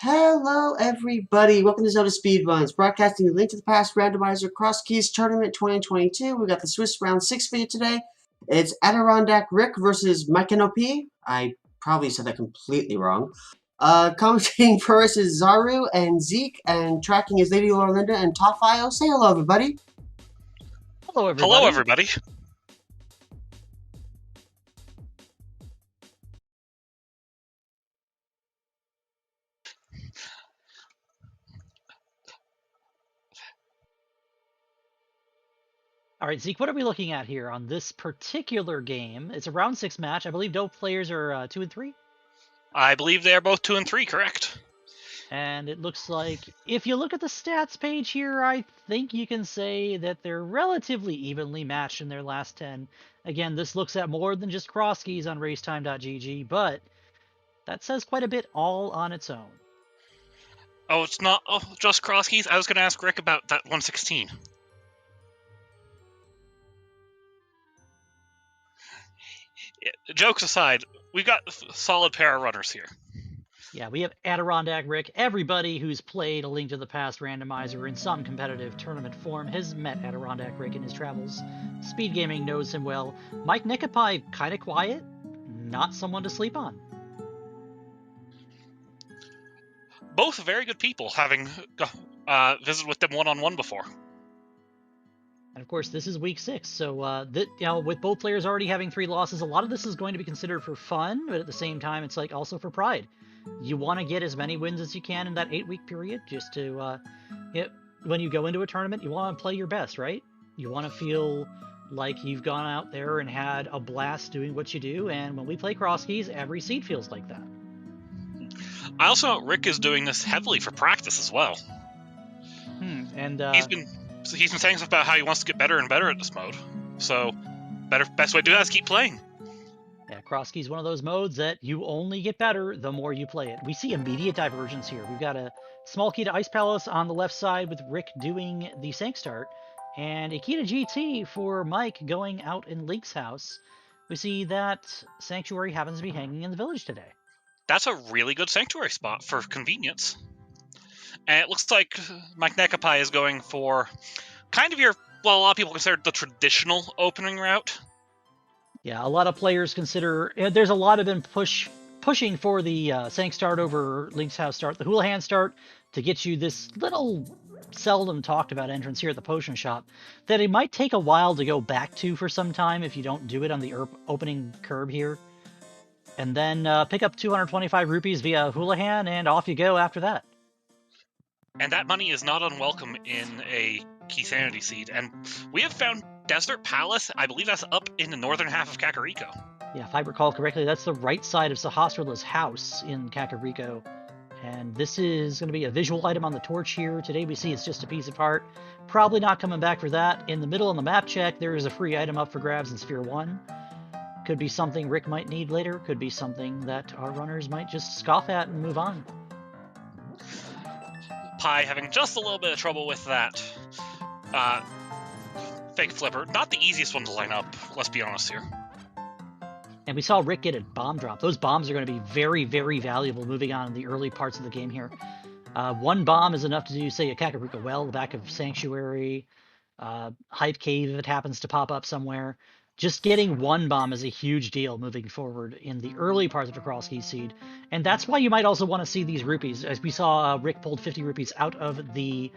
Hello, everybody. Welcome to ZeldaSpeedRuns, broadcasting the Link to the Past Randomizer Crosskeys Tournament 2022. We got the Swiss Round 6 video today. It's AdirondackRick versus Mikenekopi. I probably said that completely wrong. Commentating for us is Zaru and Zeke, and tracking is Lady Orlinda and Tofio. Say hello, everybody. Hello, everybody. Hello, everybody. All right, Zeke, what are we looking at here on this particular game? It's a round 6 match. I believe both players are 2 and 3. I believe they are both 2 and 3, correct? And it looks like, if you look at the stats page here, I think you can say that they're relatively evenly matched in their last 10. Again, this looks at more than just Crosskeys on racetime.gg, but that says quite a bit all on its own. Oh, it's not just Crosskeys? I was going to ask Rick about that 116. Jokes aside, we've got a solid pair of runners here. Yeah, we have AdirondackRick. Everybody who's played A Link to the Past randomizer in some competitive tournament form has met AdirondackRick in his travels. Speed Gaming knows him well. Mikenekopi, kind of quiet, not someone to sleep on. Both very good people, having visited with them one-on-one before. And of course, this is week 6, so with both players already having 3 losses, a lot of this is going to be considered for fun, but at the same time, it's like also for pride. You want to get as many wins as you can in that 8-week period, just to, when you go into a tournament, you want to play your best, right? You want to feel like you've gone out there and had a blast doing what you do, and when we play Crosskeys, every seed feels like that. I also know Rick is doing this heavily for practice as well. And he's been saying stuff about how he wants to get better and better at this mode. So, best way to do that is keep playing. Yeah, Crosskeys is one of those modes that you only get better the more you play it. We see immediate divergence here. We've got a small key to Ice Palace on the left side with Rick doing the Sank start, and a key to GT for Mike going out in Link's house. We see that Sanctuary happens to be hanging in the village today. That's a really good Sanctuary spot for convenience. And it looks like Mikenekopi is going for kind of a lot of people consider the traditional opening route. Yeah, a lot of players consider, there's a lot of them pushing for the Sank start over Link's house start, the Houlihan start, to get you this little seldom talked about entrance here at the potion shop that it might take a while to go back to for some time if you don't do it on the opening curb here. And then pick up 225 rupees via Houlihan, and off you go after that. And that money is not unwelcome in a Key Sanity Seed. And we have found Desert Palace. I believe that's up in the northern half of Kakariko. Yeah, if I recall correctly, that's the right side of Sahasrarla's house in Kakariko. And this is going to be a visual item on the torch here. Today we see it's just a piece of art. Probably not coming back for that. In the middle on the map check, there is a free item up for grabs in Sphere 1. Could be something Rick might need later. Could be something that our runners might just scoff at and move on. Pi having just a little bit of trouble with that fake flipper. Not the easiest one to line up, let's be honest here. And we saw Rick get a bomb drop. Those bombs are going to be very, very valuable moving on in the early parts of the game here. 1 bomb is enough to do, say, a Kakariko well, the back of Sanctuary, Hype Cave if it happens to pop up somewhere. Just getting 1 bomb is a huge deal moving forward in the early parts of the Crosskeys seed. And that's why you might also want to see these rupees. As we saw, Rick pulled 50 rupees out of the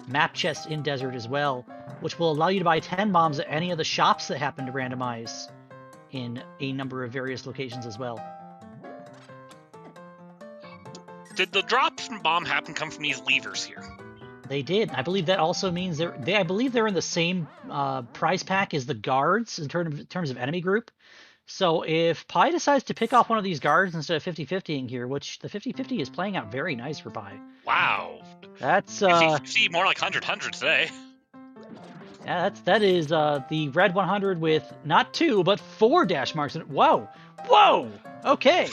map chest in Desert as well, which will allow you to buy 10 bombs at any of the shops that happen to randomize in a number of various locations as well. Did the drop from bomb come from these levers here? They did. I believe that also means I believe they're in the same prize pack as the guards in terms of enemy group. So if Pi decides to pick off one of these guards instead of 50-50ing here, which the 50-50 is playing out very nice for Pi. Wow. That's 50 more like 100 today. Yeah, that is the red 100 with not 2 but 4 dash marks in it. Whoa. Okay.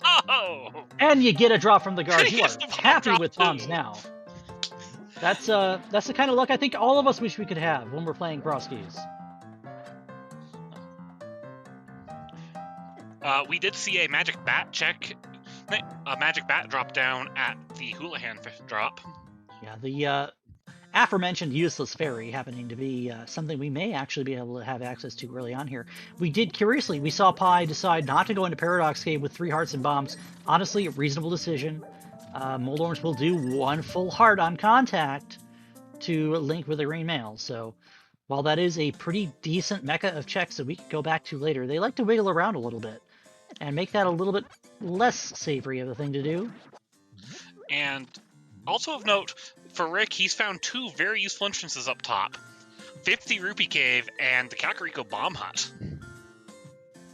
Oh. And you get a drop from the guards. You are happy with bombs now. That's the kind of luck I think all of us wish we could have when we're playing Crosskeys. We did see a magic bat check A magic bat drop down at the Houlihan drop. Yeah, the aforementioned useless fairy happening to be something we may actually be able to have access to early on here. Curiously, we saw Pi decide not to go into Paradox Cave with 3 hearts and bombs. Honestly, a reasonable decision. Moldorms will do 1 full heart on contact to link with the Rain Mail, so while that is a pretty decent mecha of checks that we could go back to later, they like to wiggle around a little bit and make that a little bit less savory of a thing to do. And also of note, for Rick, he's found 2 very useful entrances up top. 50 Rupee Cave and the Kakariko Bomb Hut.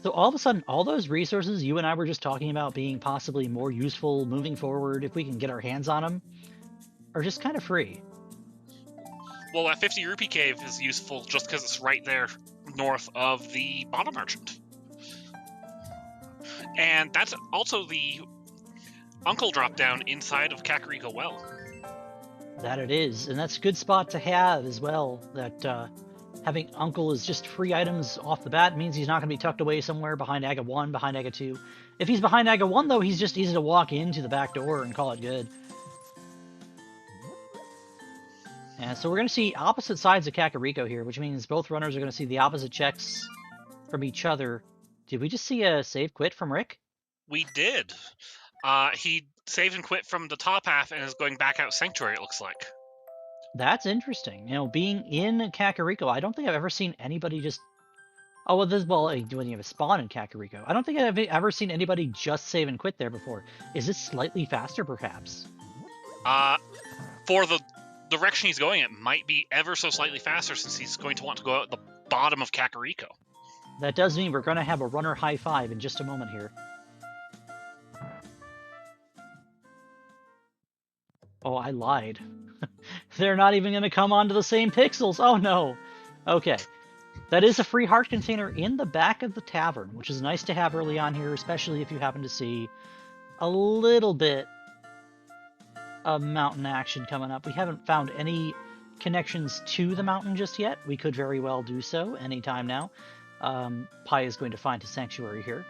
So all of a sudden, all those resources you and I were just talking about being possibly more useful moving forward if we can get our hands on them are just kind of free. Well, that 50 Rupee Cave is useful just because it's right there north of the Bottom Merchant. And that's also the Uncle drop down inside of Kakariko Well. That it is, and that's a good spot to have as well. That having Uncle as just free items off the bat means he's not going to be tucked away somewhere behind Aga 1, behind Aga 2. If he's behind Aga 1, though, he's just easy to walk into the back door and call it good. And so we're going to see opposite sides of Kakariko here, which means both runners are going to see the opposite checks from each other. Did we just see a save quit from Rick? We did. He saved and quit from the top half and is going back out Sanctuary, it looks like. That's interesting. You know, being in Kakariko, I don't think I've ever seen anybody just... Oh, well, when you have a spawn in Kakariko. I don't think I've ever seen anybody just save and quit there before. Is this slightly faster, perhaps? For the direction he's going, it might be ever so slightly faster since he's going to want to go out the bottom of Kakariko. That does mean we're going to have a runner high five in just a moment here. Oh, I lied. They're not even going to come onto the same pixels. Oh, no. Okay. That is a free heart container in the back of the tavern, which is nice to have early on here, especially if you happen to see a little bit of mountain action coming up. We haven't found any connections to the mountain just yet. We could very well do so anytime now. Pi is going to find his sanctuary here.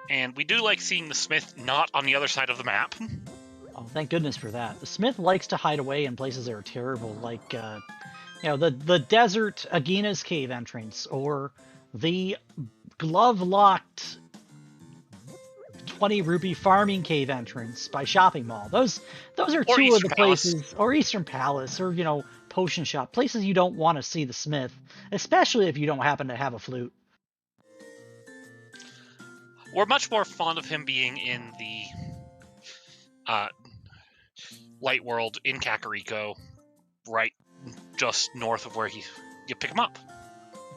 And we do like seeing the Smith not on the other side of the map. Oh, thank goodness for that. The Smith likes to hide away in places that are terrible, like, you know, the desert Agina's cave entrance, or the glove-locked 20 rupee farming cave entrance by Shopping Mall. Those are two of the places, or Eastern Palace, or, you know, Potion Shop, places you don't want to see the Smith, especially if you don't happen to have a flute. We're much more fond of him being in the Light World in Kakariko, right just north of where you pick him up.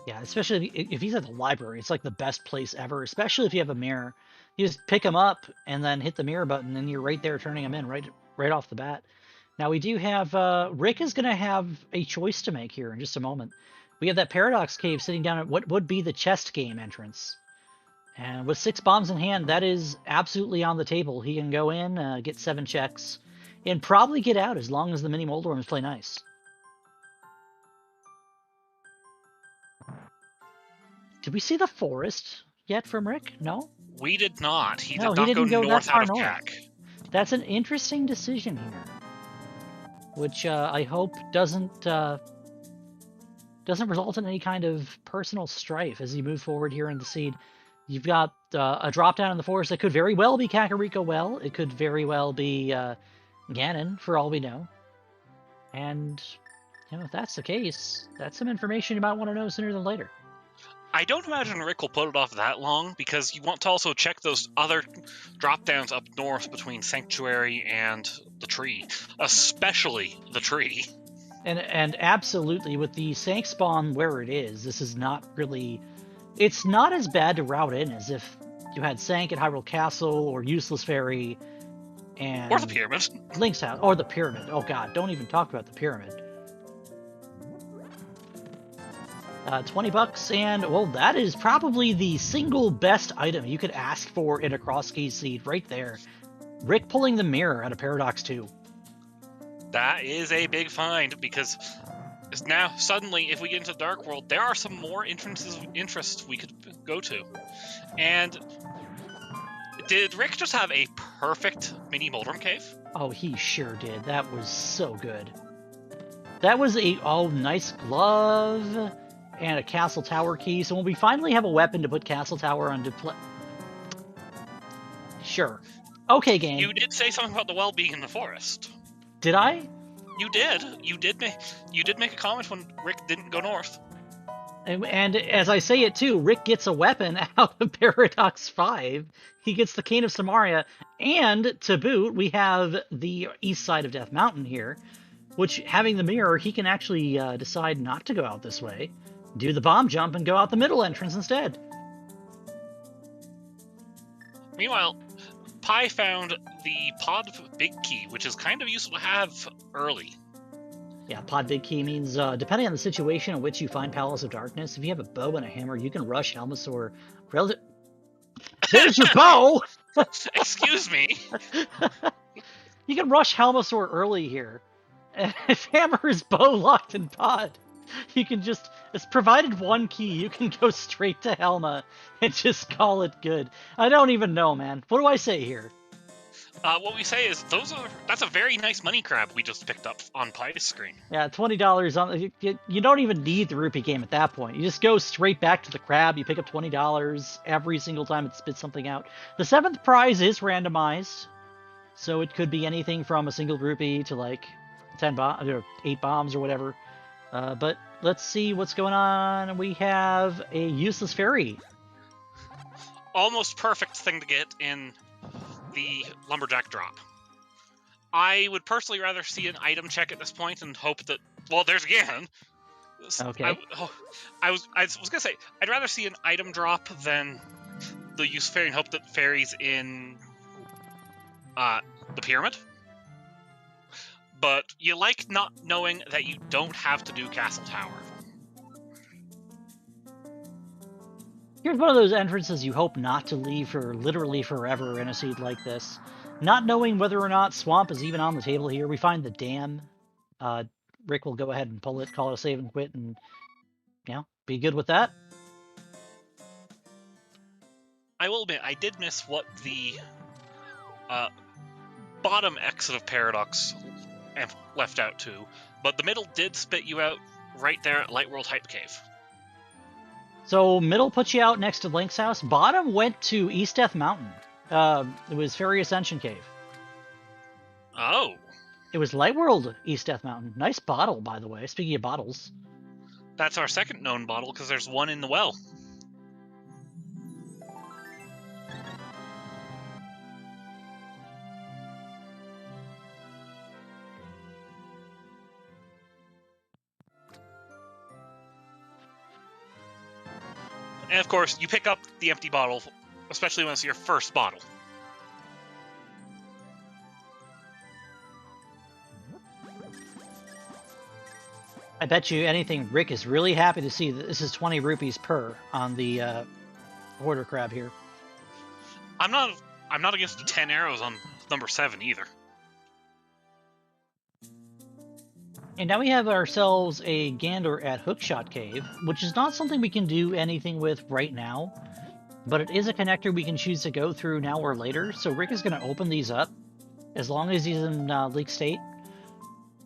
Yeah, especially if he's at the library, it's like the best place ever, especially if you have a mirror. You just pick him up and then hit the mirror button, and you're right there turning him in right off the bat. Now we do have, Rick is going to have a choice to make here in just a moment. We have that Paradox Cave sitting down at what would be the chest game entrance. And with 6 bombs in hand, that is absolutely on the table. He can go in, get 7 checks, and probably get out as long as the mini Moldorms play nice. Did we see the forest yet from Rick? No? We did not. He no, did not he didn't go north that far out of north. Kak. That's an interesting decision here, which I hope doesn't result in any kind of personal strife as you move forward here in the seed. You've got a drop down in the forest that could very well be Kakariko Well. It could very well be Ganon, for all we know. And, you know, if that's the case, that's some information you might want to know sooner than later. I don't imagine Rick will put it off that long, because you want to also check those other drop-downs up north between Sanctuary and the tree. Especially the tree. And absolutely, with the Sank spawn where it is, this is not really... It's not as bad to route in as if you had Sank at Hyrule Castle, or Useless Fairy, and... Or the Pyramid. Link's House, or the Pyramid. Oh god, don't even talk about the Pyramid. 20 bucks, and, well, that is probably the single best item you could ask for in a Crosskeys seed, right there. Rick pulling the mirror out of Paradox 2. That is a big find, because now, suddenly, if we get into Dark World, there are some more entrances of interest we could go to. And Did Rick just have a perfect mini Moldrum Cave? Oh, he sure did. That was so good. That was a nice glove and a castle tower key. So when we finally have a weapon to put castle tower on display, sure. Okay, game. You did say something about the well being in the forest. Did I? You did. You did make a comment when Rick didn't go north. And as I say it too, Rick gets a weapon out of Paradox 5. He gets the Cane of Samaria, and to boot, we have the east side of Death Mountain here, which, having the mirror, he can actually decide not to go out this way, do the bomb jump, and go out the middle entrance instead. Meanwhile, Pi found the Pod Big Key, which is kind of useful to have early. Yeah, Pod Big Key means, depending on the situation in which you find Palace of Darkness, if you have a bow and a hammer, you can rush Helmasaur relative... There's your bow! Excuse me! You can rush Helmasaur early here. If hammer is bow locked in Pod, you can just... It's provided one key, you can go straight to Helma and just call it good. I don't even know, man. What do I say here? What we say is that's a very nice money crab we just picked up on Pi's screen. Yeah, $20 on you don't even need the rupee game at that point. You just go straight back to the crab. You pick up $20 every single time it spits something out. The 7th prize is randomized, so it could be anything from a single rupee to like 8 bombs or whatever. But let's see what's going on. We have a useless fairy. Almost perfect thing to get in the lumberjack drop. I would personally rather see an item check at this point and hope that, well, there's again. Okay. I was gonna say I'd rather see an item drop than the use fairy and hope that fairies in the pyramid. But you like not knowing that you don't have to do Castle Tower. Here's one of those entrances you hope not to leave for literally forever in a seed like this. Not knowing whether or not Swamp is even on the table here, we find the dam. Rick will go ahead and pull it, call it a save and quit, and, you know, be good with that. I will admit, I did miss what the bottom exit of Paradox left out to, but the middle did spit you out right there at Light World Hype Cave. So middle puts you out next to Link's house. Bottom went to East Death Mountain. It was Fairy Ascension Cave. Oh. It was Light World East Death Mountain. Nice bottle, by the way. Speaking of bottles. That's our second known bottle, because there's one in the well. And of course, you pick up the empty bottle, especially when it's your first bottle. I bet you anything, Rick is really happy to see that this is 20 rupees per on the Hoarder Crab here. I'm not against the 10 arrows on number 7 either. And now we have ourselves a gander at Hookshot Cave, which is not something we can do anything with right now, but it is a connector we can choose to go through now or later. So Rick is going to open these up, as long as he's in leak state.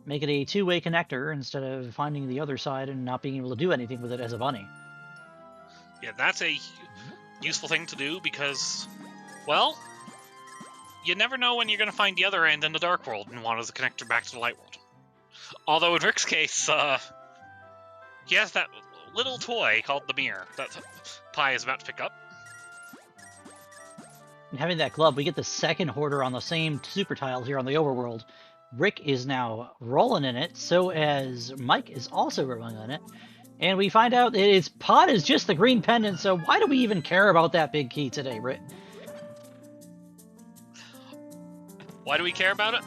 Make it a two-way connector instead of finding the other side and not being able to do anything with it as a bunny. Yeah, that's a useful thing to do because, well, you never know when you're going to find the other end in the Dark World and want as a connector back to the Light World. Although in Rick's case, he has that little toy called the mirror that Pi is about to pick up. And having that glove, we get the second Hoarder on the same super tile here on the overworld. Rick is now rolling in it, so as Mike is also rolling in it. And we find out that its Pod is just the green pendant, so why do we even care about that big key today, Rick? Why do we care about it?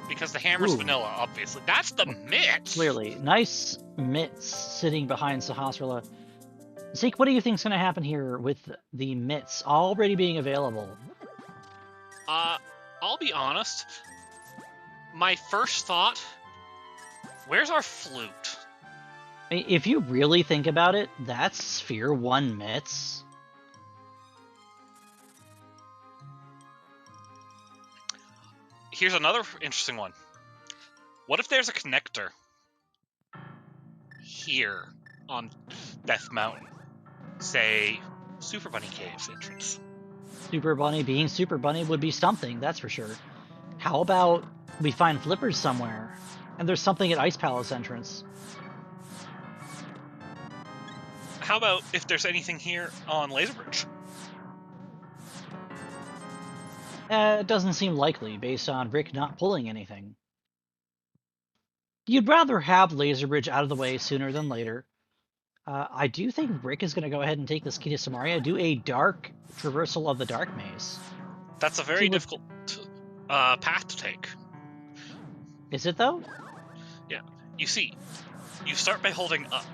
Because the hammer's vanilla, obviously. That's the mitts! Clearly. Nice mitts sitting behind Sahasrara. Zeke, what do you think's going to happen here with the mitts already being available? I'll be honest. My first thought, where's our flute? If you really think about it, that's Sphere 1 mitts. here's another interesting one. What if there's a connector here on Death Mountain? Say, Super Bunny Cave's entrance. Super Bunny being Super Bunny would be something, that's for sure. How about we find flippers somewhere, and there's something at Ice Palace entrance? How about if there's anything here on Laser Bridge? It doesn't seem likely, based on Rick not pulling anything. You'd rather have Laser Bridge out of the way sooner than later. I do think Rick is going to go ahead and take this key to Samaria, do a dark traversal of the Dark Maze. That's a very difficult path to take. Is it, though? Yeah. You see, you start by holding up.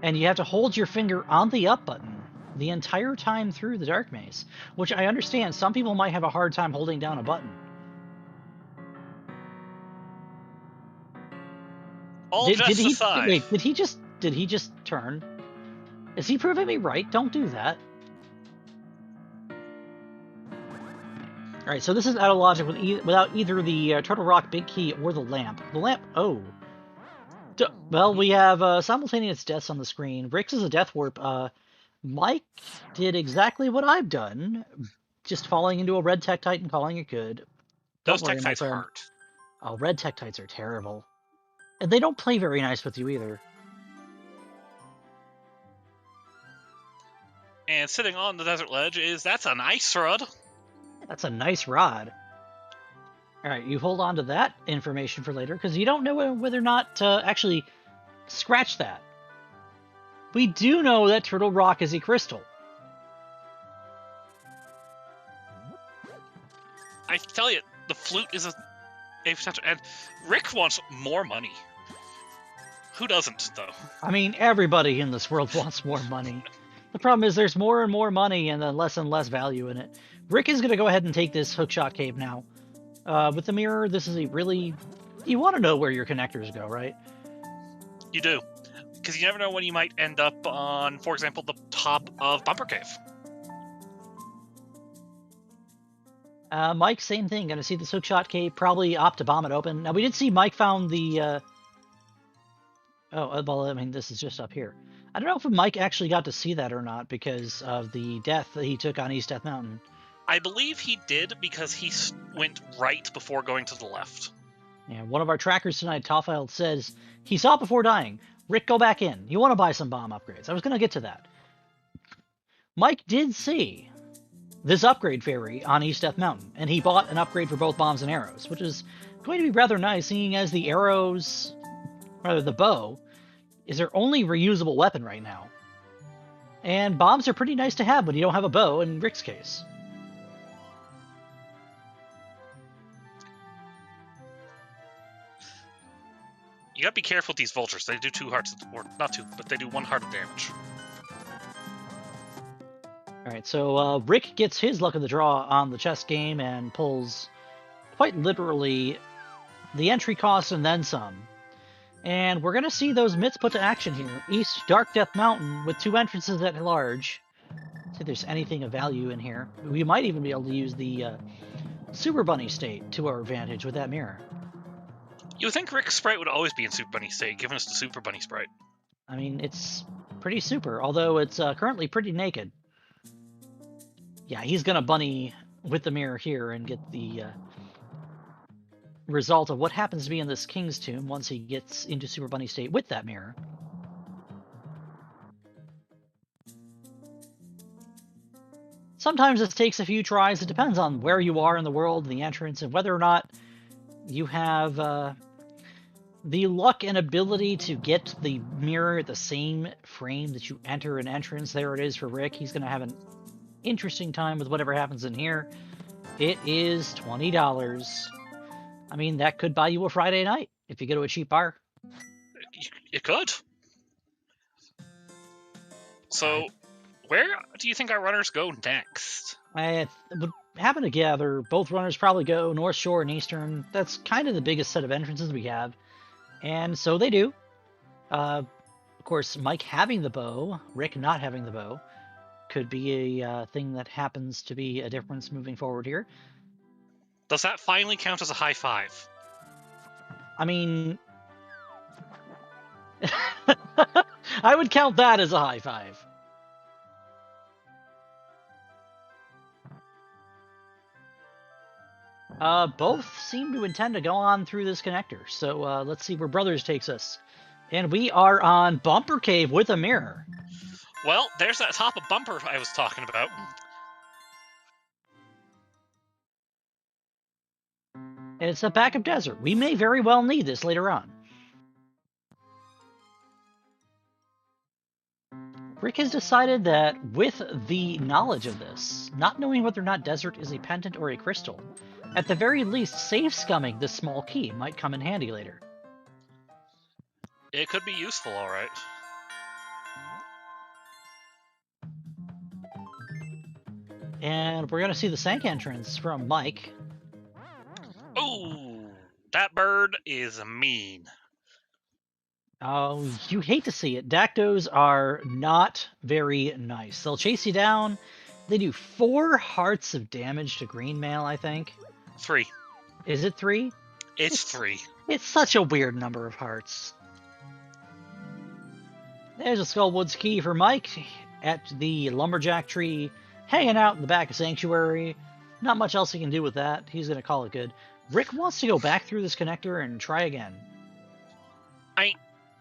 And you have to hold your finger on the up button the entire time through the Dark Maze, which I understand some people might have a hard time holding down a button. Did he just turn? Is he proving me right? Don't do that. All right, so this is out of logic without either the Turtle Rock Big Key or the lamp. The lamp, oh. Well, we have simultaneous deaths on the screen. Rick's is a death warp. Mike did exactly what I've done, just falling into a red Tektite and calling it good. Those Tektites hurt. Oh, red Tektites are terrible. And they don't play very nice with you either. And sitting on the desert ledge that's a nice rod. That's a nice rod. Alright, you hold on to that information for later, because you don't know whether or not to actually scratch that. We do know that Turtle Rock is a crystal. I tell you, the flute is a potential, and Rick wants more money. Who doesn't, though? I mean, everybody in this world wants more money. The problem is there's more and more money and then less value in it. Rick is going to go ahead and take this hookshot cave now. With the mirror, this is a really... You want to know where your connectors go, right? You do. Because you never know when you might end up on, for example, the top of Bumper Cave. Mike, same thing. Going to see this hookshot cave, probably opt to bomb it open. Now, we did see Mike found the... Oh, well, I mean, this is just up here. I don't know if Mike actually got to see that or not because of the death that he took on East Death Mountain. I believe he did because he went right before going to the left. Yeah, one of our trackers tonight, Toffield, says he saw it before dying. Rick, go back in. You want to buy some bomb upgrades. I was going to get to that. Mike did see this upgrade fairy on East Death Mountain, and he bought an upgrade for both bombs and arrows, which is going to be rather nice, seeing as the arrows, rather the bow, is their only reusable weapon right now. And bombs are pretty nice to have when you don't have a bow, in Rick's case. You gotta be careful with these vultures. They do 2 hearts, or not 2, but they do 1 heart of damage. Alright, so Rick gets his luck of the draw on the chess game and pulls, quite literally, the entry cost and then some. And we're going to see those mitts put to action here. East Dark Death Mountain with 2 entrances at large. See if there's anything of value in here. We might even be able to use the Super Bunny state to our advantage with that mirror. You would think Rick's sprite would always be in Super Bunny state, giving us the Super Bunny sprite. I mean, it's pretty super, although it's currently pretty naked. Yeah, he's going to bunny with the mirror here and get the result of what happens to be in this King's Tomb once he gets into Super Bunny state with that mirror. Sometimes this takes a few tries. It depends on where you are in the world, the entrance, and whether or not you have the luck and ability to get the mirror at the same frame that you enter an entrance. There it is for Rick. He's going to have an interesting time with whatever happens in here. It is $20. I mean, that could buy you a Friday night if you go to a cheap bar. It could. So, where do you think our runners go next? I would happen to gather both runners probably go North Shore and Eastern. That's kind of the biggest set of entrances we have. And so they do. Of course, Mike having the bow, Rick not having the bow, could be a thing that happens to be a difference moving forward here. Does that finally count as a high five? I mean, I would count that as a high five. Both seem to intend to go on through this connector, so let's see where Brothers takes us. And we are on Bumper Cave with a mirror. Well, there's that top of bumper I was talking about. And it's a backup desert. We may very well need this later on. Rick has decided that with the knowledge of this, not knowing whether or not desert is a pendant or a crystal, at the very least, safe scumming this small key might come in handy later. It could be useful, alright. And we're going to see the Sank entrance from Mike. Ooh, that bird is mean. Oh, you hate to see it. Dactos are not very nice. They'll chase you down. They do 4 hearts of damage to green mail, I think. 3. Is it 3? It's 3. It's such a weird number of hearts. There's a Skullwoods key for Mike at the lumberjack tree, hanging out in the back of Sanctuary. Not much else he can do with that. He's going to call it good. Rick wants to go back through this connector and try again.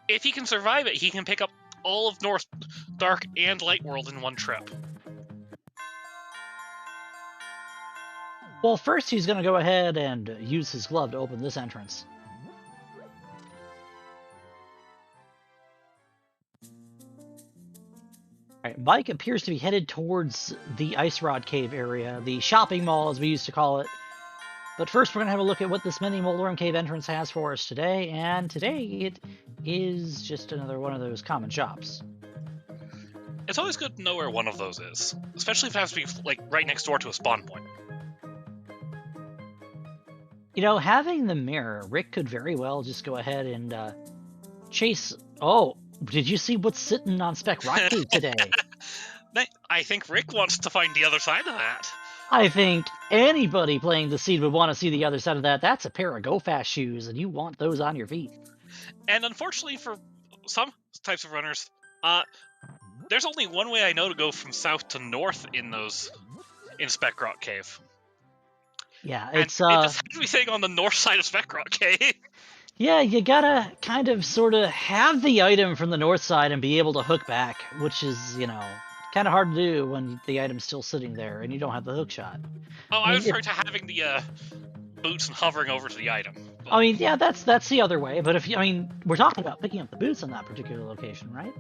If he can survive it, he can pick up all of North Dark and Light World in one trip. Well, first he's going to go ahead and use his glove to open this entrance. Alright, Mike appears to be headed towards the Ice Rod Cave area, the shopping mall as we used to call it. But first we're going to have a look at what this mini Moldorum Cave entrance has for us today, and today it is just another one of those common shops. It's always good to know where one of those is, especially if it has to be like right next door to a spawn point. You know, having the mirror, Rick could very well just go ahead and chase... Oh, did you see what's sitting on Spec Rock Cave today? I think Rick wants to find the other side of that. I think anybody playing the seed would want to see the other side of that. That's a pair of Go Fast shoes, and you want those on your feet. And unfortunately for some types of runners, there's only one way I know to go from south to north in Spec Rock Cave. Yeah, and it's it just has to be sitting on the north side of Spec Rock Cave. Yeah, you gotta kind of sort of have the item from the north side and be able to hook back, which is, you know, kind of hard to do when the item's still sitting there and you don't have the hook shot. Oh, I was referring to having the boots and hovering over to the item. But... I mean, yeah, that's the other way. But if you, I mean, we're talking about picking up the boots on that particular location, right?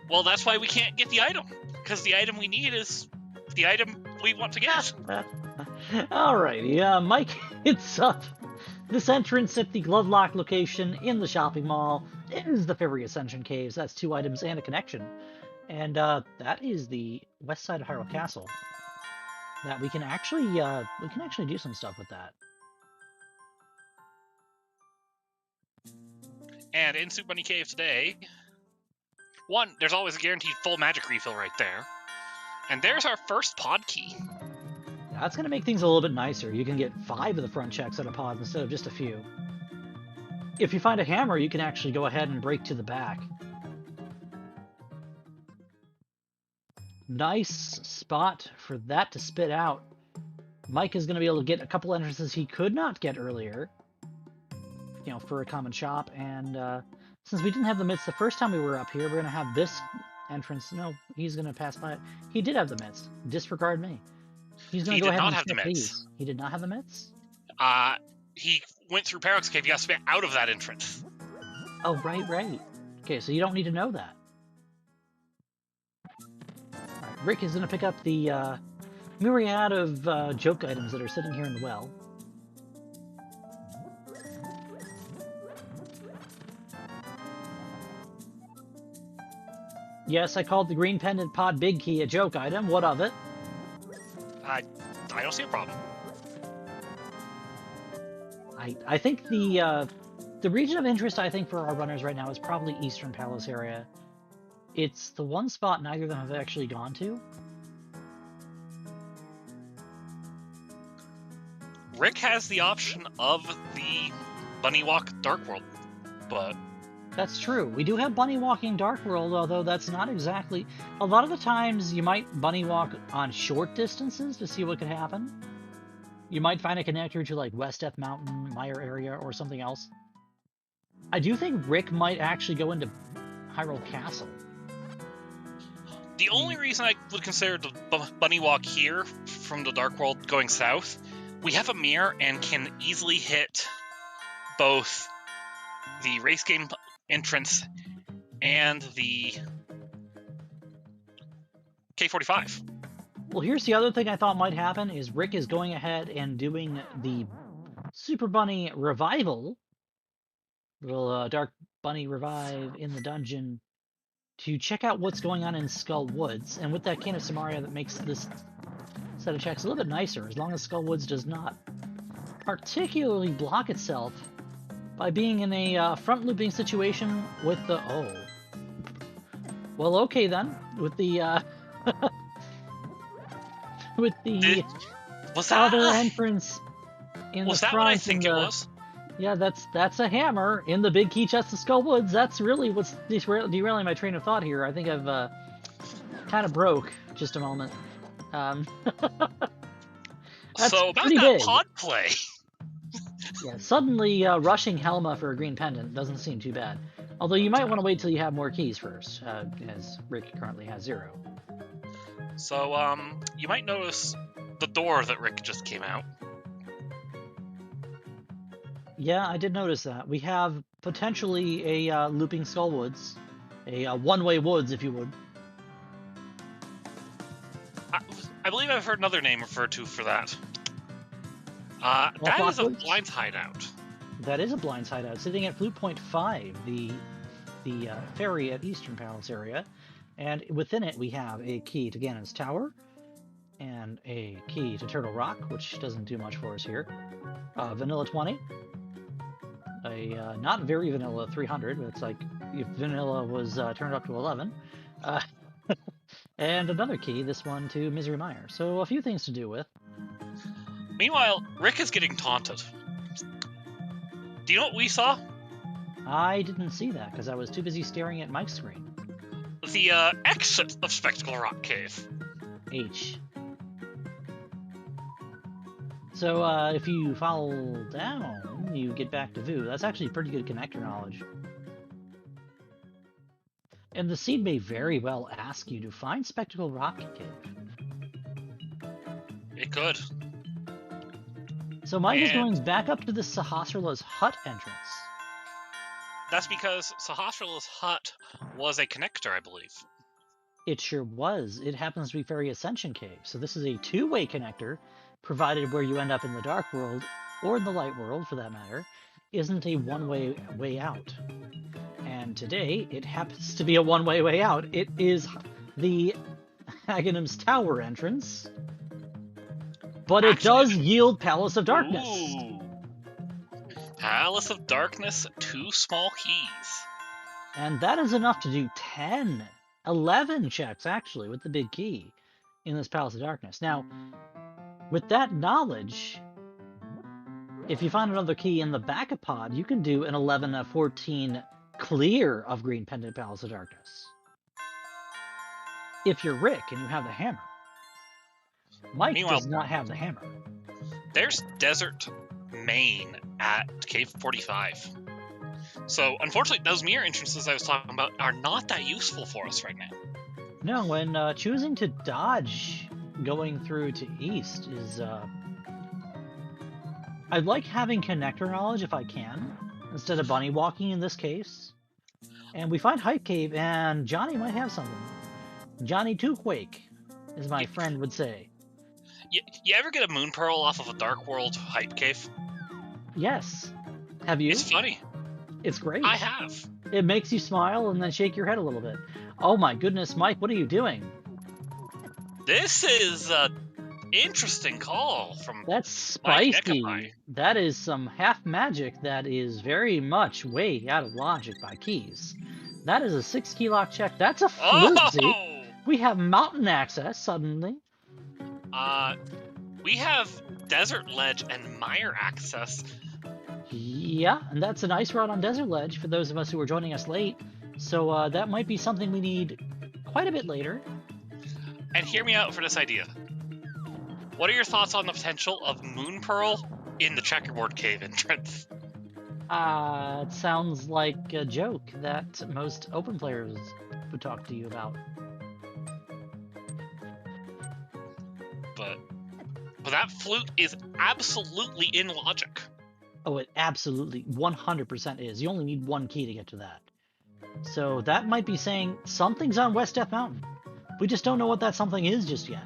Well, that's why we can't get the item, because the item we need is the item we want to get. Alrighty, Mike, it's up. This entrance at the Glove Lock location in the shopping mall is the Fairy Ascension Caves. That's 2 items and a connection. And that is the west side of Hyrule Castle. That we can actually do some stuff with that. And in Soup Bunny Cave today, 1, there's always a guaranteed full magic refill right there. And there's our first pod key. That's going to make things a little bit nicer. You can get 5 of the front checks out of pods instead of just a few. If you find a hammer, you can actually go ahead and break to the back. Nice spot for that to spit out. Mike is going to be able to get a couple entrances he could not get earlier, you know, for a common shop. And since we didn't have the mitts the first time we were up here, we're going to have this entrance. No, he's going to pass by it. He did have the mitts. Disregard me. He's going to go ahead and check these. He did not have the mitts? He went through Paradox Cave. He got spit out of that entrance. Oh, right. Okay, so you don't need to know that. Alright, Rick is going to pick up the myriad of joke items that are sitting here in the well. Yes, I called the green pendant pod big key a joke item. What of it? I don't see a problem. I think the region of interest, I think, for our runners right now is probably Eastern Palace area. It's the one spot neither of them have actually gone to. Rick has the option of the Bunny Walk Dark World, but That's true. We do have bunny walking Dark World, although that's not exactly... A lot of the times you might bunny walk on short distances to see what could happen. You might find a connector to like West F Mountain, Meyer area, or something else. I do think Rick might actually go into Hyrule Castle. the only reason I would consider the Bunny Walk here from the Dark World going south, we have a mirror and can easily hit both the race game entrance and the K45. Well, here's the other thing I thought might happen is Rick is going ahead and doing the Super Bunny Revival. Little Dark Bunny Revive in the dungeon to check out what's going on in Skull Woods. And with that Cane of Samaria, that makes this set of checks a little bit nicer, as long as Skull Woods does not particularly block itself by being in a front-looping situation with the... Oh. Well, okay then. With the... with the other entrance in the front. Was that what I think it was? Yeah, that's a hammer in the big key chest of Skull Woods. That's really what's derailing my train of thought here. I think I've kind of broke just a moment. So about that pod play. Yeah, suddenly rushing Helma for a green pendant doesn't seem too bad. Although you might want to wait till you have more keys first, as Rick currently has 0. So, you might notice the door that Rick just came out. Yeah, I did notice that. We have potentially a looping Skull Woods. A one-way woods, if you would. I believe I've heard another name referred to for that. That is a Blind's hideout. That is a Blind's hideout, sitting at Flute Point 5, the ferry at Eastern Palace area. And within it, we have a key to Ganon's Tower, and a key to Turtle Rock, which doesn't do much for us here. Vanilla 20. A not very vanilla 300, but it's like if vanilla was turned up to 11. And another key, this one to Misery Mire. So a few things to do with. Meanwhile, Rick is getting taunted. Do you know what we saw? I didn't see that, because I was too busy staring at Mike's screen. The exit of Spectacle Rock Cave. H. So if you fall down, you get back to Vu. That's actually pretty good connector knowledge. And the seed may very well ask you to find Spectacle Rock Cave. It could. So Mike is going back up to the Sahasrarla's hut entrance. That's because Sahasrarla's hut was a connector, I believe. It sure was. It happens to be Fairy Ascension Cave. So this is a two-way connector, provided where you end up in the Dark World, or in the Light World for that matter, isn't a one-way way out. And today, it happens to be a one-way way out. It is the Aghanim's Tower entrance, but it does yield Palace of Darkness. Ooh. Palace of Darkness, 2 small keys. And that is enough to do 11 checks, actually, with the big key in this Palace of Darkness. Now, with that knowledge, if you find another key in the backup pod, you can do an 11 of 14 clear of Green Pendant Palace of Darkness. If you're Rick and you have the hammer. Mike does not have the hammer. There's Desert Main at Cave 45. So, unfortunately, those mirror entrances I was talking about are not that useful for us right now. No, when choosing to dodge going through to East is... I'd like having connector knowledge if I can, instead of bunny walking in this case. And we find Hype Cave, and Johnny might have something. Johnny Twoquake, as my friend would say. You ever get a Moon Pearl off of a Dark World Hype Cave? Yes. Have you? It's funny. It's great. I have. It makes you smile and then shake your head a little bit. Oh my goodness, Mike, what are you doing? This is an interesting call from That's spicy. Mikenekopi. That is some half magic that is very much way out of logic by keys. That is a 6 key lock check. That's a floozy. Oh! We have mountain access suddenly. We have Desert Ledge and Mire access. Yeah, and that's an ice rod on Desert Ledge for those of us who are joining us late. So that might be something we need quite a bit later. And hear me out for this idea. What are your thoughts on the potential of Moon Pearl in the Checkerboard Cave entrance? It sounds like a joke that most open players would talk to you about. But that flute is absolutely in logic. Oh, it absolutely 100% is. You only need one key to get to that. So that might be saying something's on West Death Mountain. We just don't know what that something is just yet.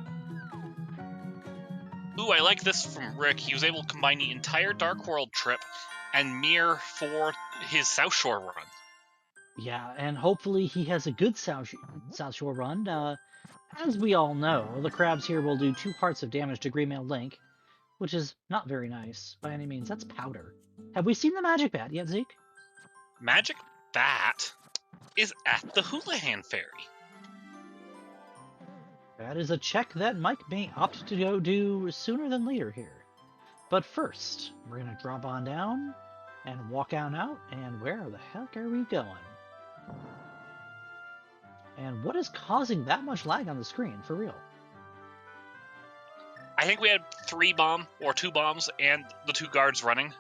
Ooh, I like this from Rick. He was able to combine the entire Dark World trip and Mirror for his South Shore run. Yeah, and hopefully he has a good South Shore run. As we all know, the crabs here will do 2 hearts of damage to Greenmail Link, which is not very nice by any means. That's powder. Have we seen the Magic Bat yet, Zeke? Magic Bat is at the Houlihan Ferry. That is a check that Mike may opt to go do sooner than later here. But first, we're going to drop on down and walk on out, and where the heck are we going? And what is causing that much lag on the screen, for real? I think we had 3 bomb or 2 bombs and the 2 guards running.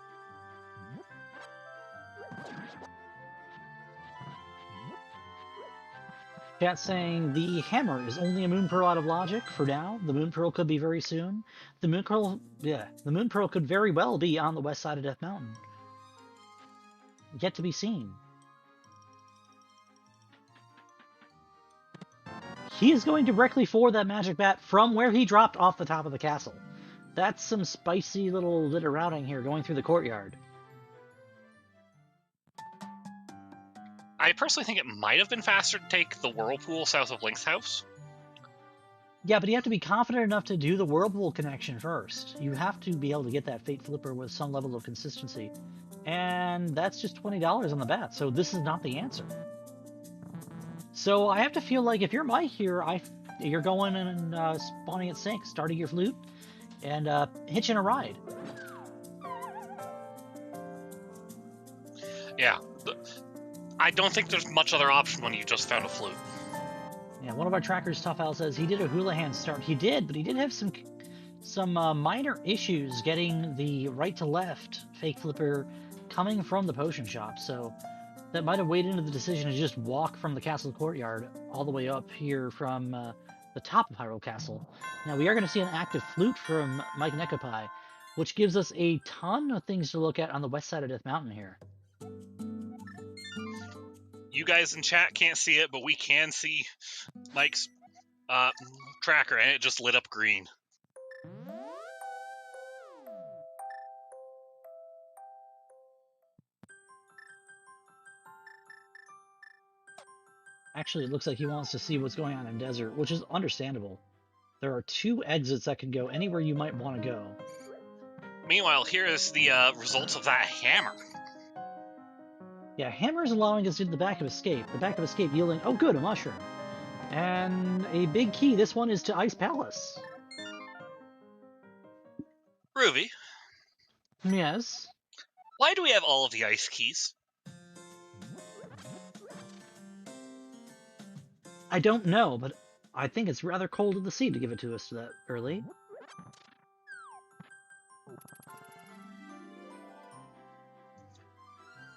Chat saying the hammer is only a Moon Pearl out of logic for now. The Moon Pearl could be very soon. The Moon Pearl could very well be on the west side of Death Mountain. Yet to be seen. He is going directly for that Magic Bat from where he dropped off the top of the castle. That's some spicy little bit of routing here going through the courtyard. I personally think it might have been faster to take the Whirlpool south of Link's house. Yeah, but you have to be confident enough to do the Whirlpool connection first. You have to be able to get that Fate Flipper with some level of consistency. And that's just $20 on the bat, so this is not the answer. So I have to feel like if you're Mike here, you're going and spawning at sync, starting your flute, and hitching a ride. Yeah. I don't think there's much other option when you just found a flute. Yeah, one of our trackers, Tough Al, says he did a Houlihan start. He did, but he did have some minor issues getting the right to left fake flipper coming from the potion shop. So that might have weighed into the decision to just walk from the castle courtyard all the way up here from the top of Hyrule Castle. Now we are going to see an active flute from Mikenekopi, which gives us a ton of things to look at on the west side of Death Mountain here. You guys in chat can't see it, but we can see Mike's tracker, and it just lit up green. Actually, it looks like he wants to see what's going on in Desert, which is understandable. There are 2 exits that can go anywhere you might want to go. Meanwhile, here is the results of that hammer. Yeah, hammer is allowing us to do the back of escape. The back of escape yielding, oh good, a mushroom. And a big key, this one is to Ice Palace. Ruby, Yes? why do we have all of the ice keys? I don't know, but I think it's rather cold of the sea to give it to us that early.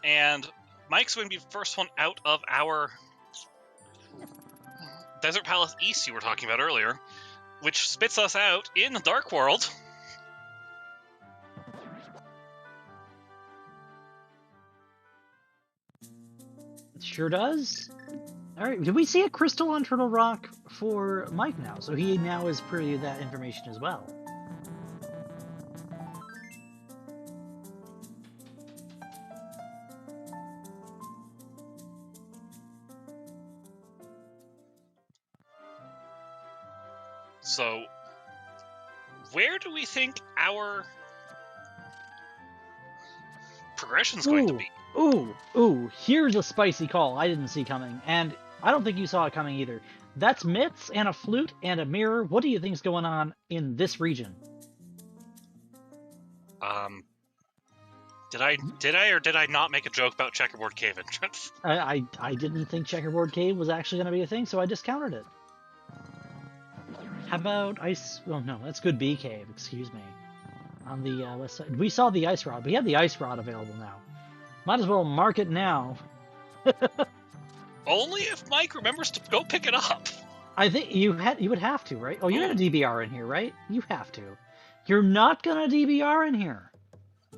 And Mike's going to be the first one out of our Desert Palace East you were talking about earlier, which spits us out in the Dark World. It sure does. Alright, did we see a crystal on Turtle Rock for Mike now? So he now is privy to that information as well. So, where do we think our progression's going to be? Ooh, here's a spicy call I didn't see coming, and I don't think you saw it coming either. That's mitts and a flute and a mirror. What do you think's going on in this region? Did I or did I not make a joke about checkerboard cave entrance? I didn't think checkerboard cave was actually going to be a thing, so I discounted it. How about ice? Oh no, that's good bee cave. Excuse me. On the west side, we saw the ice rod. We have the ice rod available now. Might as well mark it now. Only if Mike remembers to go pick it up. I think you would have to, right? Oh, you got a DBR in here, right? You have to. You're not gonna DBR in here,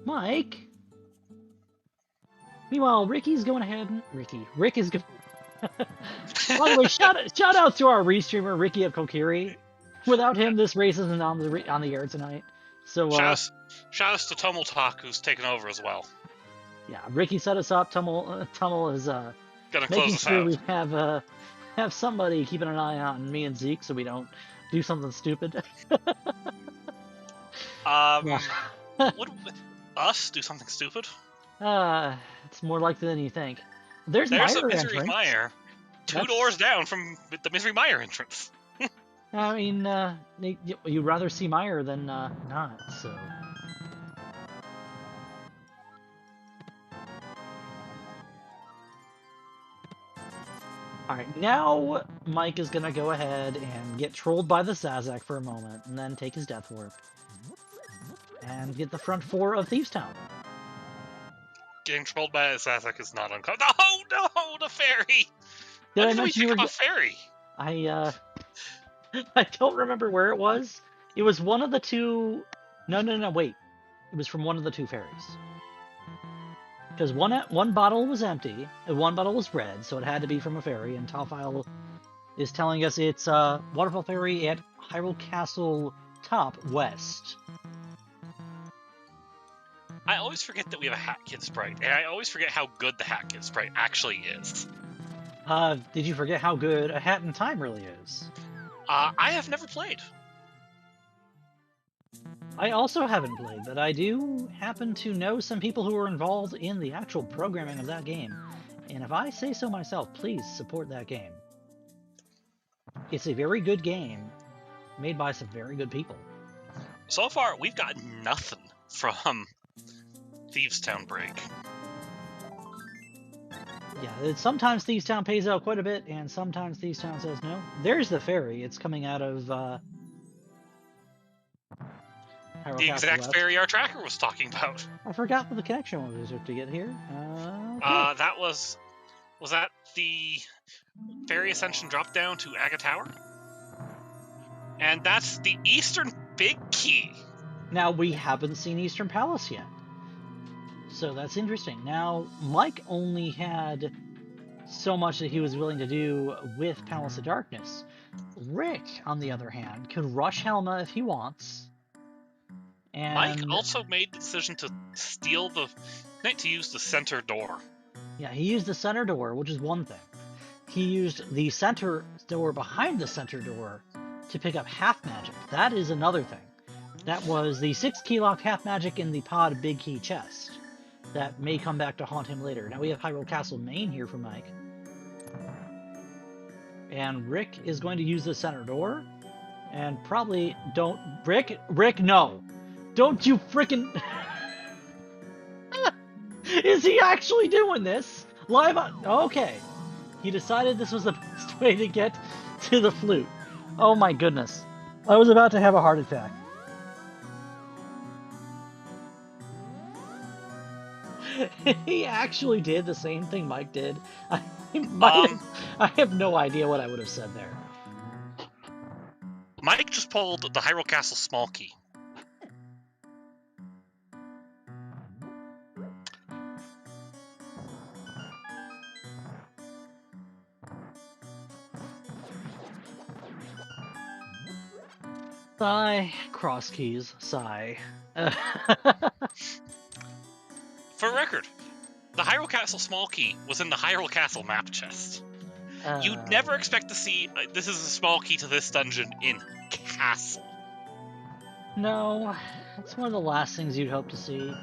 Mike. Meanwhile, Ricky's going ahead. Rick is going. By the way, shout out to our restreamer Ricky of Kokiri. Without him, this race isn't on the air tonight. So shout out to Tummel Talk, who's taken over as well. Yeah, Ricky set us up. Tummel is gonna making close us out. We have somebody keeping an eye on me and Zeke so we don't do something stupid. Would us do something stupid? It's more likely than you think. There's a Miser Misery entrance. Mire, two doors down from the Misery Mire entrance. I mean, you'd rather see Mire than not, so. Alright, now Mike is gonna go ahead and get trolled by the Zazak for a moment, and then take his Death Warp. And get the front four of Thieves Town. Getting trolled by a Zazak is not uncomfortable. Oh no, the ferry! Did When I did we mention pick you up were a ferry? I don't remember where it was. It was one of the two... No, wait. It was from one of the two ferries. Because one bottle was empty, and one bottle was red, so it had to be from a ferry, and Tallfile is telling us it's Waterfall Ferry at Hyrule Castle Top West. I always forget that we have a Hat Kid sprite, and I always forget how good the Hat Kid sprite actually is. Did you forget how good A Hat in Time really is? I have never played. I also haven't played, but I do happen to know some people who are involved in the actual programming of that game. And if I say so myself, please support that game. It's a very good game, made by some very good people. So far, we've got nothing from Thieves Town Break. Yeah, sometimes Thieves Town pays out quite a bit, and sometimes Thieves Town says no. There's the ferry. It's coming out of the exact ferry our tracker was talking about. I forgot what the connection was to get here. Okay. That was that the ferry ascension drop down to Aga Tower? And that's the Eastern Big Key. Now, we haven't seen Eastern Palace yet. So that's interesting. Now, Mike only had so much that he was willing to do with Palace of Darkness. Rick, on the other hand, could rush Helma if he wants. And Mike also made the decision to use the center door. Yeah, he used the center door, which is one thing. He used the center door behind the center door to pick up half magic. That is another thing. That was the 6 key lock half magic in the pod big key chest. That may come back to haunt him later. Now we have Hyrule Castle Main here for Mike. And Rick is going to use the center door. And probably don't... Rick, no! Don't you frickin'... Is he actually doing this? Live on... Okay. He decided this was the best way to get to the flute. Oh my goodness. I was about to have a heart attack. He actually did the same thing Mike did. I have no idea what I would have said there. Mike just pulled the Hyrule Castle small key. Sigh. Crosskeys. Sigh. For record, the Hyrule Castle small key was in the Hyrule Castle map chest. You'd never expect to see this is a small key to this dungeon in Castle. No, it's one of the last things you'd hope to see.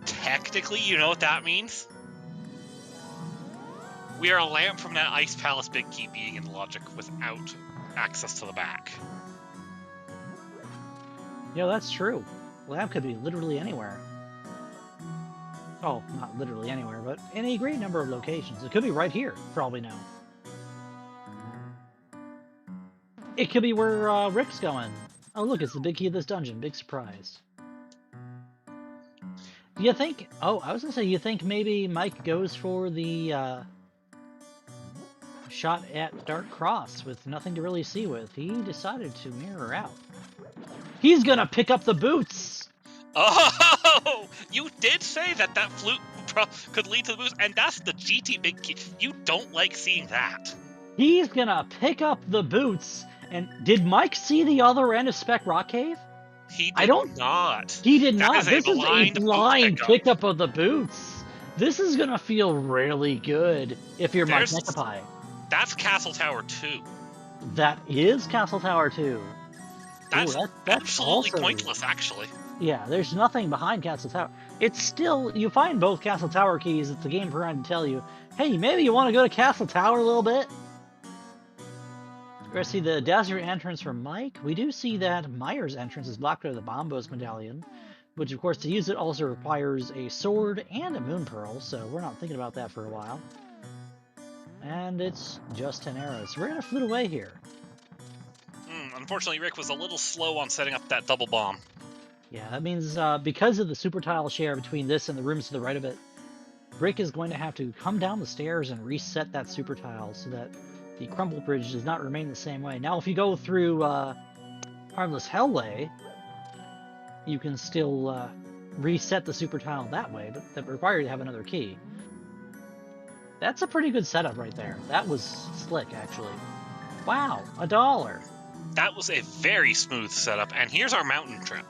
Technically, you know what that means? We are a lamp from that Ice Palace big key being in logic without access to the back. That's true. Lab could be literally anywhere. Oh, not literally anywhere, but in a great number of locations. It could be right here, for all we know. It could be where Rick's going. Oh, look, it's the big key of this dungeon. Big surprise. Do you think... Oh, I was going to say, you think maybe Mike goes for the shot at Dark Cross with nothing to really see with. He decided to mirror out. He's going to pick up the boots! Oh! You did say that flute could lead to the boots, and that's the GT big key. You don't like seeing that. He's going to pick up the boots. And did Mike see the other end of Spec Rock Cave? He did not. He did not. This is a blind pickup of the boots. This is going to feel really good if you're Mikenekopi. That's Castle Tower 2. That is Castle Tower 2. That's absolutely also pointless, actually. Yeah, there's nothing behind Castle Tower. It's still... You find both Castle Tower keys. It's the game trying to tell you, hey, maybe you want to go to Castle Tower a little bit? We're going to see the desert entrance for Mike. We do see that Myers' entrance is blocked by the Bombos medallion, which, of course, to use it also requires a sword and a moon pearl, so we're not thinking about that for a while. And it's just 10 arrows. So we're going to flute away here. Unfortunately, Rick was a little slow on setting up that double bomb. Yeah, that means because of the super tile share between this and the rooms to the right of it, Rick is going to have to come down the stairs and reset that super tile so that the crumble bridge does not remain the same way. Now, if you go through Harmless Hellway, you can still reset the super tile that way, but that requires you to have another key. That's a pretty good setup right there. That was slick, actually. Wow, $1. That was a very smooth setup, and here's our mountain trip.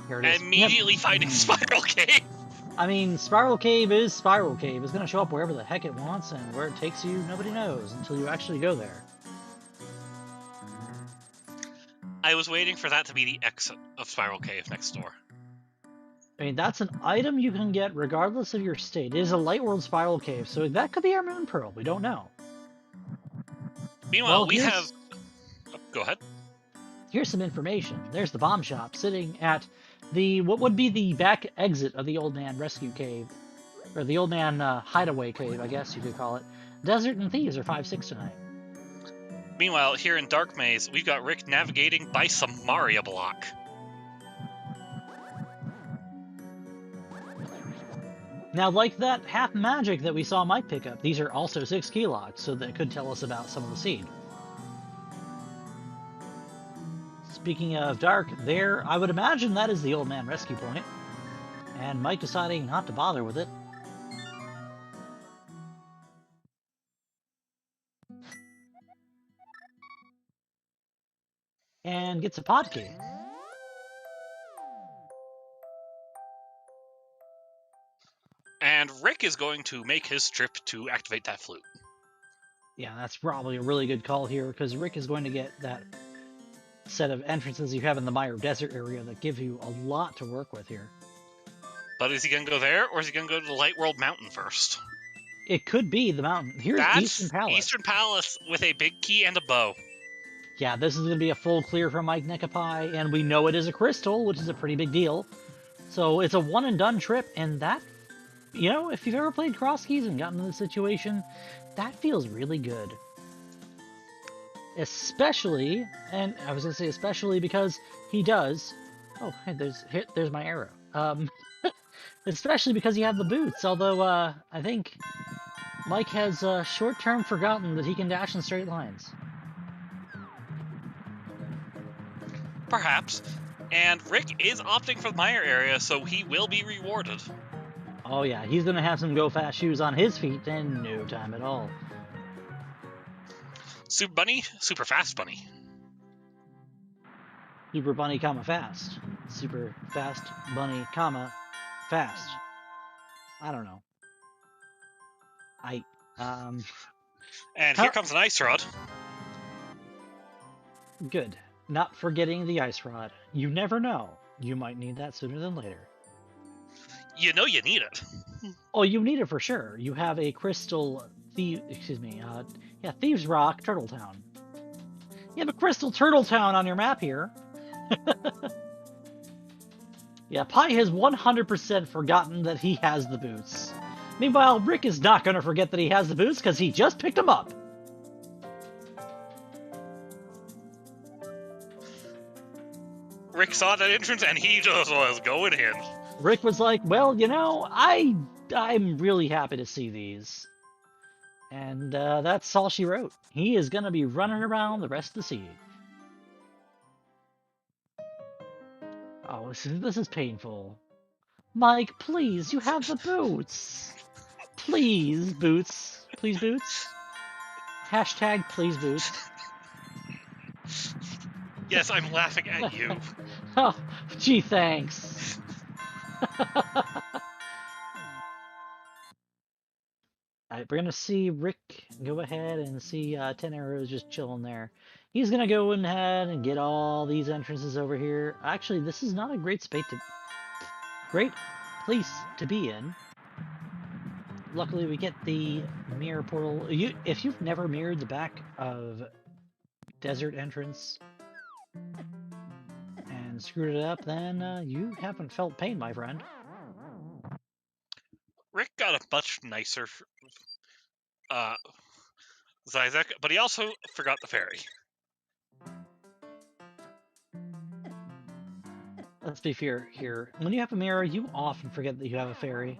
Here it is. Immediately finding Spiral Cave. I mean, Spiral Cave is Spiral Cave. It's going to show up wherever the heck it wants, and where it takes you, nobody knows until you actually go there. I was waiting for that to be the exit of Spiral Cave next door. I mean, that's an item you can get regardless of your state. It is a Light World Spiral Cave, so that could be our Moon Pearl. We don't know. Meanwhile, we have... Oh, go ahead. Here's some information. There's the bomb shop sitting at the what would be the back exit of the Old Man Rescue Cave. Or the Old Man Hideaway Cave, I guess you could call it. Desert and Thieves are 5-6 tonight. Meanwhile, here in Dark Maze, we've got Rick navigating by some Maria block. Now, like that half magic that we saw Mike pick up, these are also 6 key locks, so that could tell us about some of the seed. Speaking of dark, there, I would imagine that is the Old Man Rescue Point. And Mike deciding not to bother with it. And gets a pod key. And Rick is going to make his trip to activate that flute. Yeah, that's probably a really good call here, because Rick is going to get that set of entrances you have in the Meyer Desert area that give you a lot to work with here. But is he going to go there, or is he going to go to the Light World Mountain first? It could be the mountain. Here's Eastern Palace. Eastern Palace with a big key and a bow. Yeah, this is going to be a full clear from Mikenekopi, and we know it is a crystal, which is a pretty big deal. So it's a one-and-done trip, and that, you know, if you've ever played Crosskeys and gotten in this situation, that feels really good. Especially, and I was going to say especially because he does... Oh, hey, there's my arrow. Especially because you have the boots, although I think Mike has short-term forgotten that he can dash in straight lines. Perhaps. And Rick is opting for the Meyer area, so he will be rewarded. Oh yeah, he's going to have some go-fast shoes on his feet in no time at all. Super Bunny, Super Fast Bunny. Super Bunny, comma, fast. Super Fast Bunny, comma, fast. I don't know. And here comes an ice rod. Good. Not forgetting the ice rod. You never know. You might need that sooner than later. You know you need it. Oh, you need it for sure. You have a crystal Thieves Rock, Turtle Town. You have a crystal Turtle Town on your map here. Yeah, Pi has 100% forgotten that he has the boots. Meanwhile, Rick is not going to forget that he has the boots because he just picked them up. Rick saw that entrance and he just was going in. Rick was like, well, you know, I'm really happy to see these. And that's all she wrote. He is going to be running around the rest of the siege. Oh, this is painful. Mike, please, you have the boots. Please, boots. Please, boots. Hashtag please, boots. Yes, I'm laughing at you. Oh, gee, thanks. Alright, we're gonna see Rick go ahead and see 10 Arrows just chilling there. He's gonna go ahead and get all these entrances over here. Actually, this is not a great place to be in. Luckily, we get the mirror portal. If you've never mirrored the back of Desert Entrance and screwed it up, then you haven't felt pain, my friend. Rick got a much nicer Zizek, but he also forgot the fairy. Let's be fair here. When you have a mirror, you often forget that you have a fairy.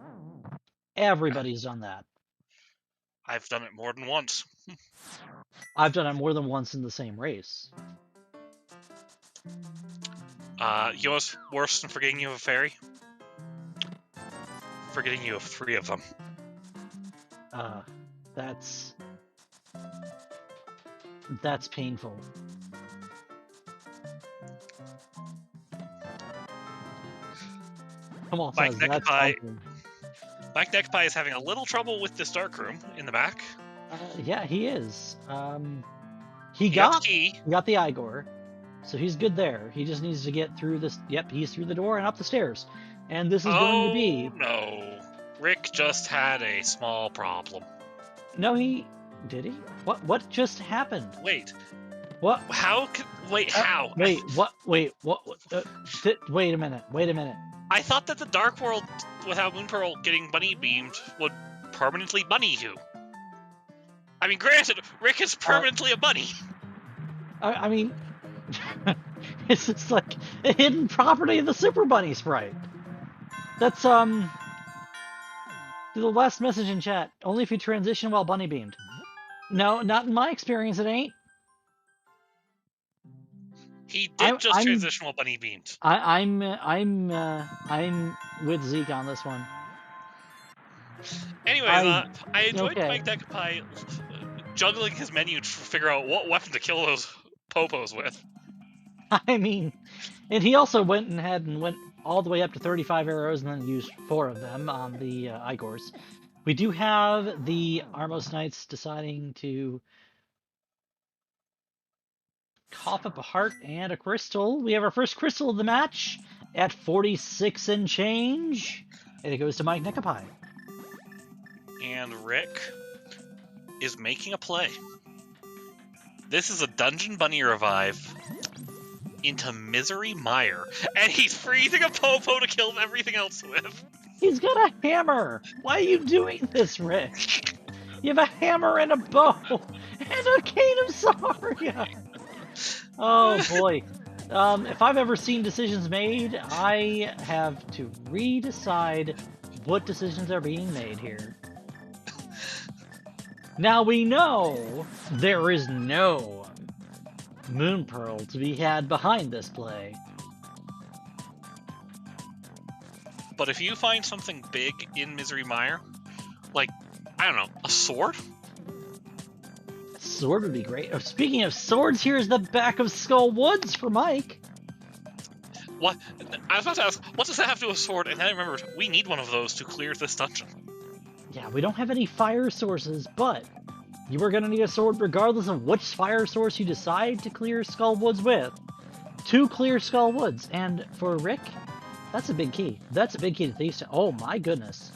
Everybody's done that. I've done it more than once. I've done it more than once in the same race. You know what's worse than forgetting you have a fairy? Forgetting you have 3 of them. That's painful. Come on, Mikenekopi is having a little trouble with this dark room in the back. Yeah, he is. He got the key. He got the Igor, so he's good there. He just needs to get through this. Yep, he's through the door and up the stairs. And this is going to be... no. Rick just had a small problem. No, did he? What just happened? Wait. What? How? How? Wait, what? Wait, what? Wait a minute. Wait a minute. I thought that the Dark World, without Moon Pearl getting bunny beamed, would permanently bunny you. I mean, granted, Rick is permanently a bunny. I mean, it's just like a hidden property of the Super Bunny sprite. That's the last message in chat. Only if you transition while bunny beamed. No, not in my experience. It ain't. He did transition while bunny beamed. I'm with Zeke on this one. Anyways, I enjoyed Mikenekopi juggling his menu to figure out what weapon to kill those popos with. I mean, and he also went all the way up to 35 arrows and then used 4 of them on the Igors. We do have the Armos Knights deciding to cough up a heart and a crystal. We have our first crystal of the match at 46 and change. And it goes to Mikenekopi. And Rick is making a play. This is a Dungeon Bunny revive into Misery Mire. And he's freezing a Popo to kill everything else with. He's got a hammer! Why are you doing this, Rick? You have a hammer and a bow and a cane of Saria! Oh boy. If I've ever seen decisions made, I have to re-decide what decisions are being made here. Now we know there is no Moon Pearl to be had behind this play. But if you find something big in Misery Mire, like, I don't know, a sword? A sword would be great. Oh, speaking of swords, here's the back of Skull Woods for Mike. What? I was about to ask, what does that have to do with a sword? And then I remembered, we need one of those to clear this dungeon. Yeah, we don't have any fire sources, but you are going to need a sword regardless of which fire source you decide to clear Skull Woods with. To clear Skull Woods. And for Rick, that's a big key. That's a big key to these. Oh my goodness.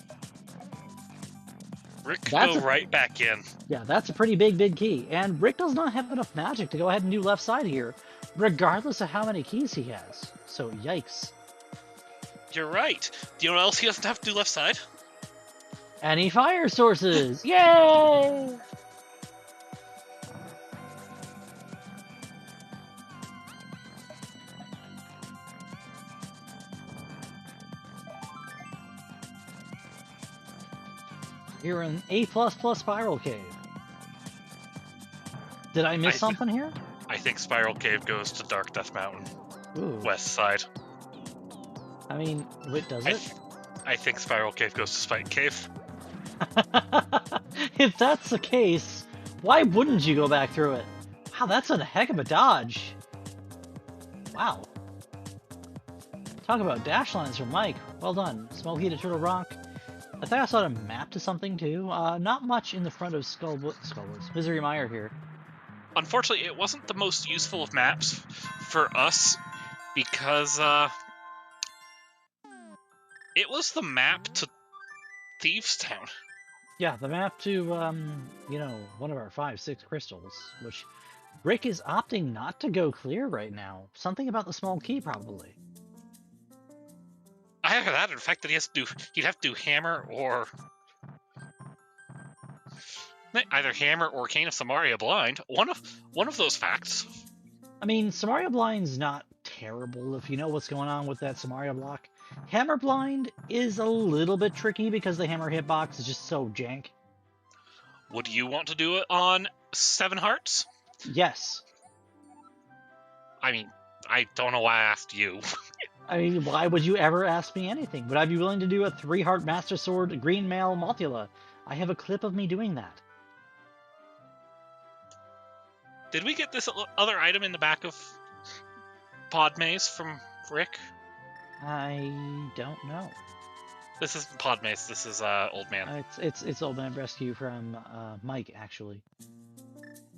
Rick could go right back in. Yeah, that's a pretty big key. And Rick does not have enough magic to go ahead and do left side here. regardless of how many keys he has. So, yikes. You're right. Do you know what else he doesn't have to do left side? Any fire sources! Yay! You're in A++ Spiral Cave. Did I miss something here? I think Spiral Cave goes to Dark Death Mountain. Ooh. West side. I mean, wait, does it? I think Spiral Cave goes to Spike Cave. If that's the case, why wouldn't you go back through it? Wow, that's a heck of a dodge. Wow. Talk about dash lines from Mike. Well done. Smoky to Turtle Rock. I think I saw a map to something too. Not much in the front of Skullwoods. Misery Mire here. Unfortunately, it wasn't the most useful of maps for us because it was the map to Thieves Town. Yeah, the map to, you know, one of our 5-6 crystals, which Rick is opting not to go clear right now. Something about the small key, probably. I have that in fact that he'd have to do hammer or either hammer or Cane of Samaria blind. One of those facts. I mean, Samaria blind's not terrible if you know what's going on with that Samaria block. Hammer blind is a little bit tricky because the hammer hitbox is just so jank. Would you want to do it on 7 hearts? Yes. I mean, I don't know why I asked you. I mean, why would you ever ask me anything? Would I be willing to do a 3-heart Master Sword Green Mail Mothula? I have a clip of me doing that. Did we get this other item in the back of Pod Maze from Rick? I don't know. This is Pod Maze. This is Old Man. It's Old Man Rescue from Mike, actually.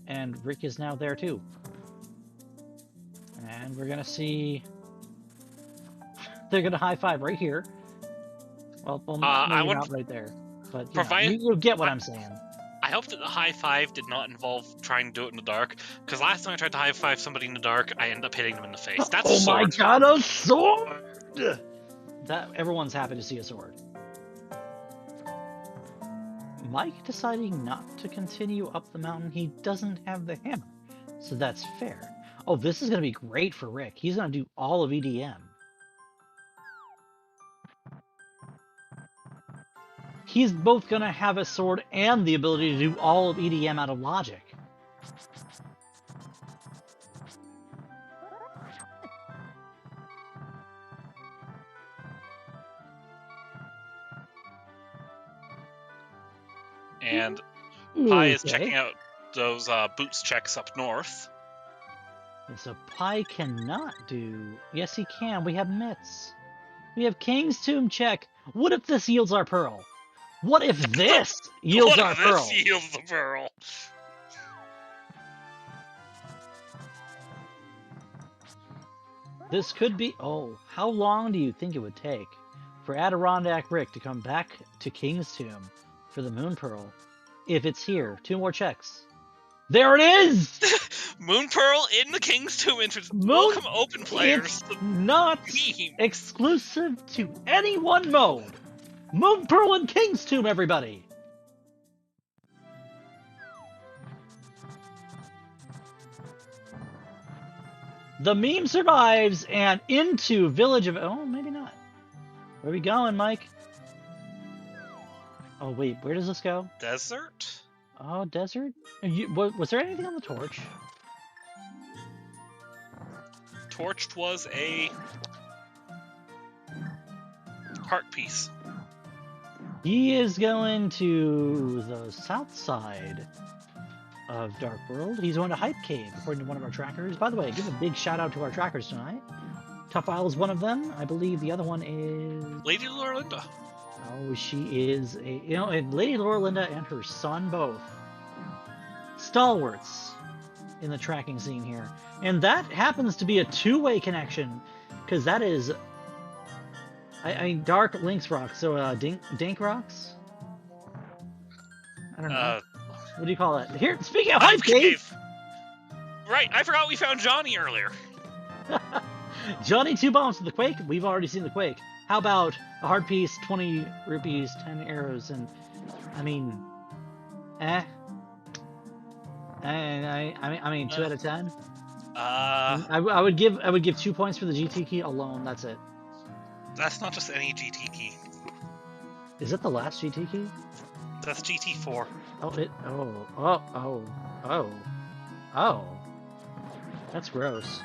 And Rick is now there too. And we're gonna see. They're gonna high five right here. Well maybe not right there, but you get what I'm saying. I hope that the high five did not involve trying to do it in the dark, because last time I tried to high five somebody in the dark, I ended up hitting them in the face. That's a sword. Oh my god, a sword! That everyone's happy to see a sword. Mike deciding not to continue up the mountain. He doesn't have the hammer, so that's fair. Oh, this is gonna be great for Rick. He's gonna do all of EDM. He's both going to have a sword and the ability to do all of EDM out of logic. And Pi is checking out those boots checks up north. So Pi cannot do... Yes, he can. We have mitts. We have King's Tomb check. What if this yields our pearl? What if this yields our pearl? What if this yields the pearl? This could be... Oh, how long do you think it would take for AdirondackRick to come back to King's Tomb for the Moon Pearl? If it's here. 2 more checks. There it is! Moon Pearl in the King's Tomb entrance. Welcome, open players. It's not exclusive to any one mode. Moon Pearl and King's Tomb, everybody! The meme survives and into Village of... Oh, maybe not. Where are we going, Mike? Oh, wait, where does this go? Desert? Oh, desert? Was there anything on the torch? Torched was a heart piece. He is going to the south side of Dark World. He's going to Hype Cave, according to one of our trackers. By the way, give a big shout out to our trackers tonight. Tough Isle is one of them. I believe the other one is... Lady Lorelinda. Oh, she is a... You know, and Lady Lorelinda and her son both. Stalwarts in the tracking scene here. And that happens to be a 2-way connection, because that is... I mean, Dark Lynx Rocks, so Dink Rocks? I don't know. What do you call it? Here, speaking of Hype Cave! Right, I forgot we found Johnny earlier. Johnny, 2 bombs for the Quake. We've already seen the Quake. How about a hard piece, 20 rupees, 10 arrows, and I mean, I mean, 2 out of 10. I would give 2 points for the GT key alone. That's it. That's not just any GT key. Is it the last GT key? That's GT4. Oh. That's gross.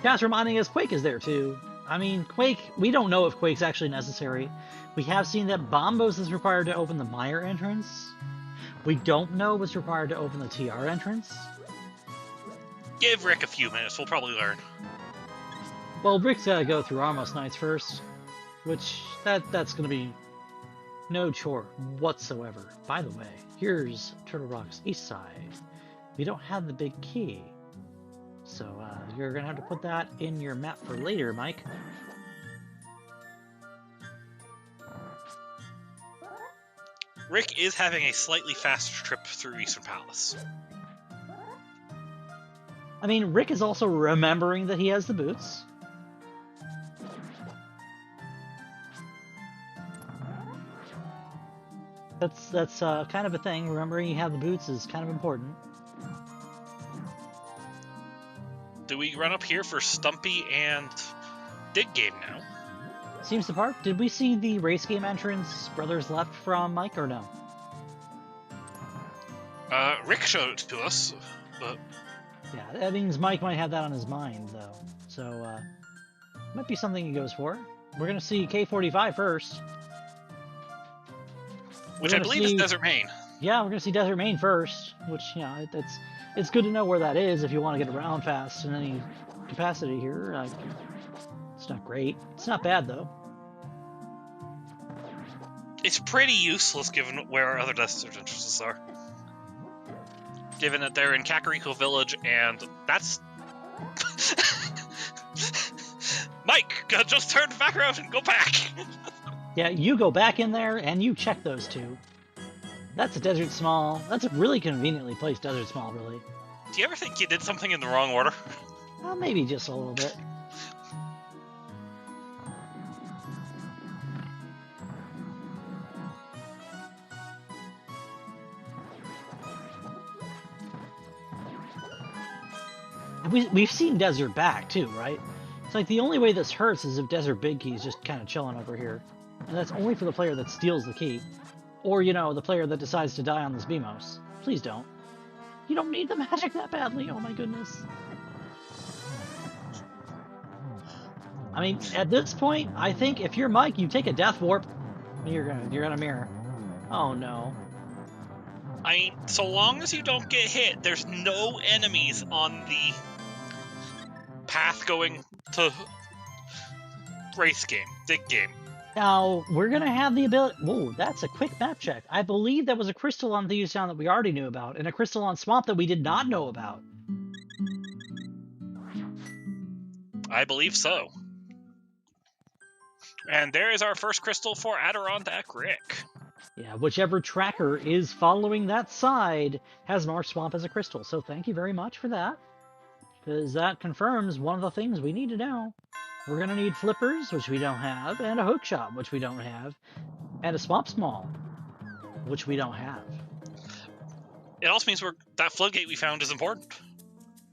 Cast reminding us Quake is there too. I mean, Quake, we don't know if Quake's actually necessary. We have seen that Bombos is required to open the Mire entrance. We don't know what's required to open the TR entrance. Give Rick a few minutes, we'll probably learn. Well, Rick's gotta go through Armos Knights first, which that's gonna be no chore whatsoever. By the way, here's Turtle Rock's east side. We don't have the big key, so you're gonna have to put that in your map for later, Mike. Rick is having a slightly faster trip through Eastern Palace. I mean, Rick is also remembering that he has the boots. That's kind of a thing. Remembering you have the boots is kind of important. Do we run up here for Stumpy and Dig Game now? Seems the part. Did we see the race game entrance Brothers left from Mike or no? Rick showed it to us, but... Yeah, that means Mike might have that on his mind, though. So, might be something he goes for. We're gonna see K45 first. Which I believe is Desert Main. Yeah, we're gonna see Desert Main first, which, you know, it's good to know where that is if you want to get around fast in any capacity here. It's not great. It's not bad, though. It's pretty useless given where our other desert entrances are. Given that they're in Kakariko Village, and that's... Mike, just turn back around and go back! Yeah, you go back in there, and you check those two. That's a Desert Small. That's a really conveniently placed Desert Small, really. Do you ever think you did something in the wrong order? Well, maybe just a little bit. We've seen Desert back, too, right? It's like the only way this hurts is if Desert Big Key's just kind of chilling over here. And that's only for the player that steals the key. Or, you know, the player that decides to die on this BMOS. Please don't. You don't need the magic that badly, oh my goodness. I mean, at this point, I think if you're Mike, you take a Death Warp. You're gonna mirror. Oh no. I mean, so long as you don't get hit, there's no enemies on the path going to race game, dig game. Now, we're going to have the ability... Whoa, that's a quick map check. I believe that was a crystal on Thieves Town that we already knew about, and a crystal on Swamp that we did not know about. I believe so. And there is our first crystal for AdirondackRick. Yeah, whichever tracker is following that side has marked Swamp as a crystal, so thank you very much for that. Because that confirms one of the things we need to know. We're going to need flippers, which we don't have, and a hookshot, which we don't have, and a Swamp Small, which we don't have. It also means that floodgate we found is important.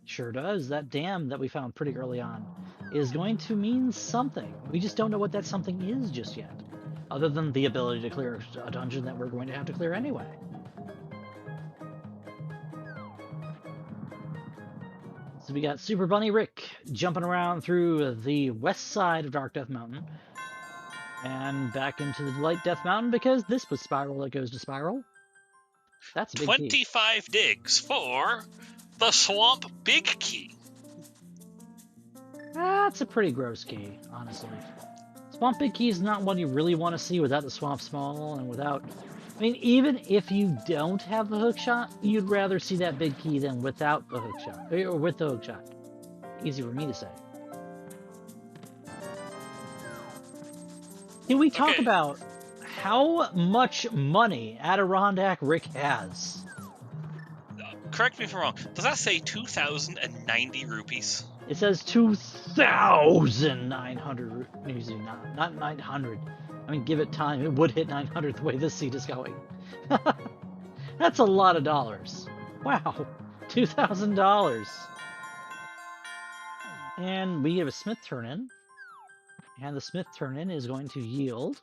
Sure does. That dam that we found pretty early on is going to mean something. We just don't know what that something is just yet, other than the ability to clear a dungeon that we're going to have to clear anyway. So we got Super Bunny Rick jumping around through the west side of Dark Death Mountain and back into the Light Death Mountain because this was Spiral that goes to Spiral. That's a big 25 key. digs for the Swamp Big Key. That's a pretty gross key, honestly. Swamp Big Key is not one you really want to see without the Swamp Small and without... I mean, even if you don't have the hookshot, you'd rather see that big key than without the hookshot. Or with the hookshot. Easy for me to say. Can we talk about how much money AdirondackRick has? correct me if I'm wrong. Does that say 2,090 rupees? It says 2,900. Usually not 900. I mean, give it time. It would hit 900 the way this seed is going. That's a lot of dollars. Wow, $2,000. And we have a Smith turn-in. And the Smith turn-in is going to yield...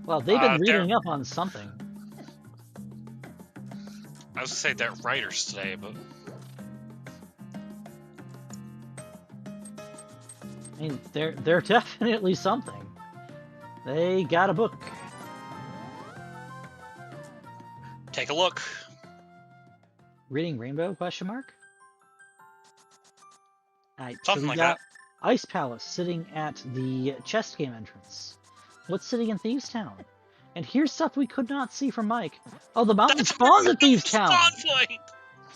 Well, they've been reading up on something. I was gonna say they're writers today, but... I mean, they're definitely something. They got a book. Take a look. Reading Rainbow, question mark? Alright, Something so we like got that. Ice Palace sitting at the chest game entrance. What's sitting in Thieves Town? And here's stuff we could not see from Mike. Oh, the mountain spawns at Thieves Town!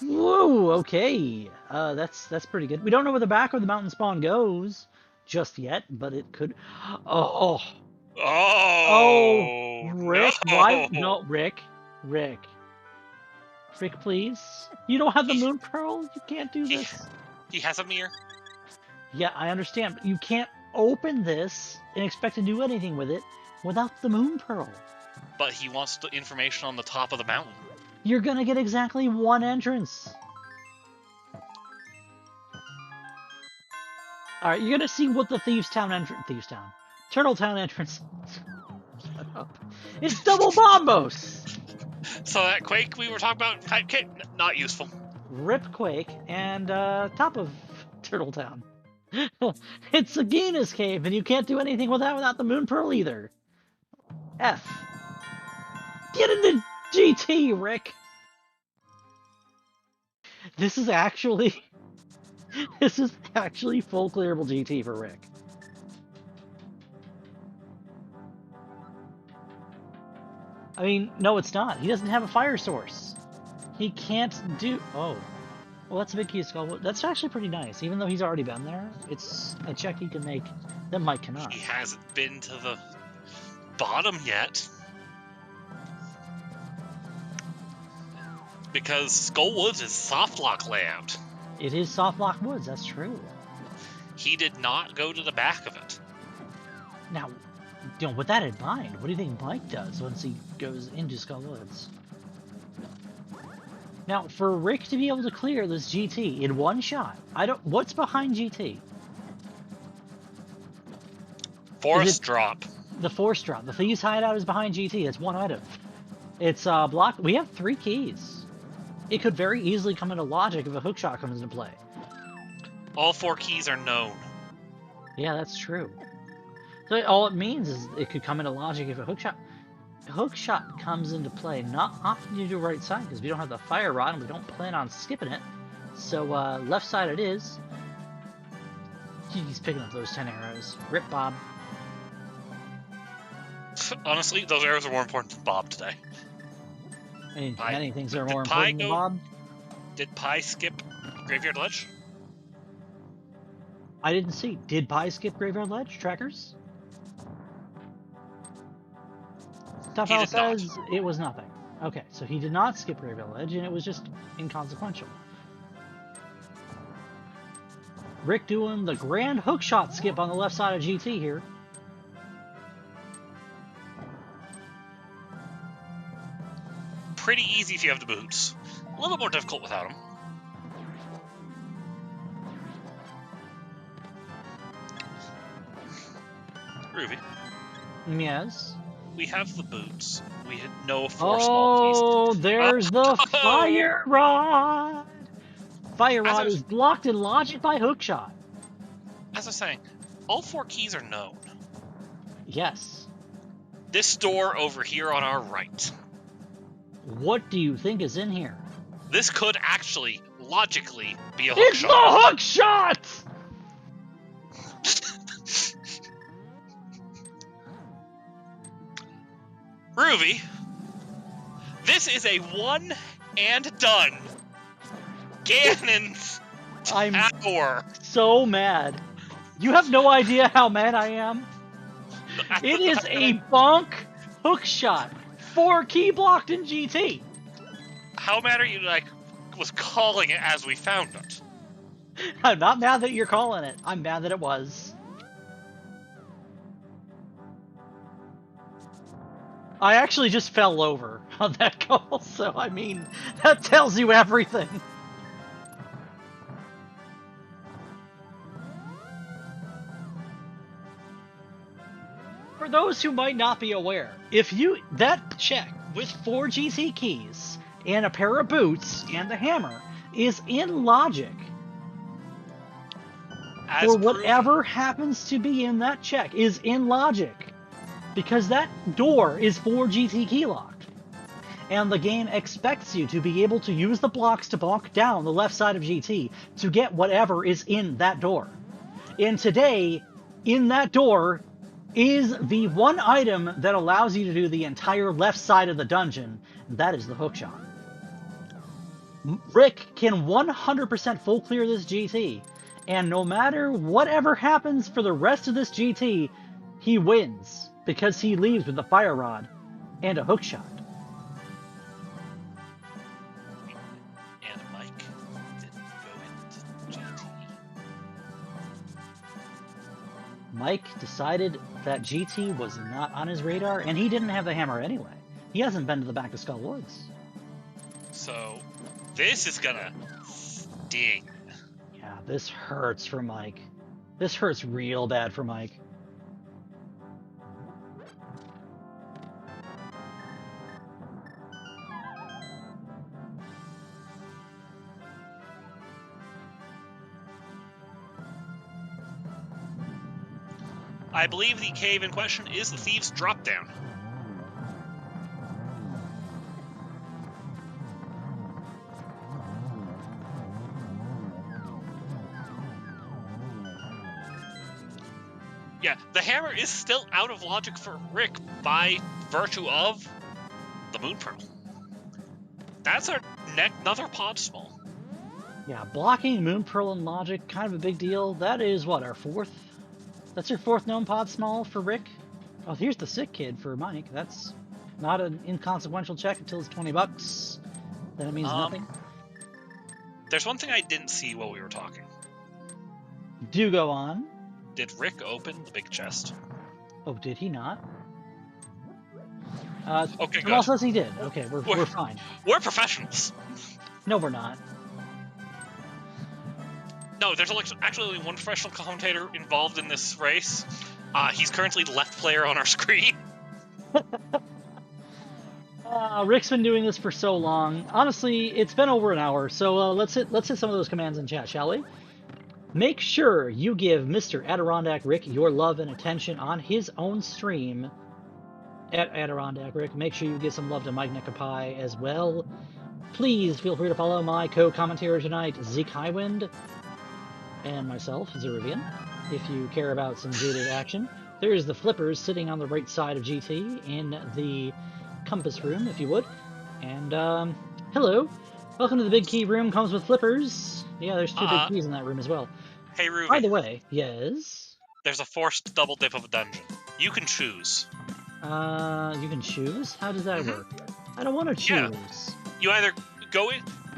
Whoa, okay. That's pretty good. We don't know where the back of the mountain spawn goes just yet, but it could... Oh, Rick, no. why? No, Rick, please. You don't have the moon pearl. You can't do this. He has a mirror. Yeah, I understand, but you can't open this and expect to do anything with it without the moon pearl. But he wants the information on the top of the mountain. You're gonna get exactly one entrance. Alright, you're gonna see what the Turtle Town entrance... Shut up. It's double bombos! So that Quake we were talking about, type kit, not useful. Rip Quake and top of Turtle Town. It's a Gina's cave, and you can't do anything with that without the moon pearl either. F. Get into GT, Rick! This is actually full clearable GT for Rick. I mean, no, it's not. He doesn't have a fire source. He can't do... Oh. Well, that's a big key to Skull. That's actually pretty nice. Even though he's already been there, it's a check he can make that Mike cannot. He hasn't been to the bottom yet. Because Skull Woods is soft lock layout. It is soft lock woods, that's true. He did not go to the back of it. Now, you know, with that in mind, what do you think Mike does once he goes into Skull Woods? Now, for Rick to be able to clear this GT in one shot, what's behind GT? Forest drop. The forest drop. The Thieves Hideout is behind GT. It's one item. It's block. We have 3 keys. It could very easily come into logic if a hookshot comes into play. All 4 keys are known. Yeah, that's true. So all it means is it could come into logic if a hookshot comes into play. Not often you do right side because we don't have the fire rod and we don't plan on skipping it. So left side it is. He's picking up those 10 arrows. Rip Bob. Honestly, those arrows are more important than Bob today. I mean, many things are more important than Bob. Did Pie skip Graveyard Ledge? I didn't see. Did Pie skip Graveyard Ledge? Trackers? Tough Al says it was nothing. Okay, so he did not skip Graveyard Ledge, and it was just inconsequential. Rick doing the grand hookshot skip on the left side of GT here. Pretty easy if you have the boots. A little more difficult without them. Ruby. Yes. We have the boots. We had no 4 small keys. Oh, there's the fire rod. Fire rod is blocked in logic by hookshot. As I was saying, all 4 keys are known. Yes. This door over here on our right. What do you think is in here? This could actually, logically, be a hookshot. It's the hookshot! Ruby, this is a one and done Ganon's I'm Tower. so mad. You have no idea how mad I am. It is a bonk hook shot. 4 key blocked in GT. How mad are you, like, was calling it as we found it? I'm not mad that you're calling it. I'm mad that it was. I actually just fell over on that call, so I mean, that tells you everything. For those who might not be aware, that check with 4 GT keys and a pair of boots and the hammer is in logic. For whatever happens to be in that check is in logic. Because that door is 4 GT key locked. And the game expects you to be able to use the blocks to bonk down the left side of GT to get whatever is in that door. And today, in that door, is the one item that allows you to do the entire left side of the dungeon. That is the hookshot. Rick can 100% full clear this GT. And no matter whatever happens for the rest of this GT, he wins. Because he leaves with a fire rod and a hookshot. And Mike didn't go into GT. Mike decided that GT was not on his radar, and he didn't have the hammer anyway. He hasn't been to the back of Skull Woods. So, this is gonna sting. Yeah, this hurts for Mike. This hurts real bad for Mike. I believe the cave in question is the Thieves' Dropdown. Yeah, the hammer is still out of logic for Rick by virtue of the Moon Pearl. That's our another pod small. Yeah, blocking Moon Pearl and logic, kind of a big deal. That is, what, our 4th? That's your 4th known pod small for Rick. Oh, here's the Sick Kid for Mike. That's not an inconsequential check until it's $20. Then it means nothing. There's one thing I didn't see while we were talking. Do go on. Did Rick open the big chest? Oh, did he not? Okay, good. Well, says he did. Okay, we're fine. We're professionals. No, we're not. No, there's actually only one professional commentator involved in this race. He's currently the left player on our screen. Rick's been doing this for so long. Honestly, it's been over an hour, so let's hit some of those commands in chat, shall we? Make sure you give Mr. AdirondackRick your love and attention on his own stream at AdirondackRick. Make sure you give some love to Mikenekopi as well. Please feel free to follow my co-commentator tonight, Zeke Highwind, and myself, Zeruvian, if you care about some zooted action. There's the flippers sitting on the right side of GT in the compass room, if you would. And, hello. Welcome to the big key room, comes with flippers. Yeah, there's 2 big keys in that room as well. Hey, Ruby. By the way, yes? There's a forced double dip of a dungeon. You can choose. You can choose? How does that work? I don't want to choose. Yeah.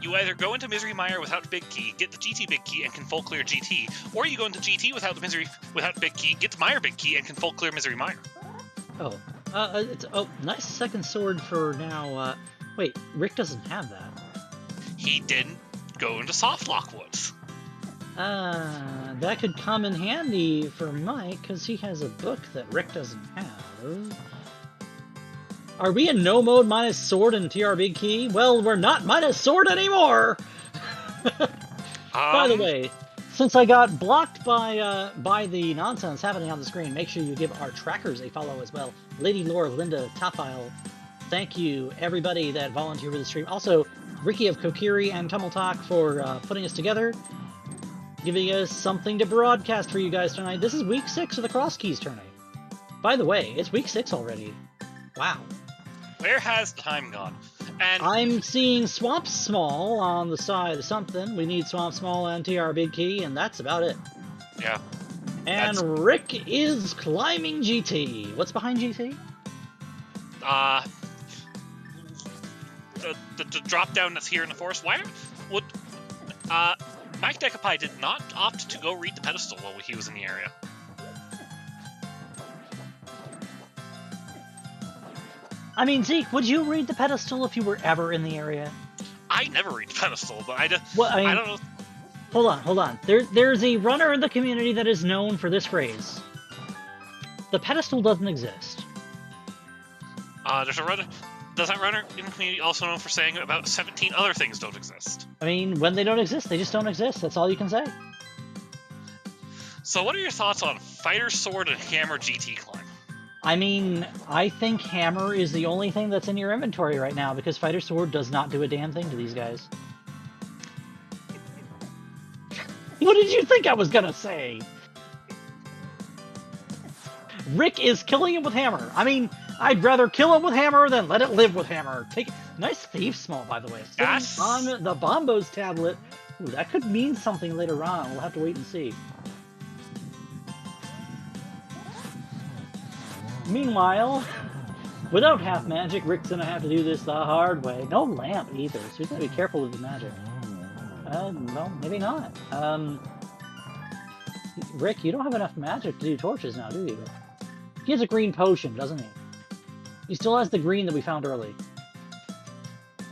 You either go into Misery Mire without Big Key, get the GT Big Key, and can full clear GT, or you go into GT without Big Key, get the Mire Big Key, and can full clear Misery Mire. Oh, nice second sword for now. Wait, Rick doesn't have that. He didn't go into Softlock Woods. That could come in handy for Mike, because he has a book that Rick doesn't have. Are we in no mode minus sword and TR Big Key? Well, we're not minus sword anymore! By the way, since I got blocked by the nonsense happening on the screen, make sure you give our trackers a follow as well. Lady Laura, Linda, Topfile, thank you everybody that volunteered for the stream. Also, Ricky of Kokiri and Tummeltalk for putting us together, giving us something to broadcast for you guys tonight. This is week 6 of the Crosskeys tournament. By the way, it's week 6 already. Wow. Where has time gone? And I'm seeing Swamp Small on the side of something. We need Swamp Small and TR Big Key, and that's about it. Yeah. And Rick is climbing GT. What's behind GT? The drop down that's here in the forest. Why would Mikenekopi did not opt to go read the pedestal while he was in the area? I mean, Zeke, would you read the pedestal if you were ever in the area? I never read the pedestal, but I don't know. Hold on. There's a runner in the community that is known for this phrase. The pedestal doesn't exist. There's a runner. Does that runner in the community also known for saying about 17 other things don't exist? I mean, when they don't exist, they just don't exist. That's all you can say. So what are your thoughts on Fighter Sword and Hammer GT climb? I mean, I think Hammer is the only thing that's in your inventory right now because Fighter Sword does not do a damn thing to these guys. What did you think I was gonna say? Rick is killing him with Hammer. I mean, I'd rather kill it with Hammer than let it live with Hammer. Nice Thief Small, by the way. Yes. On the Bombos tablet. Ooh, that could mean something later on. We'll have to wait and see. Meanwhile, without half magic, Rick's gonna have to do this the hard way. No lamp either, so he's gonna be careful with the magic. No, maybe not. Rick, you don't have enough magic to do torches now, do you? He has a green potion, doesn't he? He still has the green that we found early.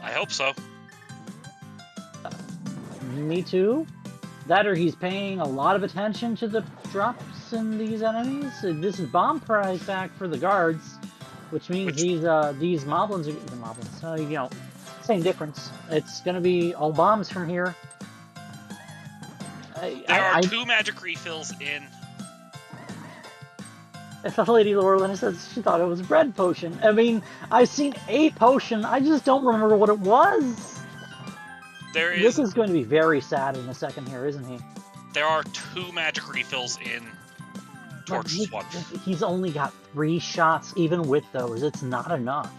I hope so. Me too. That or he's paying a lot of attention to the drops in these enemies. This is bomb prize back for the guards, which means these moblins are the moblins. You know, same difference. It's gonna be all bombs from here. There are 2 magic refills in. If the Lady Laurelin says she thought it was a bread potion. I mean, I've seen a potion. I just don't remember what it was. This is going to be very sad in a second here, isn't he? There are 2 magic refills in Torch Swap. He's only got 3 shots, even with those. It's not enough.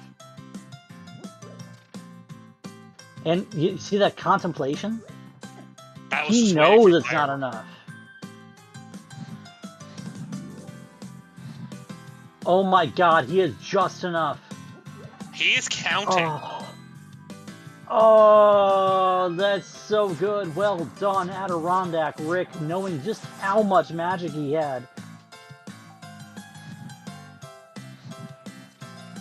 And you see that contemplation? He knows it's not enough. Oh my god, he has just enough. He is counting. Oh, that's so good. Well done, AdirondackRick, knowing just how much magic he had.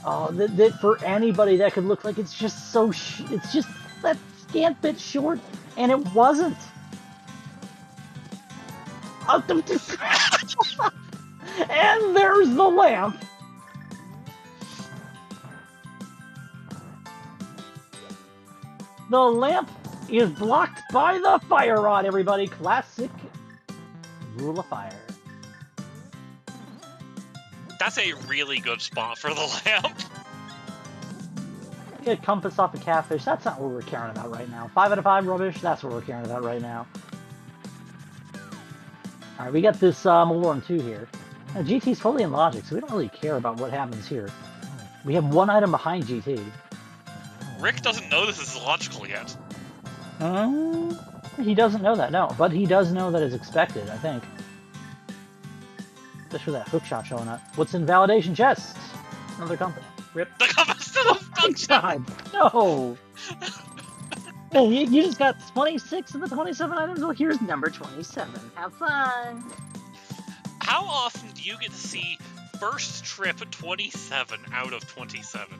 Oh, that for anybody that could look like it's just so it's just that scant bit short, and it wasn't. And there's the lamp. The lamp is blocked by the fire rod, everybody. Classic rule of fire. That's a really good spot for the lamp. Get compass off a catfish. That's not what we're caring about right now. 5 out of 5 rubbish. That's what we're caring about right now. Alright, we got this Malorn 2 here. Now, GT's fully in logic, so we don't really care about what happens here. We have 1 item behind GT. Rick doesn't know this is logical yet. He doesn't know that, no. But he does know that it's expected, I think. Just for that hookshot showing up. What's in validation chest? Another compass. Rip. The compass to the function! No! Hey, you just got 26 of the 27 items? Well, here's number 27. Have fun! How often do you get to see first trip 27 out of 27?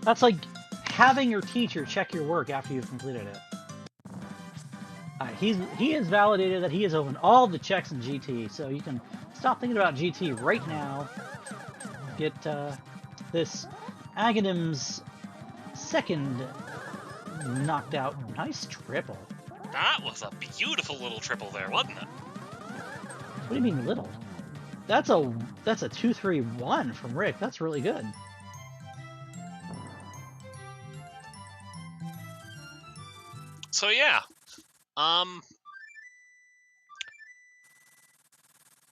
That's like having your teacher check your work after you've completed it. He has validated that he has opened all the checks in GT, so you can stop thinking about GT right now. Get this Aghanim's second knocked out. Nice triple. That was a beautiful little triple there, wasn't it? What do you mean little? That's a 2-3-1 from Rick. That's really good. So yeah.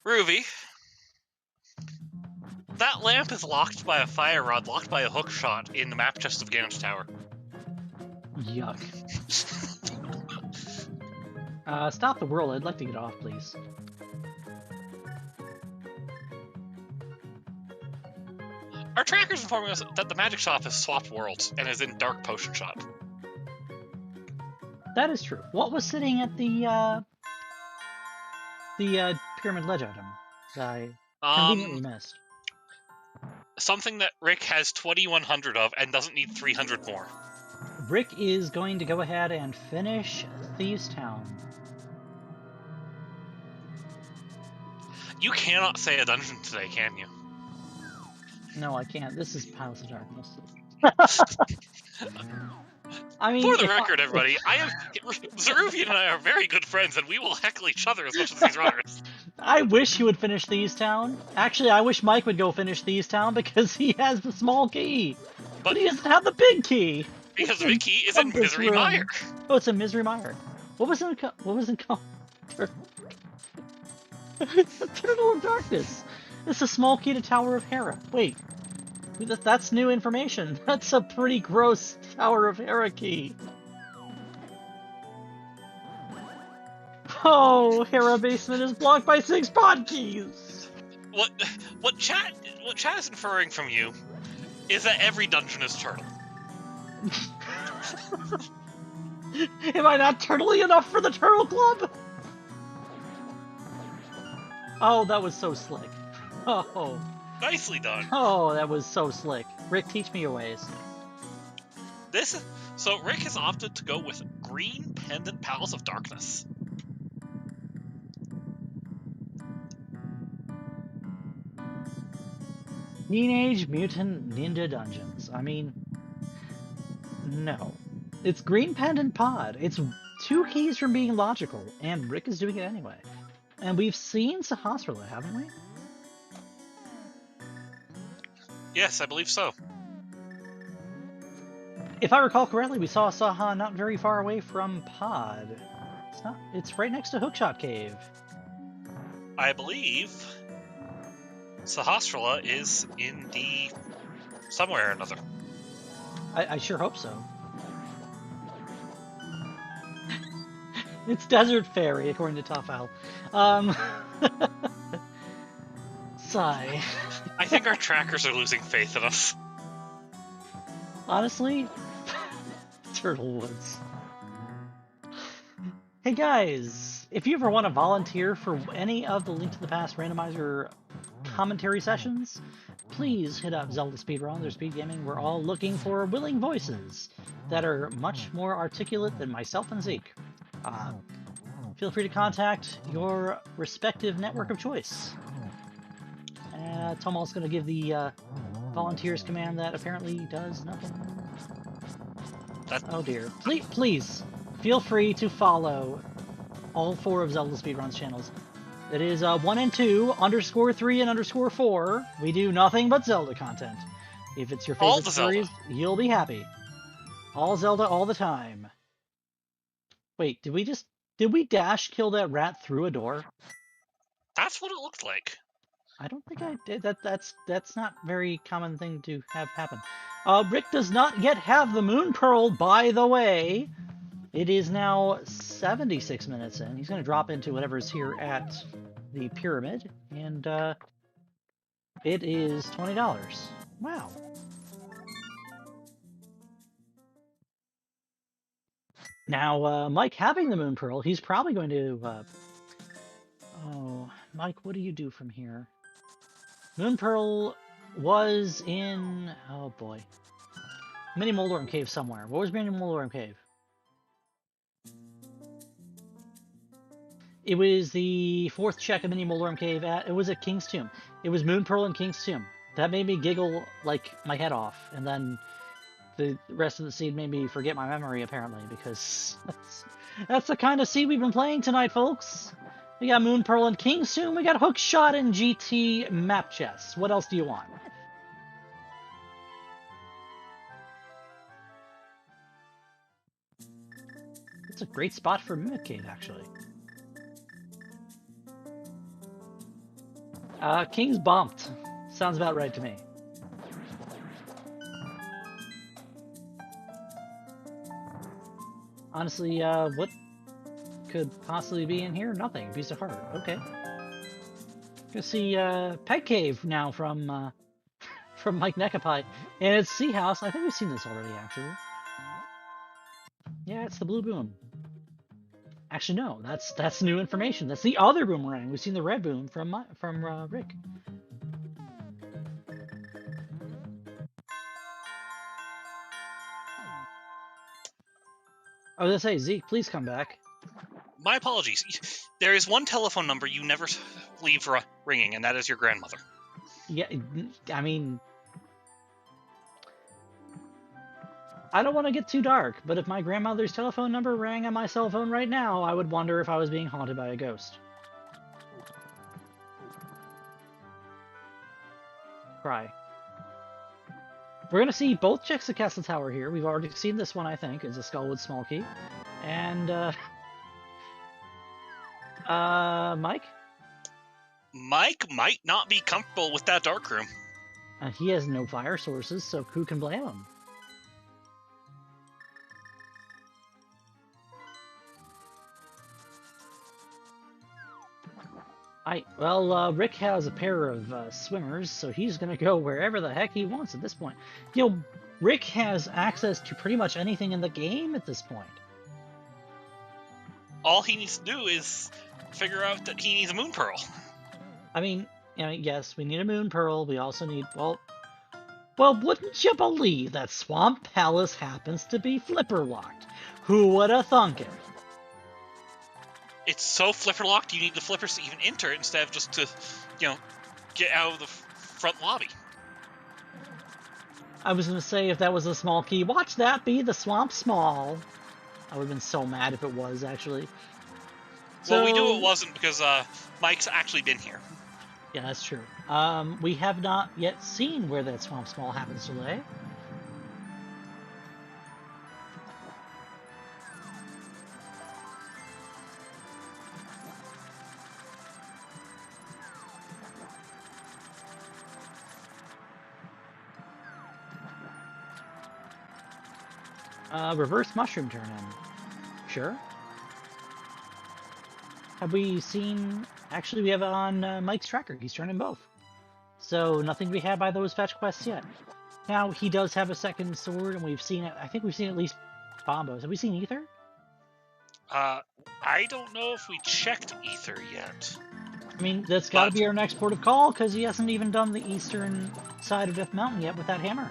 Ruby. That lamp is locked by a fire rod, locked by a hook shot in the map chest of Ganon's Tower. Yuck. Stop the world. I'd like to get off, please. Our tracker's informing us that the magic shop has swapped worlds and is in Dark Potion Shop. That is true. What was sitting at the Pyramid Ledge item that I conveniently missed? Something that Rick has 2,100 of and doesn't need 300 more. Rick is going to go ahead and finish Thieves' Town. You cannot say a dungeon today, can you? No, I can't. This is Palace of Darkness. I mean, for the record, everybody, Zeruvian and I are very good friends, and we will heckle each other as much as these runners. I wish he would finish Thieves' Town. Actually, I wish Mike would go finish Thieves' Town because he has the small key. But he doesn't have the big key. Because the big key is in Misery Mire. Oh, it's in Misery Mire. What was it called? Turtle of Darkness. It's a small key to Tower of Hera. Wait. That's new information. That's a pretty gross Tower of Hera key. Oh, Hera Basement is blocked by 6 pod keys. What chat is inferring from you is that every dungeon is turtle. Am I not turtly enough for the Turtle Club? Oh, that was so slick. Oh. Nicely done. Oh, that was so slick. Rick, teach me your ways. So Rick has opted to go with Green Pendant Palace of Darkness. Teenage Mutant Ninja Dungeons. I mean, no. It's Green Pendant Pod. It's 2 keys from being logical, and Rick is doing it anyway. And we've seen Sahasrara, haven't we? Yes, I believe so. If I recall correctly, we saw Saha not very far away from Pod. It's right next to Hookshot Cave. I believe Sahasrara is in the somewhere or another. I sure hope so. It's Desert Fairy, according to Top Owl. Sigh. I think our trackers are losing faith in us. Honestly, Turtlewoods. Hey guys, if you ever want to volunteer for any of the Link to the Past randomizer commentary sessions, please hit up ZeldaSpeedRuns or Speed Gaming. We're all looking for willing voices that are much more articulate than myself and Zeke. Feel free to contact your respective network of choice. Tomal's going to give the volunteers command that apparently does nothing. Oh dear. Please, feel free to follow all 4 of ZeldaSpeedRuns channels. It is 1 and 2, _3 and _4. We do nothing but Zelda content. If it's your favorite series, you'll be happy. All Zelda all the time. Wait, did we dash kill that rat through a door? That's what it looked like. I don't think I did. That's not a very common thing to have happen. Rick does not yet have the Moon Pearl, by the way. It is now 76 minutes in. He's going to drop into whatever's here at the pyramid, and it is $20. Wow. Now, Mike having the Moon Pearl, he's probably going to... Oh, Mike, what do you do from here? Moon Pearl was in... Oh, boy. Mini Moldorm Cave somewhere. What was Mini Moldorm Cave? It was the 4th check of Mini Moldorm Cave. It was at King's Tomb. It was Moon Pearl and King's Tomb. That made me giggle like my head off. And then the rest of the seed made me forget my memory, apparently, because that's the kind of seed we've been playing tonight, folks. We got Moon Pearl and King's Tomb. We got Hookshot and GT map chests. What else do you want? It's a great spot for Mimic Cave, actually. King's bumped. Sounds about right to me. Honestly, what could possibly be in here? Nothing. Piece of heart. Okay. Gonna see Pet Cave now from from Mikenekopi, and it's Sea House. I think we've seen this already, actually. Yeah, it's the blue boom. Actually, no, that's new information. That's the other boomerang. We've seen the red boom from Rick. I was gonna say, Zeke, please come back. My apologies. There is one telephone number you never leave ringing, and that is your grandmother. Yeah, I mean, I don't want to get too dark, but if my grandmother's telephone number rang on my cell phone right now, I would wonder if I was being haunted by a ghost. Cry. We're going to see both checks at Castle Tower here. We've already seen this one, I think. It's a Skullwood Small Key. And, Mike? Mike might not be comfortable with that dark room. He has no fire sources, so who can blame him? Well, Rick has a pair of swimmers, so he's going to go wherever the heck he wants at this point. You know, Rick has access to pretty much anything in the game at this point. All he needs to do is figure out that he needs a Moon Pearl. I mean, you know, yes, we need a Moon Pearl. We also need, well, wouldn't you believe that Swamp Palace happens to be flipper locked? Who would have thunk it? It's so flipper locked, you need the flippers to even enter it instead of just to, you know, get out of the front lobby. I was going to say, if that was a small key, watch that be the Swamp Small. I would have been so mad if it was, actually. Well, we knew it wasn't because Mike's actually been here. Yeah, that's true. We have not yet seen where that Swamp Small happens to lay. Reverse mushroom turn in. Sure. Have we seen... Actually, we have it on Mike's tracker. He's turning both. So, nothing to be had by those fetch quests yet. Now, he does have a second sword, and we've seen it... I think we've seen at least Bombos. Have we seen Ether? I don't know if we checked Ether yet. I mean, that's got to be our next port of call, because he hasn't even done the eastern side of Death Mountain yet with that hammer.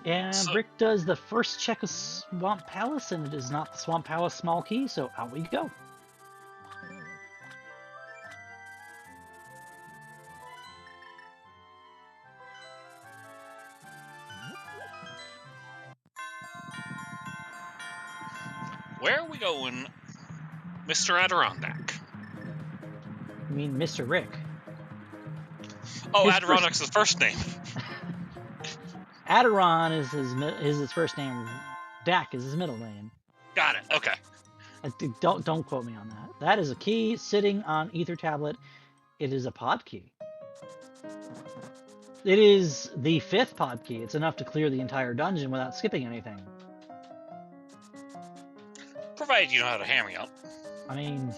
And Rick does the first check of Swamp Palace, and it is not the Swamp Palace small key, so out we go. Where are we going, Mr. Adirondack? I mean, Mr. Rick. Oh, Adirondack's his first name. Adiron is his first name. Dak is his middle name. Got it. Okay. Don't quote me on that. That is a key sitting on Ether Tablet. It is a pod key. It is the 5th pod key. It's enough to clear the entire dungeon without skipping anything. Provided you know how to hammer up. I mean,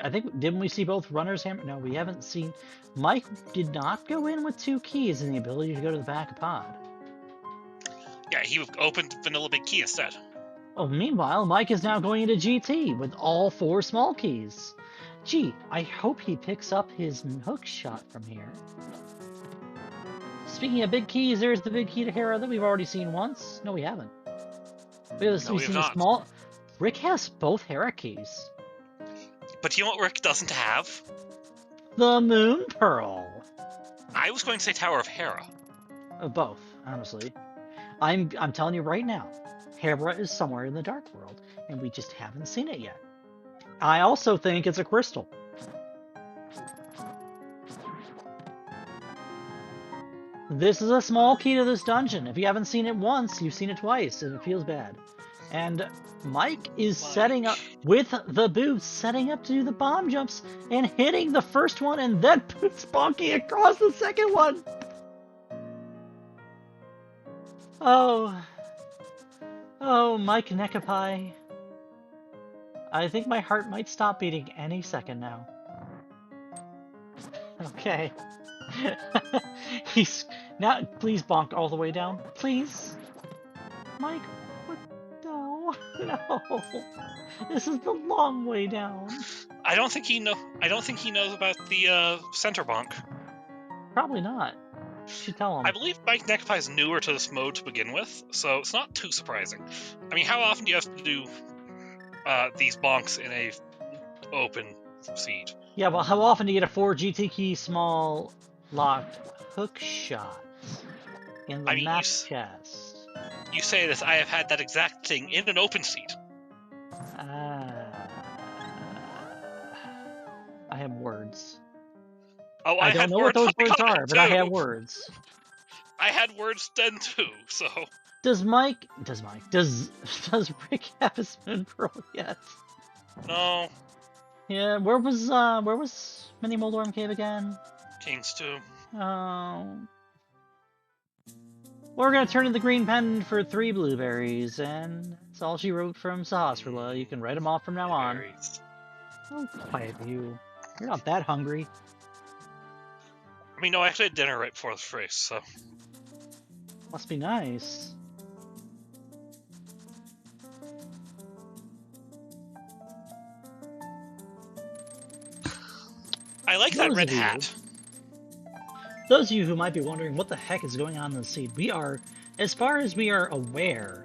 I think, didn't we see both runners hammer? No, we haven't seen. Mike did not go in with 2 keys and the ability to go to the back of pod. Yeah, he opened Vanilla Big Key instead. Oh, meanwhile, Mike is now going into GT with all 4 small keys. Gee, I hope he picks up his hook shot from here. Speaking of big keys, there's the big key to Hera that we've already seen once. No, we haven't. We've seen the small... Rick has both Hera keys. But you know what Rick doesn't have? The Moon Pearl. I was going to say Tower of Hera. Both, honestly. I'm telling you right now, Hera is somewhere in the Dark World, and we just haven't seen it yet. I also think it's a crystal. This is a small key to this dungeon. If you haven't seen it once, you've seen it twice, and it feels bad. And Mike is setting up with the boots, setting up to do the bomb jumps and hitting the first one and then puts Bonky across the second one. Oh, Mikenekopi. I think my heart might stop beating any second now. Okay. He's now. Please bonk all the way down, please. Mike, what? No, no. This is the long way down. I don't think he knows about the center bonk. Probably not. You should tell him. I believe Mikenekopi is newer to this mode to begin with, so it's not too surprising. I mean, how often do you have to do these bonks in a open seed? Yeah, well, how often do you get a 4 GT key small locked hook shot in the map chest? You say this, I have had that exact thing in an open seed. I have words. Oh, I don't know what those words are, but I have words. I had words then too, so... Does Rick have his moon pearl yet? No. Yeah, where was Mini Moldorm Cave again? Kings 2. Oh. We're gonna turn in the green pendant for 3 blueberries, and that's all she wrote from Sahasrahla. You can write them off from now on. Oh, quiet you. You're not that hungry. I mean, no, I actually had dinner right before this race, so... Must be nice. I like that red hat. Those of you who might be wondering what the heck is going on in the seed, we are, as far as we are aware,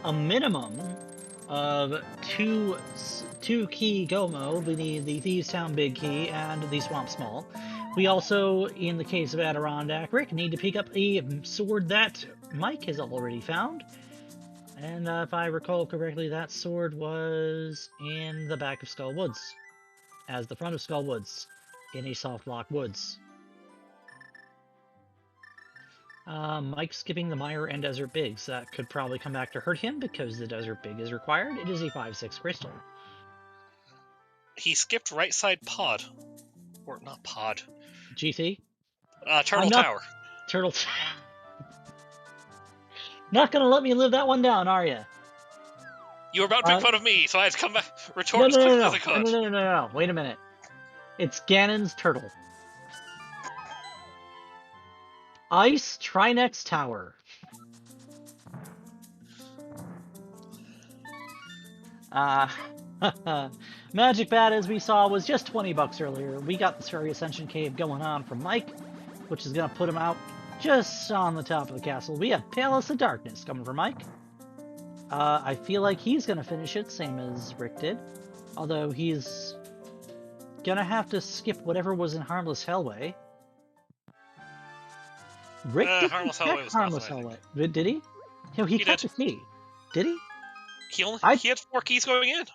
a minimum of two key Gomo. We need the Thieves Town Big Key and the Swamp Small. We also, in the case of AdirondackRick, need to pick up a sword that Mike has already found. And if I recall correctly, that sword was in the back of Skull Woods, as the front of Skull Woods, in a soft lock woods. Mike's skipping the Mire and Desert Bigs. That could probably come back to hurt him because the Desert Big is required. It is a 5/6 crystal. He skipped right side pod. Or not pod. GT? Turtle Tower. Turtle Tower. Not gonna let me live that one down, are you? You were about to make fun of me, so I had to come back, retort as quickly as I could. No. Wait a minute. It's Ganon's turtle. Ice Trinex Tower. Magic Bat, as we saw, was just 20 bucks earlier. We got the Fairy Ascension Cave going on from Mike, which is going to put him out just on the top of the castle. We have Palace of Darkness coming from Mike. I feel like he's going to finish it, same as Rick did. Although he's going to have to skip whatever was in Harmless Hellway. Rick didn't Harmless check Hellway was Harmless Hellway. Did he? He kept the key. Did he? He had 4 keys going in.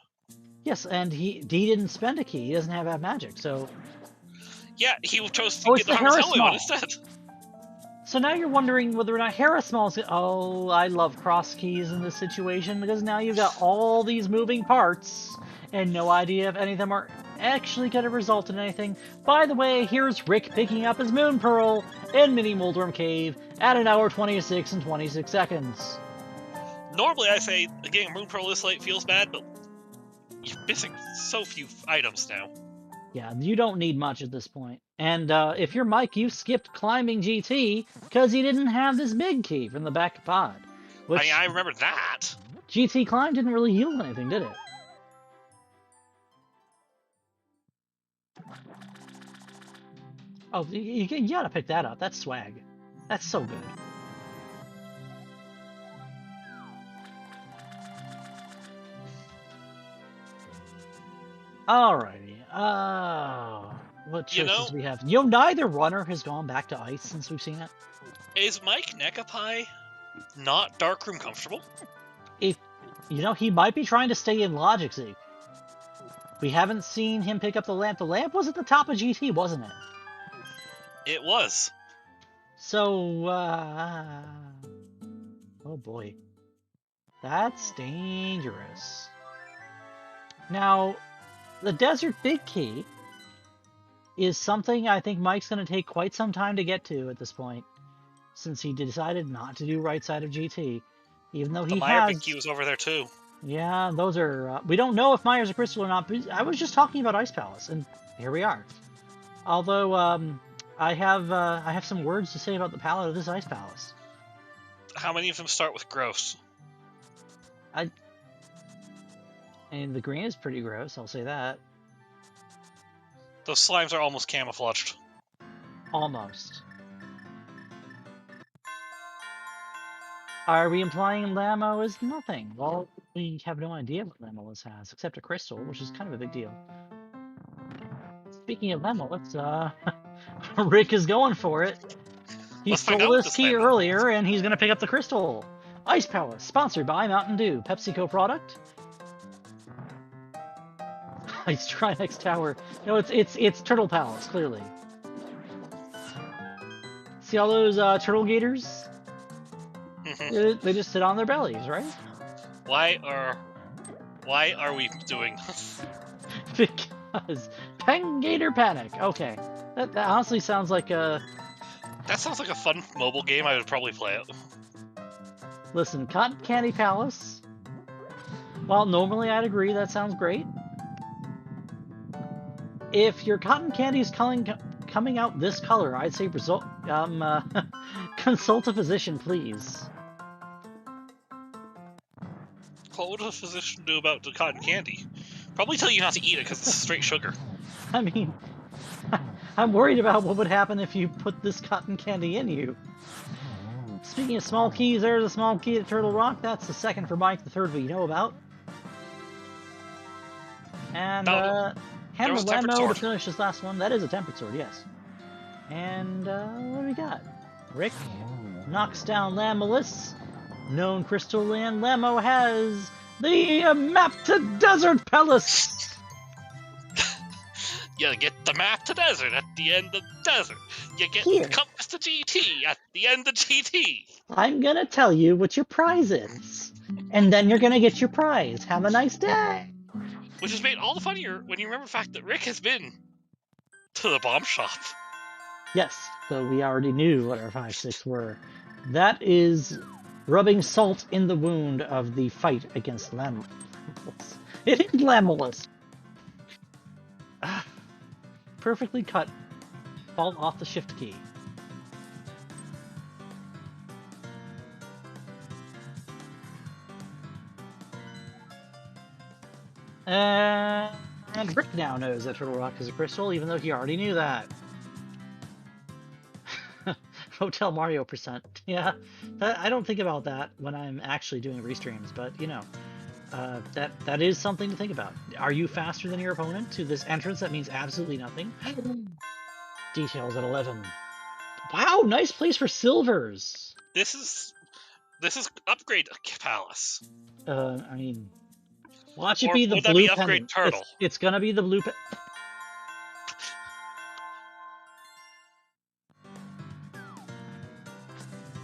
Yes, and he didn't spend a key. He doesn't have magic, so... Yeah, he chose to get the Harmless Hellway one instead. So now you're wondering whether or not Harrismall's... Oh, I love Crosskeys in this situation, because now you've got all these moving parts, and no idea if any of them are actually going to result in anything. By the way, here's Rick picking up his Moon Pearl in Mini Moldorm Cave at 1 hour 26 and 26 seconds. Normally I say getting a Moon Pearl this late feels bad, but you're missing so few items now. Yeah, you don't need much at this point. And if you're Mike, you skipped climbing GT because he didn't have this big key from the back pod. Which, I mean, I remember that. GT climb didn't really yield anything, did it? Oh, you gotta pick that up. That's swag. That's so good. Alrighty. What choices we have? Neither runner has gone back to ice since we've seen it. Is Mikenekopi not Darkroom comfortable? If he might be trying to stay in Logic Seek. We haven't seen him pick up the lamp. The lamp was at the top of GT, wasn't it? It was. So, oh boy. That's dangerous. Now, the Desert Big Key is something I think Mike's going to take quite some time to get to at this point. since he decided not to do right side of GT, even though The he Meyer has. Pinky was over there too. Yeah, those are. We don't know if Meyer's a crystal or not. But I was just talking about Ice Palace, and here we are. Although I have some words to say about the palette of this Ice Palace. How many of them start with gross? And the green is pretty gross. I'll say that. Those slimes are almost camouflaged. Almost. Are we implying Lamo is nothing? Well, we have no idea what Lamolus has, except a crystal, which is kind of a big deal. Speaking of Lamolus, Rick is going for it. He Let's find stole out this this key Lamo. earlier, and he's going to pick up the crystal. Ice Palace, sponsored by Mountain Dew, PepsiCo product. Ice Trinex Tower. No, it's Turtle Palace, clearly. See all those turtle gators? They just sit on their bellies, right? Why are we doing this? Because Pengator Panic. Okay, that honestly sounds like a. That sounds like a fun mobile game. I would probably play it. Listen, Cotton Candy Palace. Well, normally I'd agree. That sounds great. If your cotton candy is coming out this color, I'd say consult a physician, please. What would a physician do about the cotton candy? Probably tell you not to eat it because it's straight sugar. I mean, I'm worried about what would happen if you put this cotton candy in you. Speaking of small keys, there's a small key to Turtle Rock. That's the second for Mike, the third we know about. And Hammer Lamo to finish this last one. That is a tempered sword, yes. And what do we got? Rick knocks down Lamolus. Known Crystal Land, Lamo has the map to Desert Palace. You get the map to desert at the end of desert. You get Here. the compass to GT at the end of GT. I'm gonna tell you what your prize is, and then you're gonna get your prize. Have a nice day. Which is made all the funnier when you remember the fact that Rick has been to the bomb shop. Yes, so we already knew what our 5-6 were. That is rubbing salt in the wound of the fight against Lamolus. It is Lamolus. Perfectly cut. Fall off the shift key. And Rick now knows that Turtle Rock is a crystal, even though he already knew that. Hotel Mario %. Yeah, I don't think about that when I'm actually doing restreams, but you know, that is something to think about. Are you faster than your opponent to this entrance that means absolutely nothing? Details at 11. Wow, nice place for silvers. This is upgrade palace. I mean, watch it Or be the would that blue be upgrade pendant. turtle? It's gonna be the blue.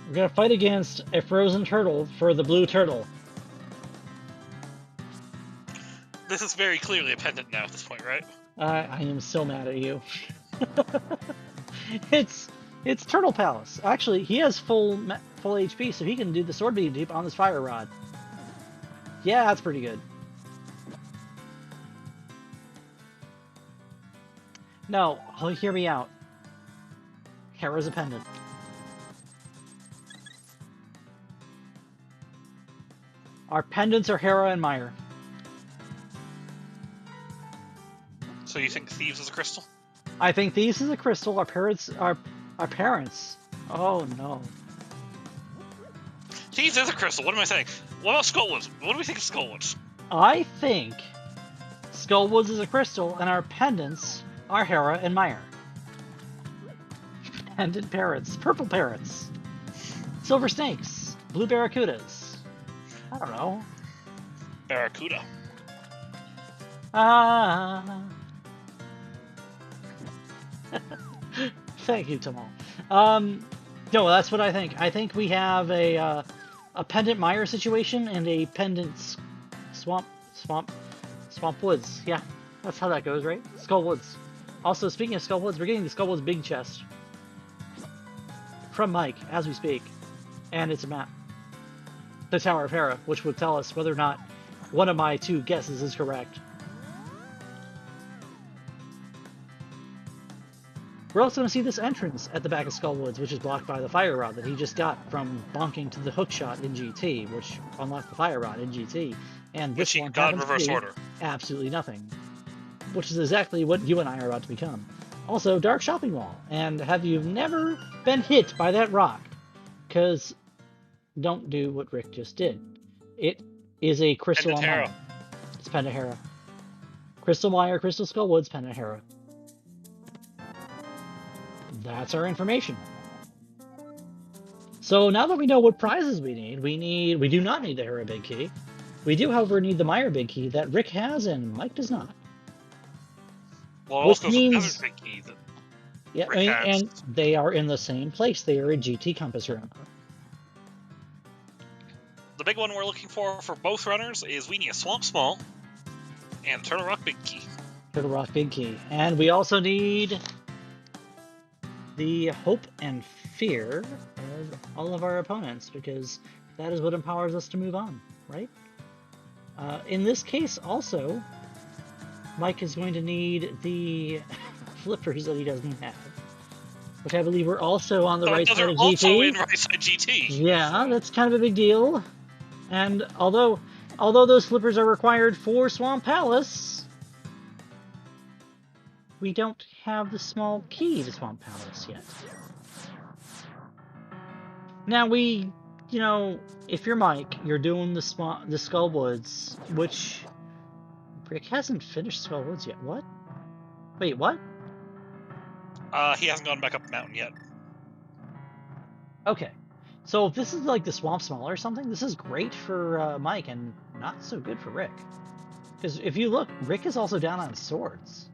We're gonna fight against a frozen turtle for the blue turtle. This is very clearly a pendant now at this point, right? I am so mad at you. It's Turtle Palace. Actually, he has full HP, so he can do the sword beam deep on this fire rod. Yeah, that's pretty good. No, hear me out. Hera's a pendant. Our pendants are Hera and Meyer. So you think Thieves is a crystal? I think Thieves is a crystal. Our parents. Oh no. Thieves is a crystal. What am I saying? What about Skullwoods? What do we think of Skullwoods? I think Skullwoods is a crystal, and our pendants are Hera and Meyer. Pendant parrots, purple parrots, silver snakes, blue barracudas. I don't know. Barracuda. Thank you, Tamal. No, that's what I think. I think we have a pendant Meyer situation and a pendant swamp woods. Yeah, that's how that goes, right? Skull Woods. Also, speaking of Skull Woods, we're getting the Skull Woods big chest. from Mike as we speak, and it's a map. The Tower of Hera, which would tell us whether or not one of my two guesses is correct. We're also going to see this entrance at the back of Skullwoods, which is blocked by the fire rod that he just got from bonking to the hookshot in GT, which unlocked the fire rod in GT. And this one got in happens reverse to be order. absolutely nothing, which is exactly what you and I are about to become. Also, Dark Shopping Mall. And have you never been hit by that rock? Because don't do what Rick just did. It is a Crystal Mire. It's Pentahera. Crystal Mire, Crystal Skullwoods, Pentahera. That's our information. So now that we know what prizes we do not need the Hera Big Key. We do, however, need the Mire Big Key that Rick has and Mike does not. Well, which also means the Big Key that yeah, Rick has. And they are in the same place. They are a GT Compass Room. The big one we're looking for both runners is we need a Swamp Small and a Turtle Rock Big Key. Turtle Rock Big Key. And we also need the hope and fear of all of our opponents, because that is what empowers us to move on, right? In this case, also, Mike is going to need the flippers that he doesn't have, which I believe are also on the right side of GT. Also in right side GT. Yeah, that's kind of a big deal. And although those flippers are required for Swamp Palace, we don't have the small key to Swamp Palace yet. Now if you're Mike, you're doing the Skullwoods, which Rick hasn't finished Skullwoods yet. What? Wait, what? He hasn't gone back up the mountain yet. Okay. So if this is like the Swamp Small or something, this is great for Mike and not so good for Rick. Because if you look, Rick is also down on swords.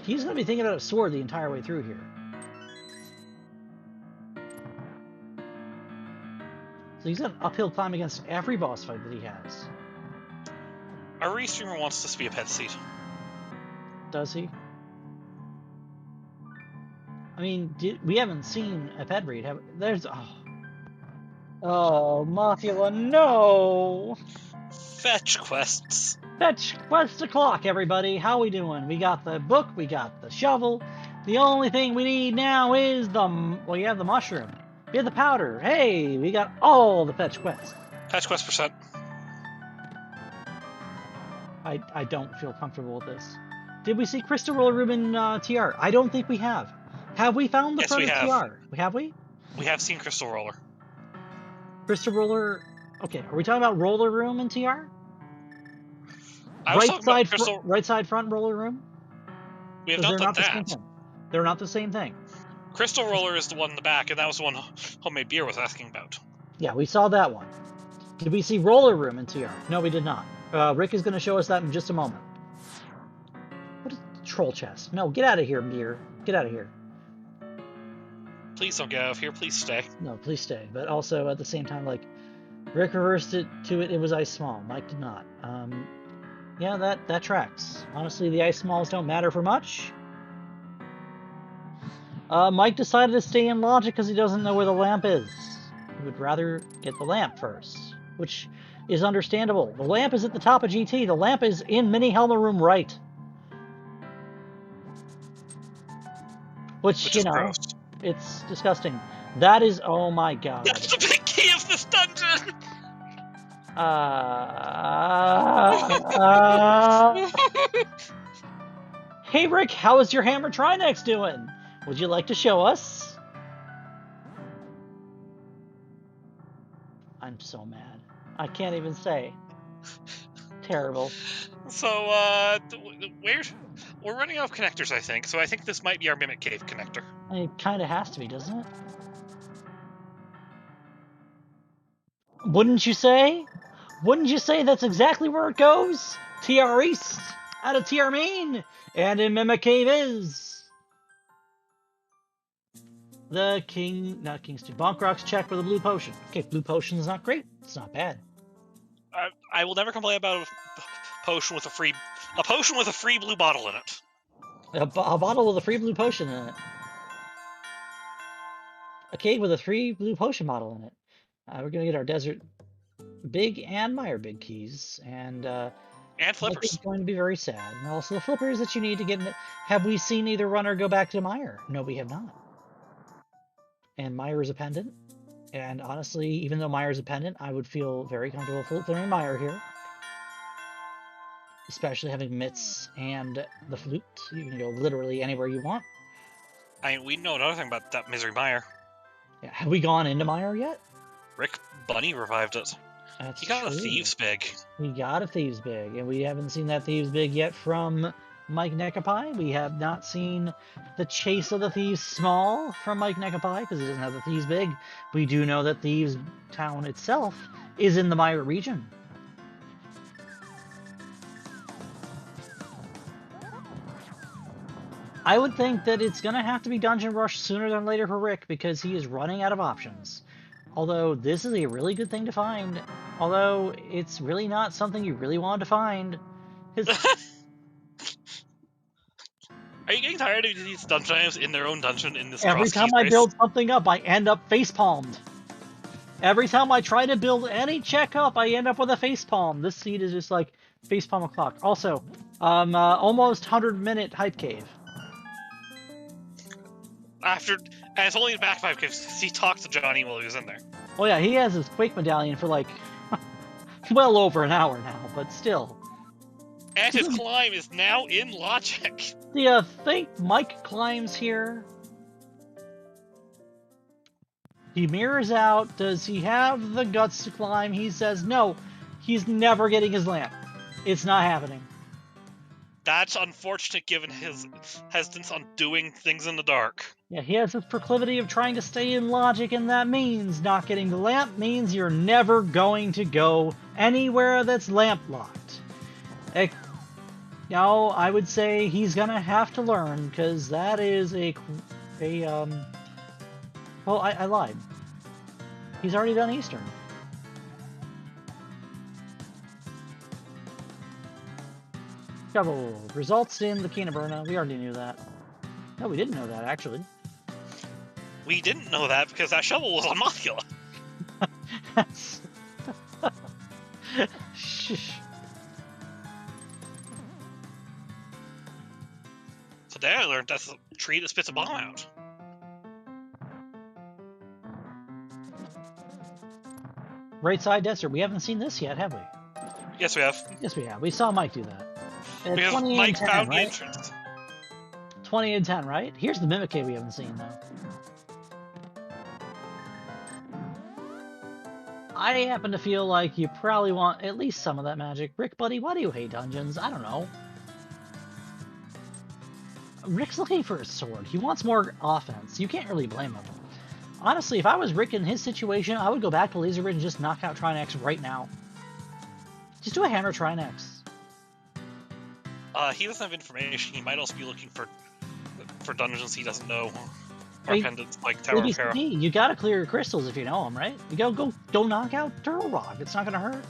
He's going to be thinking about a sword the entire way through here. So he's got an uphill climb against every boss fight that he has. Our restreamer wants this to be a pet seat. Does he? I mean, we haven't seen a pet breed, have we? There's... Oh, Mothula, no! Fetch quests. Fetch quest o'clock, everybody. How we doing? We got the book, we got the shovel. The only thing we need now is well, you have the mushroom. We have the powder. Hey, we got all the fetch quests. Fetch quest percent. I don't feel comfortable with this. Did we see Crystal Roller Room in TR? I don't think we have. Have we found the front of TR? Have we? We have seen Crystal Roller. Crystal Roller... Okay, are we talking about Roller Room in TR? Right side front Roller Room? We have not done that. They're not the same thing. Crystal Roller is the one in the back, and that was the one Homemade Beer was asking about. Yeah, we saw that one. Did we see Roller Room in TR? No, we did not. Rick is going to show us that in just a moment. What is troll chest? No, get out of here, Beer. Get out of here. Please don't get out of here. Please stay. No, please stay. But also, at the same time, like, Rick reversed it to it was Ice Small. Mike did not. Yeah, that tracks. Honestly, the Ice Smalls don't matter for much. Mike decided to stay in Logic because he doesn't know where the lamp is. He would rather get the lamp first, which is understandable. The lamp is at the top of GT. The lamp is in Mini Helma Room right. Which you know, gross. It's disgusting. That is, oh my god. That's the big key of this dungeon! Hey Rick, how is your Hammer Trinex doing? Would you like to show us? I'm so mad. I can't even say. Terrible. So, we're running out of connectors, I think. So I think this might be our Mimic Cave connector. It kind of has to be, doesn't it? Wouldn't you say? Wouldn't you say that's exactly where it goes? TR East, out of TR Main, and in Mimic Cave is the not Kingston. Bonk Rocks check with a blue potion. Okay, blue potion is not great. It's not bad. I will never complain about a potion with a free blue bottle in it. A bottle with a free blue potion in it. a cave with a 3 blue potion model in it. We're gonna get our Desert Big and Mire Big keys, and And Mike is flippers. going to be very sad. And also the flippers that you need to get in it. Have we seen either runner go back to Mire? No, we have not. And Mire is a pendant. And honestly, even though Mire is a pendant, I would feel very comfortable flipping Mire here. Especially having mitts and the flute. You can go literally anywhere you want. I mean, we know another thing about that Misery Mire. Yeah, have we gone into Mire yet? Rick Bunny revived it. That's He got true. a Thieves Big. We got a Thieves Big, and we haven't seen that Thieves Big yet from Mikenekopi. We have not seen the Chase of the Thieves Small from Mikenekopi, because he doesn't have the Thieves Big. We do know that Thieves Town itself is in the Mire region. I would think that it's going to have to be Dungeon Rush sooner than later for Rick, because he is running out of options. Although, this is a really good thing to find. Although, it's really not something you really wanted to find. Are you getting tired of these dungeon items in their own dungeon in this Every Crosskeys time I race? build something up, I end up facepalmed. Every time I try to build any check up, I end up with a facepalm. This seed is just like facepalm o'clock. Also, almost 100-minute hype cave. And it's only in back 5 because he talked to Johnny while he was in there. Oh yeah, he has his Quake medallion for like well over an hour now, but still. And his climb is now in logic. Do you think Mike climbs here? He mirrors out. Does he have the guts to climb? He says no. He's never getting his lamp. It's not happening. That's unfortunate given his hesitance on doing things in the dark. Yeah, he has this proclivity of trying to stay in logic, and that means not getting the lamp means you're never going to go anywhere that's lamp locked. Now, I would say he's gonna have to learn, because that is well, I lied. He's already done Eastern. Shovel results in the Kinaburna. We already knew that. No, we didn't know that, actually. We didn't know that because that shovel was on Mothula. Shh. So then I learned that's a tree that spits a bomb out. Right side desert. We haven't seen this yet, have we? Yes, we have. Yes, we have. We saw Mike do that. Because 20 Mike and 10, found the right? entrance. 20 and 10, right? Here's the Mimic Cave we haven't seen, though. I happen to feel like you probably want at least some of that magic. Rick, buddy, why do you hate dungeons? I don't know. Rick's looking for a sword. He wants more offense. You can't really blame him. Honestly, if I was Rick in his situation, I would go back to Laser Ridge and just knock out Trinex right now. Just do a hammer Trinex. He doesn't have information. He might also be looking for dungeons he doesn't know. Or I mean, pendants like Tower of Peril. You gotta clear your crystals if you know them, right? You go knock out Turtle Rock. It's not gonna hurt.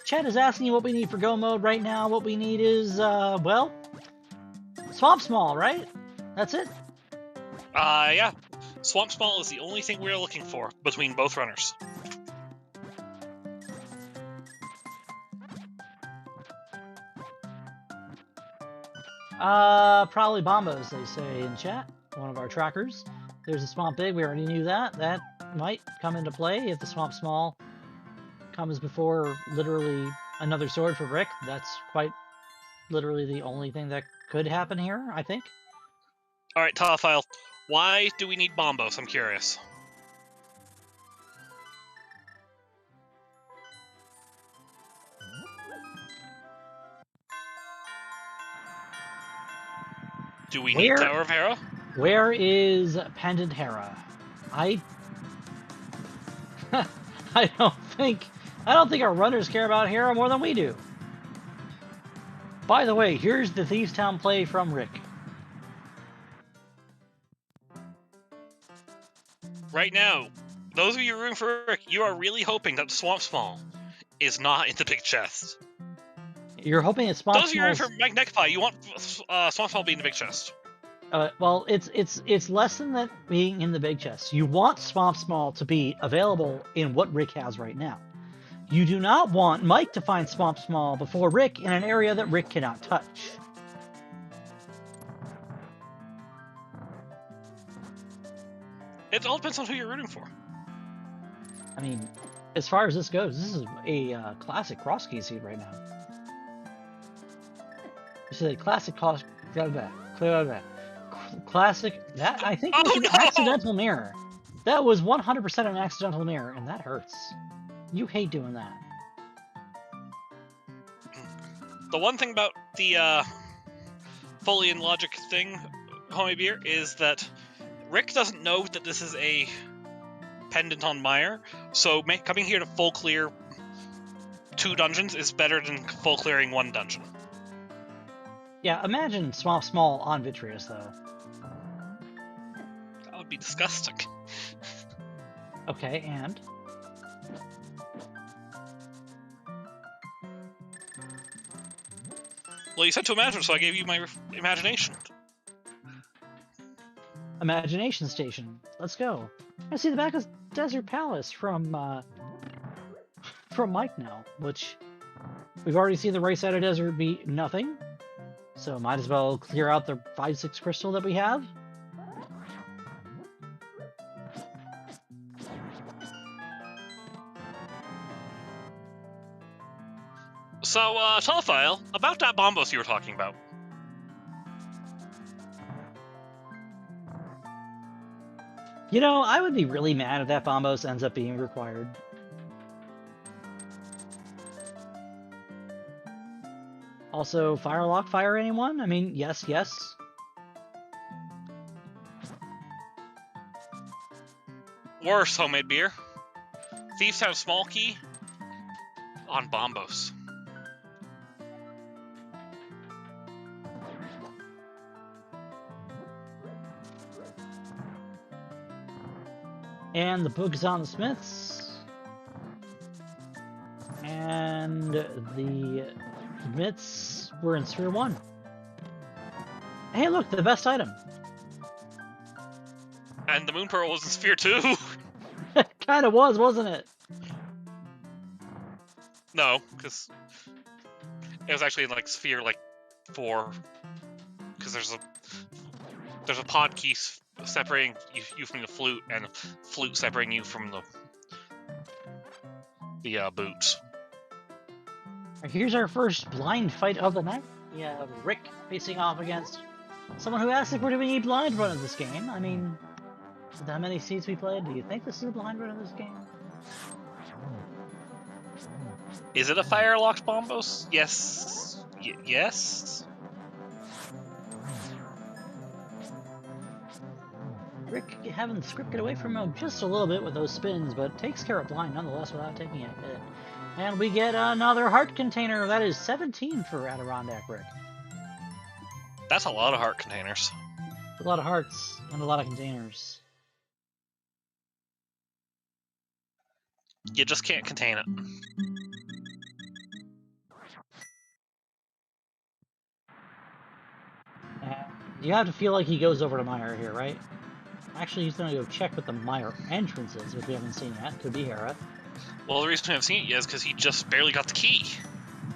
Chad is asking you what we need for go mode right now. What we need is, well, Swamp Small, right? That's it? Yeah. Swamp Small is the only thing we're looking for between both runners. Probably Bombos, they say in chat. One of our trackers. There's a Swamp Big, we already knew that. That might come into play if the Swamp Small comes before literally another sword for Rick. That's quite literally the only thing that could happen here, I think. Alright, Telephile. Why do we need Bombos? I'm curious. Do we need Tower of Hera? Where is Pendant Hera? I don't think our runners care about Hera more than we do. By the way, here's the Thieves Town play from Rick. Right now, those of you rooting for Rick, you are really hoping that the Swamp Small is not in the big chest. You're hoping it's Swamp Small. Those of you rooting for Mikenekopi, you want Swamp Small being in the big chest. Well, it's less than that being in the big chest. You want Swamp Small to be available in what Rick has right now. You do not want Mike to find Swamp Small before Rick in an area that Rick cannot touch. It all depends on who you're rooting for. I mean, as far as this goes, this is a classic Crosskeys seed right now. This is a classic classic. That I think was an accidental mirror. That was 100% an accidental mirror, and that hurts. You hate doing that. The one thing about the fully in logic thing, Homie Beer, is that Rick doesn't know that this is a pendant on Meyer, so coming here to full clear 2 dungeons is better than full clearing 1 dungeon. Yeah, imagine Swamp Small on Vitreous, though. That would be disgusting. Okay, and? Well, you said to imagine, so I gave you my imagination. Imagination Station. Let's go. I see the back of Desert Palace from Mike now, which we've already seen the right side of Desert be nothing. So might as well clear out the 5-6 crystal that we have. So, Telephile, about that Bombos you were talking about. You know, I would be really mad if that Bombos ends up being required. Also, Firelock fire anyone? I mean, yes, yes. Worse, Homemade Beer. Thieves have small key on Bombos. And the book is on the Smiths. And the Smiths were in Sphere 1. Hey, look, the best item. And the Moon Pearl was in Sphere 2. Kind of was, wasn't it? No, because it was actually like Sphere 4. Because there's a pod key separating you from the flute, and flute separating you from the boots. Here's our first blind fight of the night. We have Rick facing off against someone who asked if we're doing a blind run of this game. I mean, with how many seeds we played, do you think this is a blind run of this game? Is it a Firelocked Bombos? Yes. Yes? Rick having the script get away from him just a little bit with those spins, but takes care of blind nonetheless without taking a hit. And we get another heart container. That is 17 for AdirondackRick. That's a lot of heart containers. A lot of hearts and a lot of containers. You just can't contain it. And you have to feel like he goes over to Meyer here, right? Actually, he's going to go check what the Meyer entrance is, which we haven't seen yet. Could be Hera. Well, the reason we haven't seen it yet is because he just barely got the key.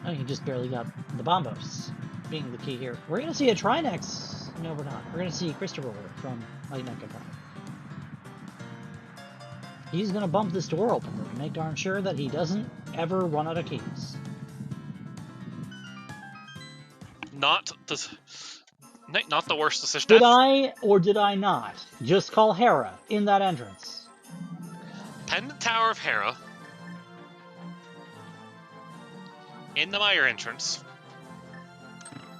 Oh, he just barely got the Bombos being the key here. We're going to see a Trinex. No, we're not. We're going to see Christopher from Mikenekopi. He's going to bump this door open to make darn sure that he doesn't ever run out of keys. Not the worst decision. Did I or did I not just call Hera in that entrance? Pendant Tower of Hera. In the Meyer entrance.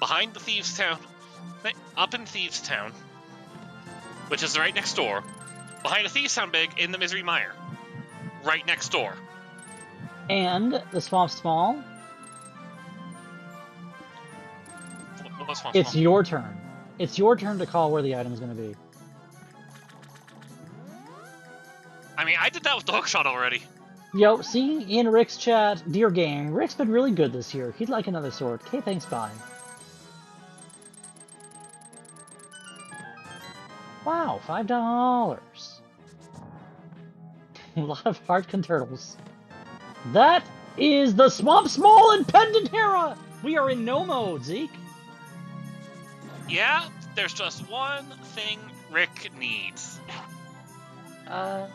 Behind the Thieves' Town. Up in Thieves' Town. Which is right next door. Behind a Thieves' Town big in the Misery Mire. Right next door. And the Swamp Small. What's Swamp It's Small? your turn. It's your turn to call where the item's going to be. I mean, I did that with Dogshot already. Yo, see in Rick's chat, dear game, Rick's been really good this year. He'd like another sword. Okay, thanks, bye. Wow, $5. A lot of hard turtles. That is the Swamp Small and Pendant Hera! We are in no mode, Zeke. Yeah, there's just one thing Rick needs. Would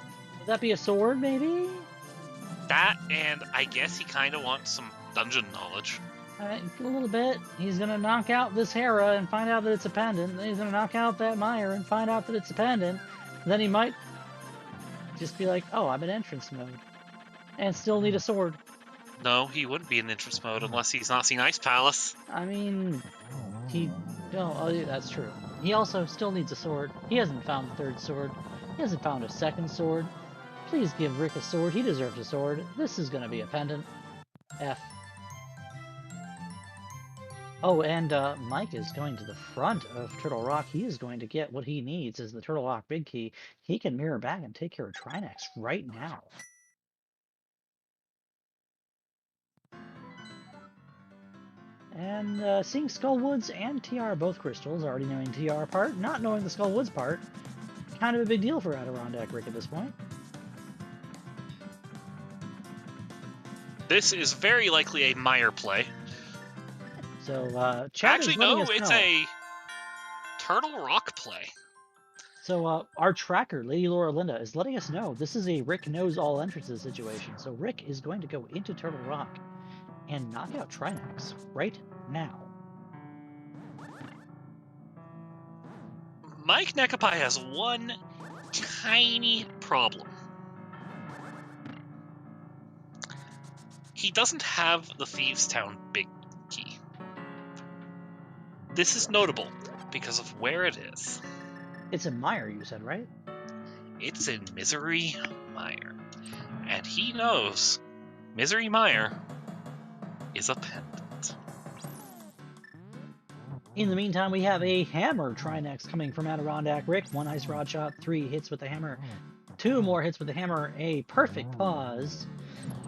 that be a sword, maybe? That, and I guess he kind of wants some dungeon knowledge. A little bit. He's gonna knock out this Hera and find out that it's a pendant. Then he's gonna knock out that Meyer and find out that it's a pendant. Then he might just be like, oh, I'm in entrance mode. And still need a sword. No, he wouldn't be in entrance mode unless he's not seen Ice Palace. I mean, yeah, that's true. He also still needs a sword. He hasn't found the third sword. He hasn't found a second sword. Please give Rick a sword. He deserves a sword. This is gonna be a pendant. F. Oh, and Mike is going to the front of Turtle Rock. He is going to get what he needs as the Turtle Rock Big Key. He can mirror back and take care of Trinex right now. And seeing Skullwoods and TR both crystals, already knowing TR part, not knowing the Skullwoods part, kind of a big deal for AdirondackRick at this point. This is very likely a Meyer play. So, Chad actually, is letting no, us it's know. a Turtle Rock play. So, our tracker, Lady Laura Linda, is letting us know this is a Rick knows all entrances situation. So, Rick is going to go into Turtle Rock and knock out Trinex right now. Mikenekopi has one tiny problem. He doesn't have the Thieves Town Big Key. This is notable because of where it is. It's in Meyer, you said, right? It's in Misery Mire. And he knows Misery Mire is a pendant. In the meantime, we have a hammer Trinex coming from AdirondackRick. 1 ice rod shot, 3 hits with the hammer, 2 more hits with the hammer, a perfect pause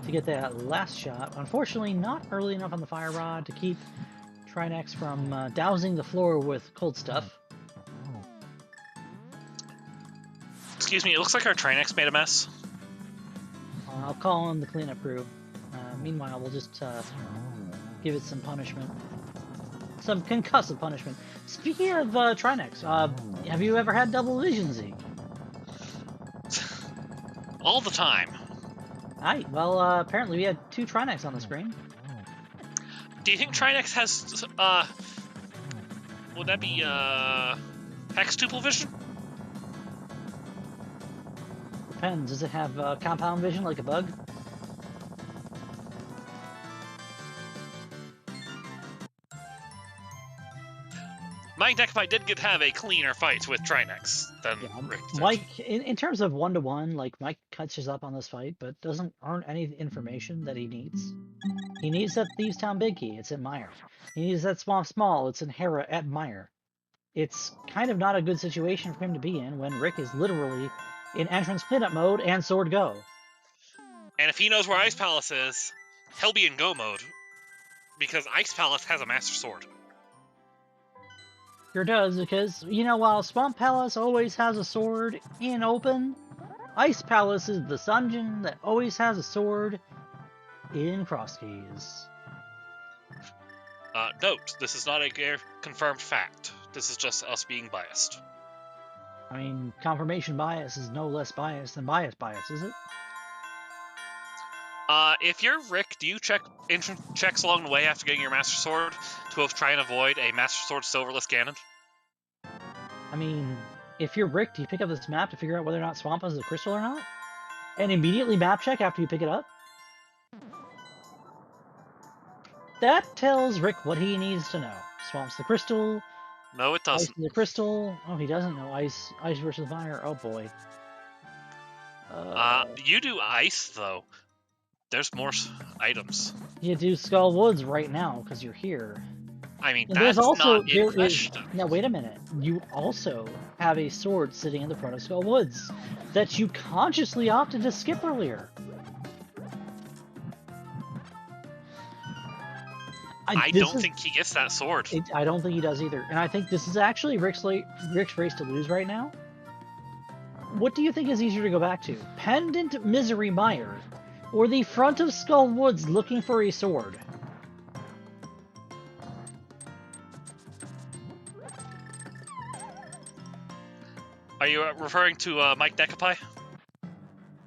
to get that last shot. Unfortunately, not early enough on the fire rod to keep Trinex from dousing the floor with cold stuff. Excuse me, it looks like our Trinex made a mess. I'll call in the cleanup crew. Meanwhile, we'll just give it some punishment. Some concussive punishment. Speaking of Trinex, have you ever had double vision, Zeke? All the time. Alright, well, apparently we had 2 Trinex on the screen. Do you think Trinex has, would that be, hextuple vision? Depends. Does it have compound vision like a bug? Mikenekopi did have a cleaner fight with Trinex than Rick did. Mike, in terms of 1-to-1, like, Mike catches up on this fight, but doesn't earn any information that he needs. He needs that Thieves Town Big Key. It's in Meyer. He needs that Swamp Small. It's in Hera at Meyer. It's kind of not a good situation for him to be in when Rick is literally in entrance cleanup mode and sword go. And if he knows where Ice Palace is, he'll be in go mode. Because Ice Palace has a Master Sword. Sure does, because, you know, while Swamp Palace always has a sword in open, Ice Palace is the dungeon that always has a sword in Crosskeys. Note, this is not a confirmed fact. This is just us being biased. I mean, confirmation bias is no less biased than bias, is it? If you're Rick, do you check checks along the way after getting your Master Sword to both try and avoid a Master Sword Silverless Ganon? I mean, if you're Rick, do you pick up this map to figure out whether or not Swamp has a crystal or not? And immediately map check after you pick it up? That tells Rick what he needs to know. Swamp's the crystal. No, it doesn't. Ice is the crystal. Oh, he doesn't know ice. Ice versus fire. Oh boy. You do ice though. There's more items. You do Skull Woods right now because you're here. I mean, And that's not in question. Now wait a minute. You also have a sword sitting in the front of Skull Woods that you consciously opted to skip earlier. I don't think he gets that sword. I don't think he does either. And I think this is actually Rick's race to lose right now. what do you think is easier to go back to? Pendant Misery Mire, or the front of Skull Woods looking for a sword? Are you referring to Mikenekopi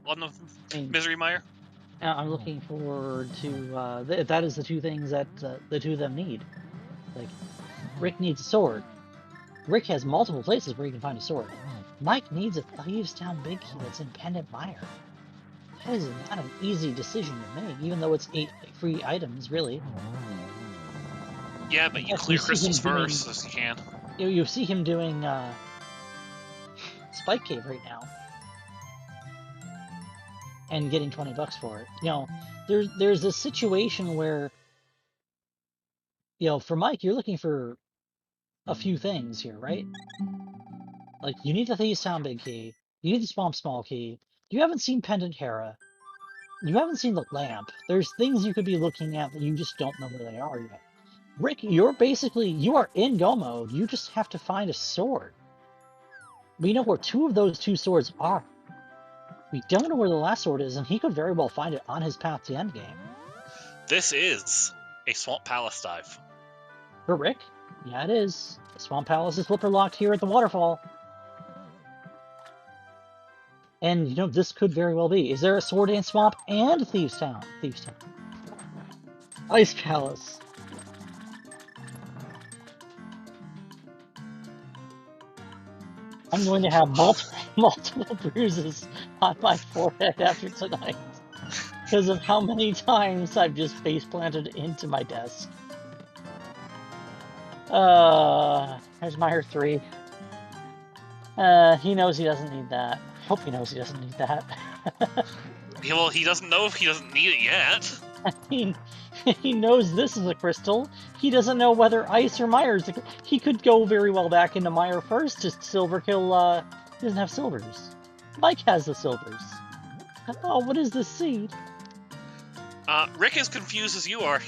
on the Misery Mire? I'm looking forward to that is the two things that the two of them need. Like, Rick needs a sword. Rick has multiple places where he can find a sword. Mike needs a Thieves Town Big Key that's in Pendant Mire. That is not an easy decision to make, even though it's 8 free items, really. Yeah, but you clear crystals first, as you can. You see him doing Spike Cave right now, and getting $20 for it. You know, there's a situation where, you know, for Mike, you're looking for a few things here, right? Like, you need the Thieves Town Big Key, you need the Swamp Small Key, you haven't seen Pendant Hera, you haven't seen the lamp. There's things you could be looking at that you just don't know where they are yet. Rick, you are in go mode, you just have to find a sword. We know where 2 of those 2 swords are. We don't know where the last sword is, and he could very well find it on his path to endgame. This is a Swamp Palace dive. For Rick? Yeah, it is. The Swamp Palace is flipper locked here at the waterfall. And, you know, this could very well be. Is there a Sword Dance Swamp and Thieves Town? Thieves Town. Ice Palace. I'm going to have multiple bruises on my forehead after tonight because of how many times I've just face planted into my desk. There's Mire 3. He knows he doesn't need that. Hope he knows he doesn't need that. Yeah, well, he doesn't know if he doesn't need it yet. I mean, he knows this is a crystal. He doesn't know whether ice or Mire is a... He could go very well back into Mire first to silver kill, he doesn't have silvers. Mike has the silvers. Oh, what is this seed? Rick is confused as you are.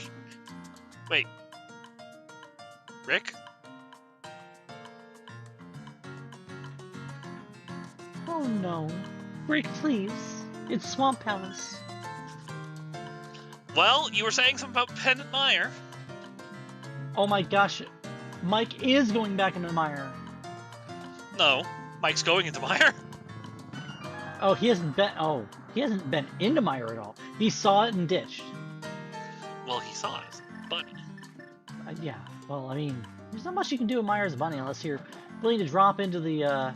Wait. Rick? Oh no. Rick, please. It's Swamp Palace. Well, you were saying something about Pendant Mire. Oh my gosh. Mike is going back into Mire. No, Mike's going into Mire. Oh, he hasn't been into Mire at all. He saw it and ditched. Well, he saw it as a bunny. Yeah, well, I mean, there's not much you can do with Mire as a bunny unless you're willing to drop into the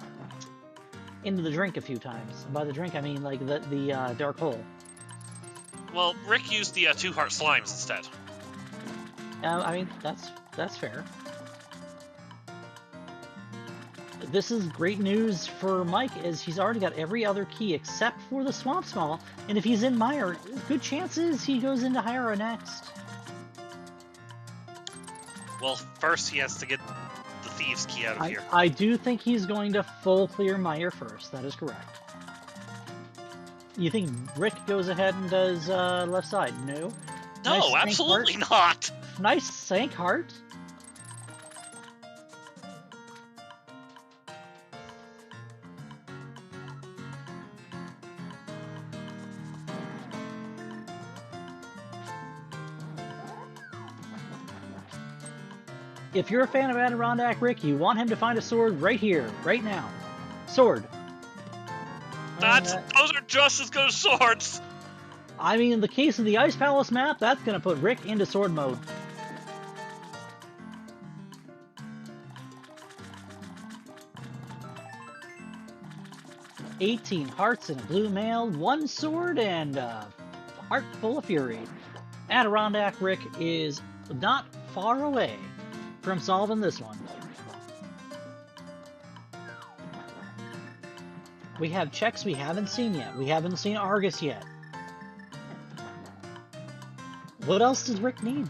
drink a few times. And by the drink, I mean like the dark hole. Well, Rick used the 2-heart slimes instead. I mean, that's fair. This is great news for Mike, as he's already got every other key except for the Swamp Small, and if he's in Mire, good chances he goes into Hyra next. Well, first he has to get the Thieves' Key out of here. I do think he's going to full clear Mire first, that is correct. You think Rick goes ahead and does left side? No. No, Nice absolutely not! Nice Sank Heart. If you're a fan of AdirondackRick, you want him to find a sword right here, right now. Sword. Those are just as good as swords! I mean, in the case of the Ice Palace map, that's going to put Rick into sword mode. $18 hearts and a blue mail, 1 sword, and a heart full of fury. AdirondackRick is not far away from solving this one. We have checks we haven't seen yet. We haven't seen Argus yet. What else does Rick need?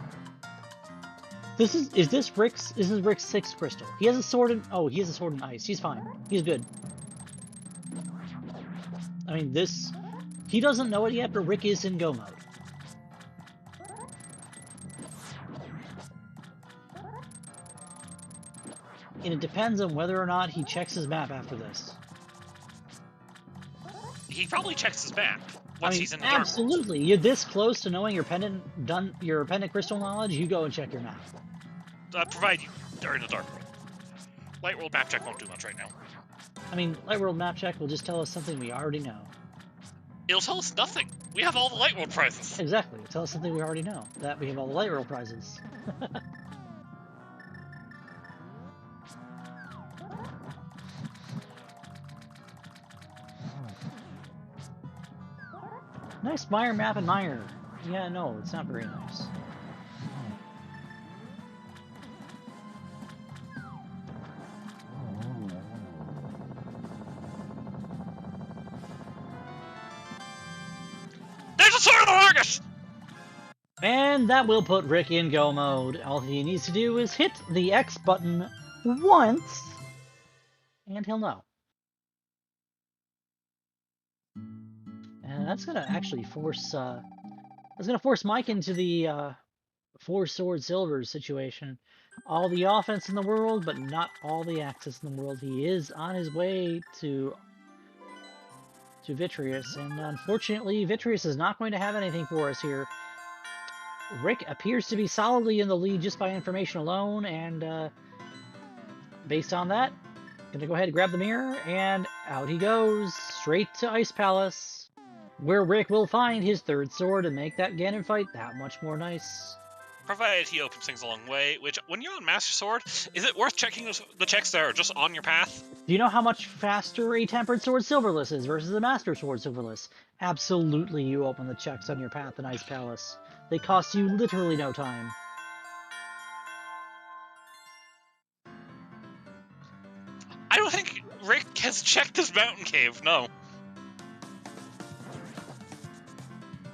Is this Rick's 6th crystal? He has a sword in... Oh, he has a sword in ice. He's fine. He's good. I mean, this... He doesn't know it yet, but Rick is in go mode. And it depends on whether or not he checks his map after this. he probably checks his map once he's in the absolutely. You're this close to knowing your pendant crystal knowledge. You go and check your map. Provide you are in the dark world. Light world map check won't do much right now. I mean, light world map check will just tell us something we already know. It'll tell us nothing. We have all the light world prizes. Exactly. It'll tell us something we already know. That we have all the light world prizes. Nice Meyer map and Meyer. Yeah, no, it's not very nice. There's a sword of the Largus! And that will put Rick in go mode. All he needs to do is hit the X button once, and he'll know. And that's gonna actually force Mike into the 4 sword silvers situation. All the offense in the world, but not all the access in the world. He is on his way to Vitreous, and unfortunately, Vitreous is not going to have anything for us here. Rick appears to be solidly in the lead just by information alone, and based on that, gonna go ahead and grab the mirror, and out he goes, straight to Ice Palace, where Rick will find his 3rd sword and make that Ganon fight that much more nice. Provided he opens things along the way, which, when you're on Master Sword, is it worth checking the checks that are just on your path? Do you know how much faster a Tempered Sword Silverless is versus a Master Sword Silverless? Absolutely, you open the checks on your path in Ice Palace. They cost you literally no time. I don't think Rick has checked his mountain cave, no.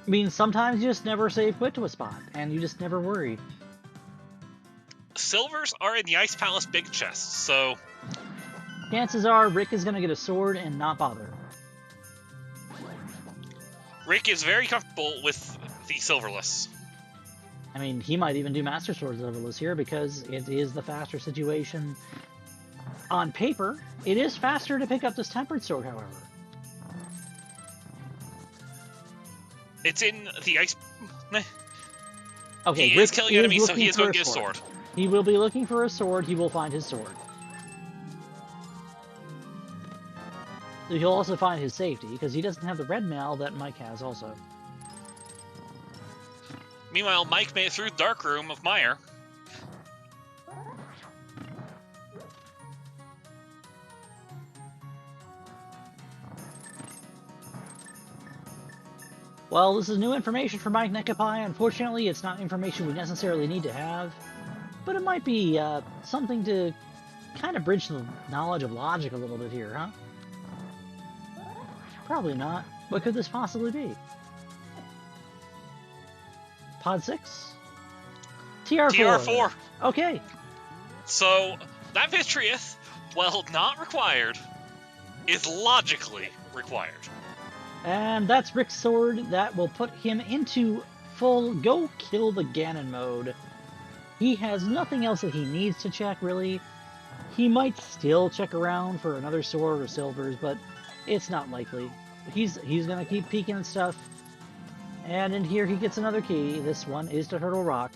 I mean, sometimes you just never save quit to a spot, and you just never worry. Silvers are in the Ice Palace big chest, so... Chances are Rick is going to get a sword and not bother. Rick is very comfortable with the Silverless. I mean, he might even do Master Sword Silverless here because it is the faster situation. On paper, it is faster to pick up this Tempered Sword, however. It's in the ice... Okay, he Rick is killing enemies, so he is going to get a sword. sword. He will be looking for a sword. He will find his sword. He'll also find his safety, because he doesn't have the red mail that Mike has also. Meanwhile, Mike made it through the dark room of Meyer. Well, this is new information for Mikenekopi. Unfortunately, it's not information we necessarily need to have. But it might be something to kind of bridge the knowledge of logic a little bit here, huh? Probably not. What could this possibly be? Pod 6? TR4. TR4. Okay. So, that Vitreous, while not required, is logically required. And that's Rick's sword. That will put him into full go kill the Ganon mode. He has nothing else that he needs to check, really. He might still check around for another sword or silvers, but it's not likely. He's gonna keep peeking and stuff. And in here he gets another key. This one is to Turtle Rock.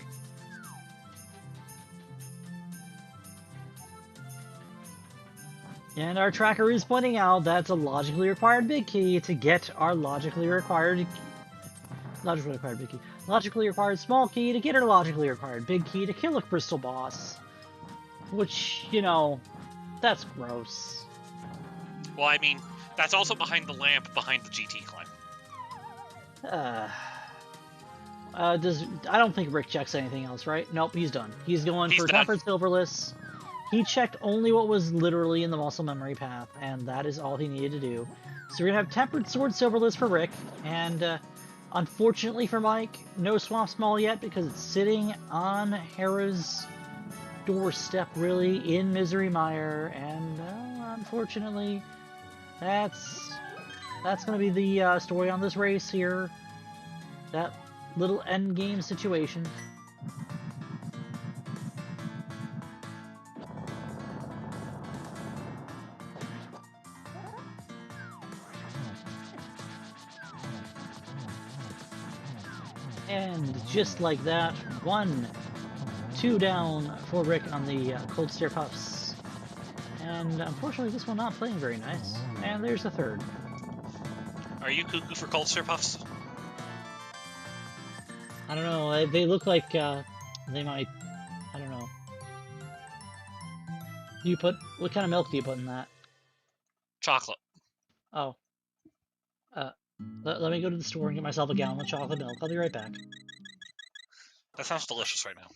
And our tracker is pointing out that's a logically required big key to get our logically required big key. Logically required small key to get our logically required big key to kill a crystal boss. Which, you know, that's gross. Well, I mean, that's also behind the lamp behind the GT climb. I don't think Rick checks anything else, right? Nope, he's done. He's going for Tempered Silverless. He checked only what was literally in the muscle memory path, and that is all he needed to do. So we're gonna have Tempered Sword Silverless for Rick, and unfortunately for Mike, no Swamp Small yet because it's sitting on Hera's doorstep, really, in Misery Mire, and unfortunately, that's gonna be the story on this race here. That little endgame situation. And just like that, 1, 2 down for Rick on the Cold Stare Puffs. And unfortunately, this one not playing very nice. And there's the third. Are you cuckoo for Cold Stare Puffs? I don't know. They look like they might. I don't know. What kind of milk do you put in that? Chocolate. Oh. Let me go to the store and get myself a gallon of chocolate milk. I'll be right back. That sounds delicious right now.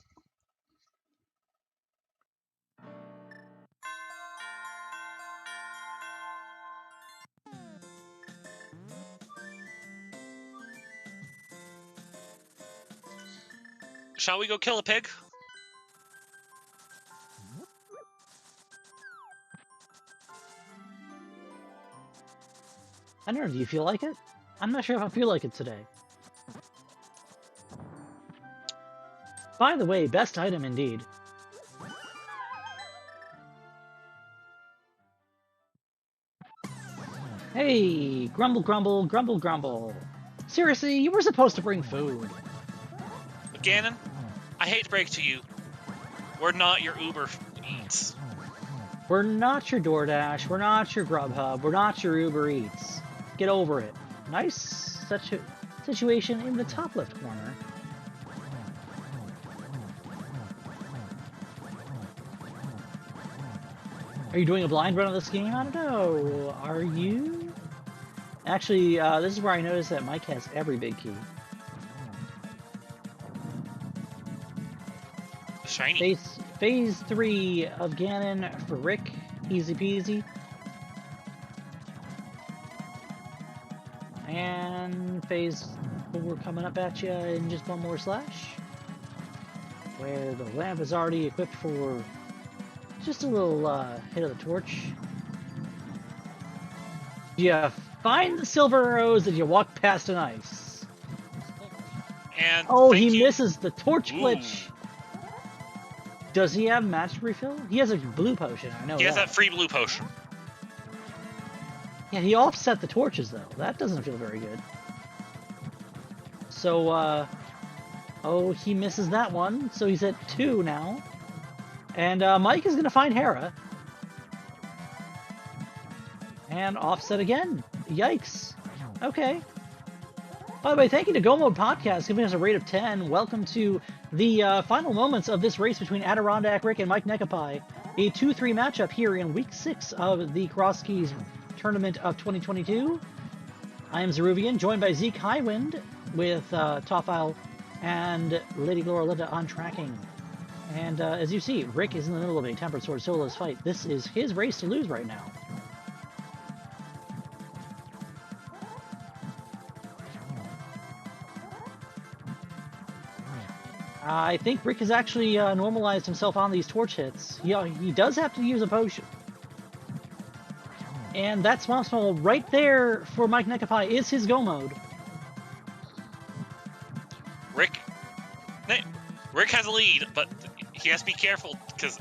Shall we go kill a pig? I don't know. Do you feel like it? I'm not sure if I feel like it today. By the way, best item indeed. Hey, grumble, grumble, grumble, grumble. Seriously, you were supposed to bring food. But Ganon, I hate to break it to you, we're not your Uber Eats. We're not your DoorDash, we're not your Grubhub, we're not your Uber Eats. Get over it. Nice situation in the top left corner. Are you doing a blind run of this game? I don't know. Are you? Actually, this is where I noticed that Mike has every big key. Shiny. Phase 3 of Ganon for Rick. Easy peasy. And phase 4 coming up at you in just one more slash. Where the lamp is already equipped for just a little hit of the torch. You find the silver arrows and you walk past an ice. And oh, he misses the torch glitch. Does he have magic refill? He has a blue potion, I know He has that free blue potion. Yeah, he offset the torches, though. That doesn't feel very good. So, oh, he misses that one. So he's at 2 now. And Mike is going to find Hera. And offset again. Yikes. Okay. By the way, thank you to Go Mode Podcast giving us a rate of 10. Welcome to the final moments of this race between AdirondackRick and Mikenekopi. A 2-3 matchup here in Week 6 of the Crosskeys Tournament of 2022. I am Zeruvian, joined by Zeke Highwind with Tofile and Lady Glorilla on tracking. And as you see, Rick is in the middle of a Tempered Sword Solos fight. This is his race to lose right now. I think Rick has actually normalized himself on these torch hits. He does have to use a potion. And that Swamp Smell right there for Mikenekopi is his go mode. Rick has a lead, but he has to be careful because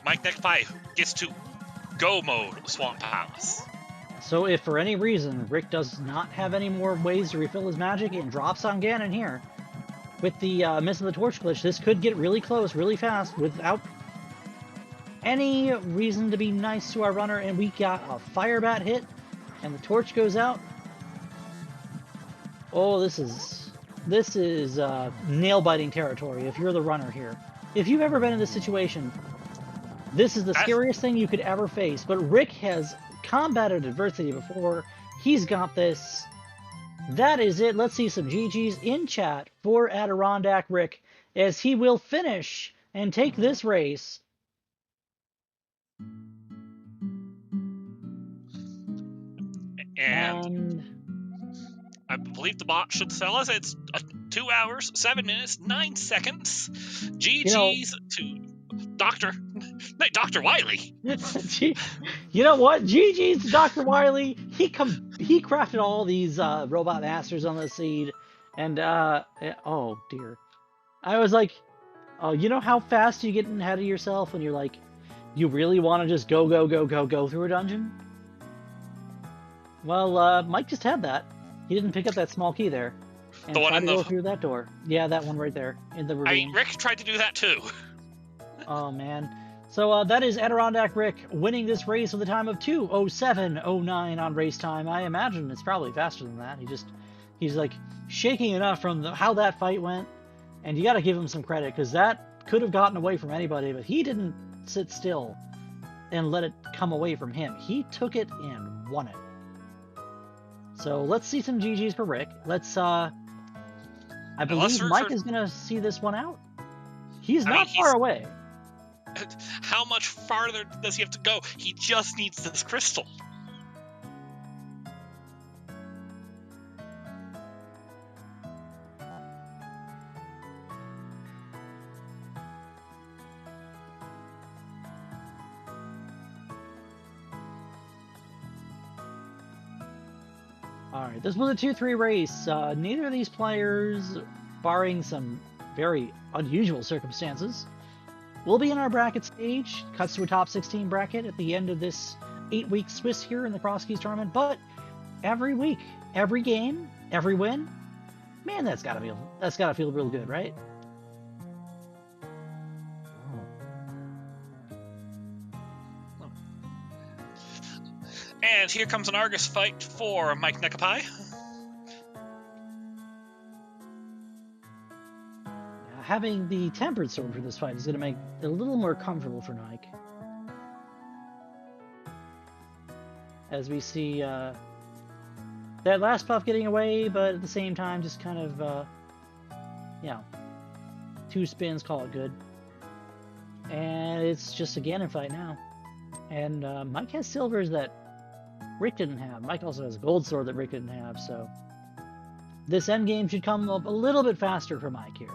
Mikenekopi gets to go mode Swamp Palace. So if for any reason Rick does not have any more ways to refill his magic and drops on Ganon here, with the miss of the torch glitch, this could get really close, really fast, without any reason to be nice to our runner, and we got a fire bat hit, and the torch goes out. Oh, this is nail-biting territory if you're the runner here. If you've ever been in this situation, this is the scariest thing you could ever face, but Rick has combated adversity before. He's got this. That is it. Let's see some GGs in chat for AdirondackRick as he will finish and take this race. And I believe the bot should tell us it's 2 hours, 7 minutes, 9 seconds. GG's to Dr. Wily. You know what? GG's to Dr. Wily. He crafted all these robot masters on the seed, and oh dear, I was like, oh, you know how fast you get ahead of yourself when you're like, you really want to just go through a dungeon? Well, Mike just had that. He didn't pick up that small key there. And The one try in to go the... through that door. Yeah, that one right there in the ravine. Rick tried to do that too. Oh, man. So that is AdirondackRick winning this race with a time of 2:07:09 on race time. I imagine it's probably faster than that. He's like shaking enough from how that fight went. And you got to give him some credit, because that could have gotten away from anybody, but he didn't sit still and let it come away from him. He took it and won it. So let's see some GGs for Rick. Let's, I believe Mike is going to see this one out. He's not far away. How much farther does he have to go? He just needs this crystal. Alright, this was a 2-3 race. Neither of these players, barring some very unusual circumstances, will be in our bracket stage. Cuts to a top 16 bracket at the end of this 8-week Swiss here in the Crosskeys tournament. But every week, every game, every win, man, that's gotta feel real good, right? And here comes an Argus fight for Mikenekopi. Having the tempered sword for this fight is going to make it a little more comfortable for Mike. As we see that last puff getting away, but at the same time just kind of, 2 spins, call it good. And it's just a Ganon fight now. And Mike has silvers that Rick didn't have. Mike also has a gold sword that Rick didn't have, so this endgame should come up a little bit faster for Mike here.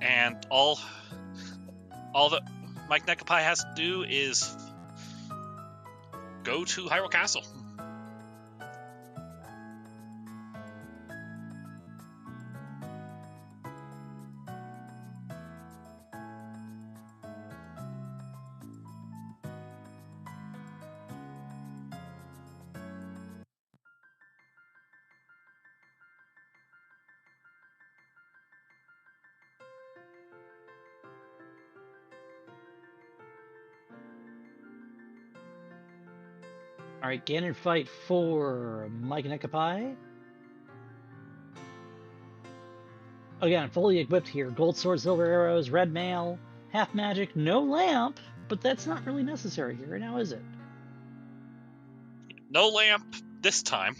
And all that Mikenekopi has to do is go to Hyrule Castle. Alright, Ganon fight for Mikenekopi. Again, fully equipped here. Gold sword, silver arrows, red mail, half magic, no lamp, but that's not really necessary here, now is it? No lamp this time.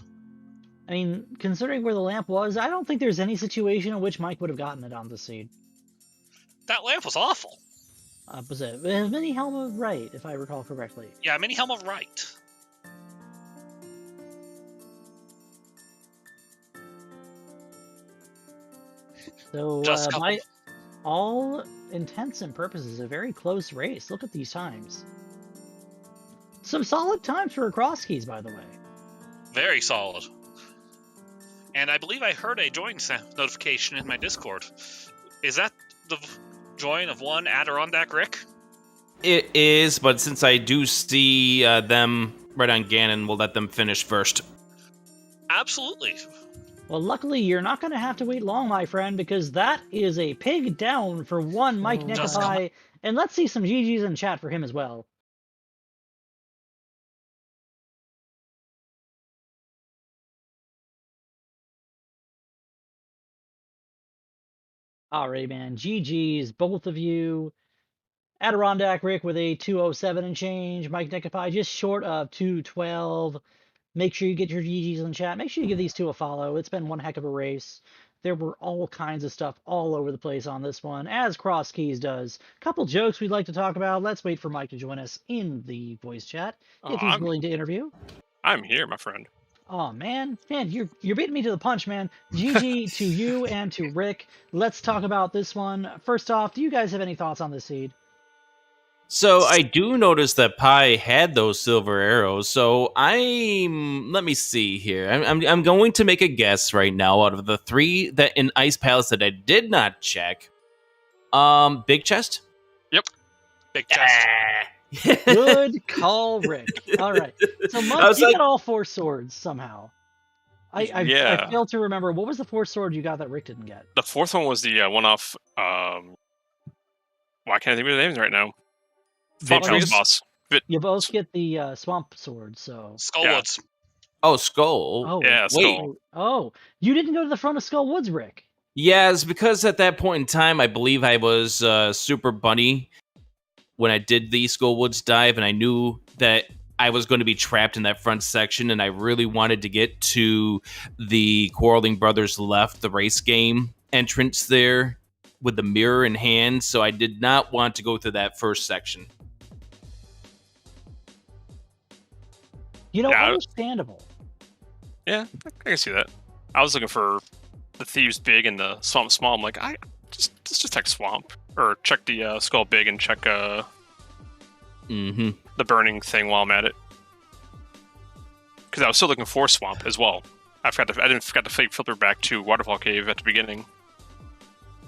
I mean, considering where the lamp was, I don't think there's any situation in which Mike would have gotten it on the seed. That lamp was awful. Was it Mini Helm of Right, if I recall correctly? Yeah, Mini Helm of Right. So, by all intents and purposes, a very close race. Look at these times. Some solid times for Crosskeys, by the way. Very solid. And I believe I heard a join notification in my Discord. Is that the join of one AdirondackRick? It is, but since I do see them right on Ganon, we'll let them finish first. Absolutely. Well, luckily, you're not going to have to wait long, my friend, because that is a pig down for one Mikenekopi. And let's see some GGs in chat for him as well. Alright, man. GGs, both of you. AdirondackRick with a 207 and change. Mikenekopi just short of 212. Make sure you get your GGs in chat. Make sure you give these two a follow. It's been one heck of a race. There were all kinds of stuff all over the place on this one, as Crosskeys does. Couple jokes we'd like to talk about. Let's wait for Mike to join us in the voice chat, if he's willing to interview. I'm here, my friend. Oh, man, you're beating me to the punch, man. GG to you and to Rick. Let's talk about this one. First off, do you guys have any thoughts on this seed? So I do notice that Pi had those silver arrows. So let me see here. I'm going to make a guess right now out of the 3 that in Ice Palace that I did not check. Big chest. Yep. Big chest. Good call, Rick. All right. So, Mike, was you like- got all 4 swords somehow. I Yeah. failed to remember. What was the 4th sword you got that Rick didn't get? The fourth one was the one off. Why can't I think of the names right now? Vitreous? Boss. You both get the swamp sword, so... Skullwoods. Oh, Skull. Oh, Yeah, wait. Skull. Oh, you didn't go to the front of Skull Woods, Rick. Yes, because at that point in time, I believe I was Super Bunny when I did the Skullwoods dive, and I knew that I was going to be trapped in that front section, and I really wanted to get to the Quarreling Brothers Left, the race game entrance there with the mirror in hand, so I did not want to go through that first section. You know, Yeah, understandable. Yeah, I can see that. I was looking for the Thieves Big and the Swamp Small. I'm like, let's just check Swamp. Or check the Skull Big and check the Burning thing while I'm at it. Because I was still looking for Swamp as well. I didn't forget to fake filter back to Waterfall Cave at the beginning.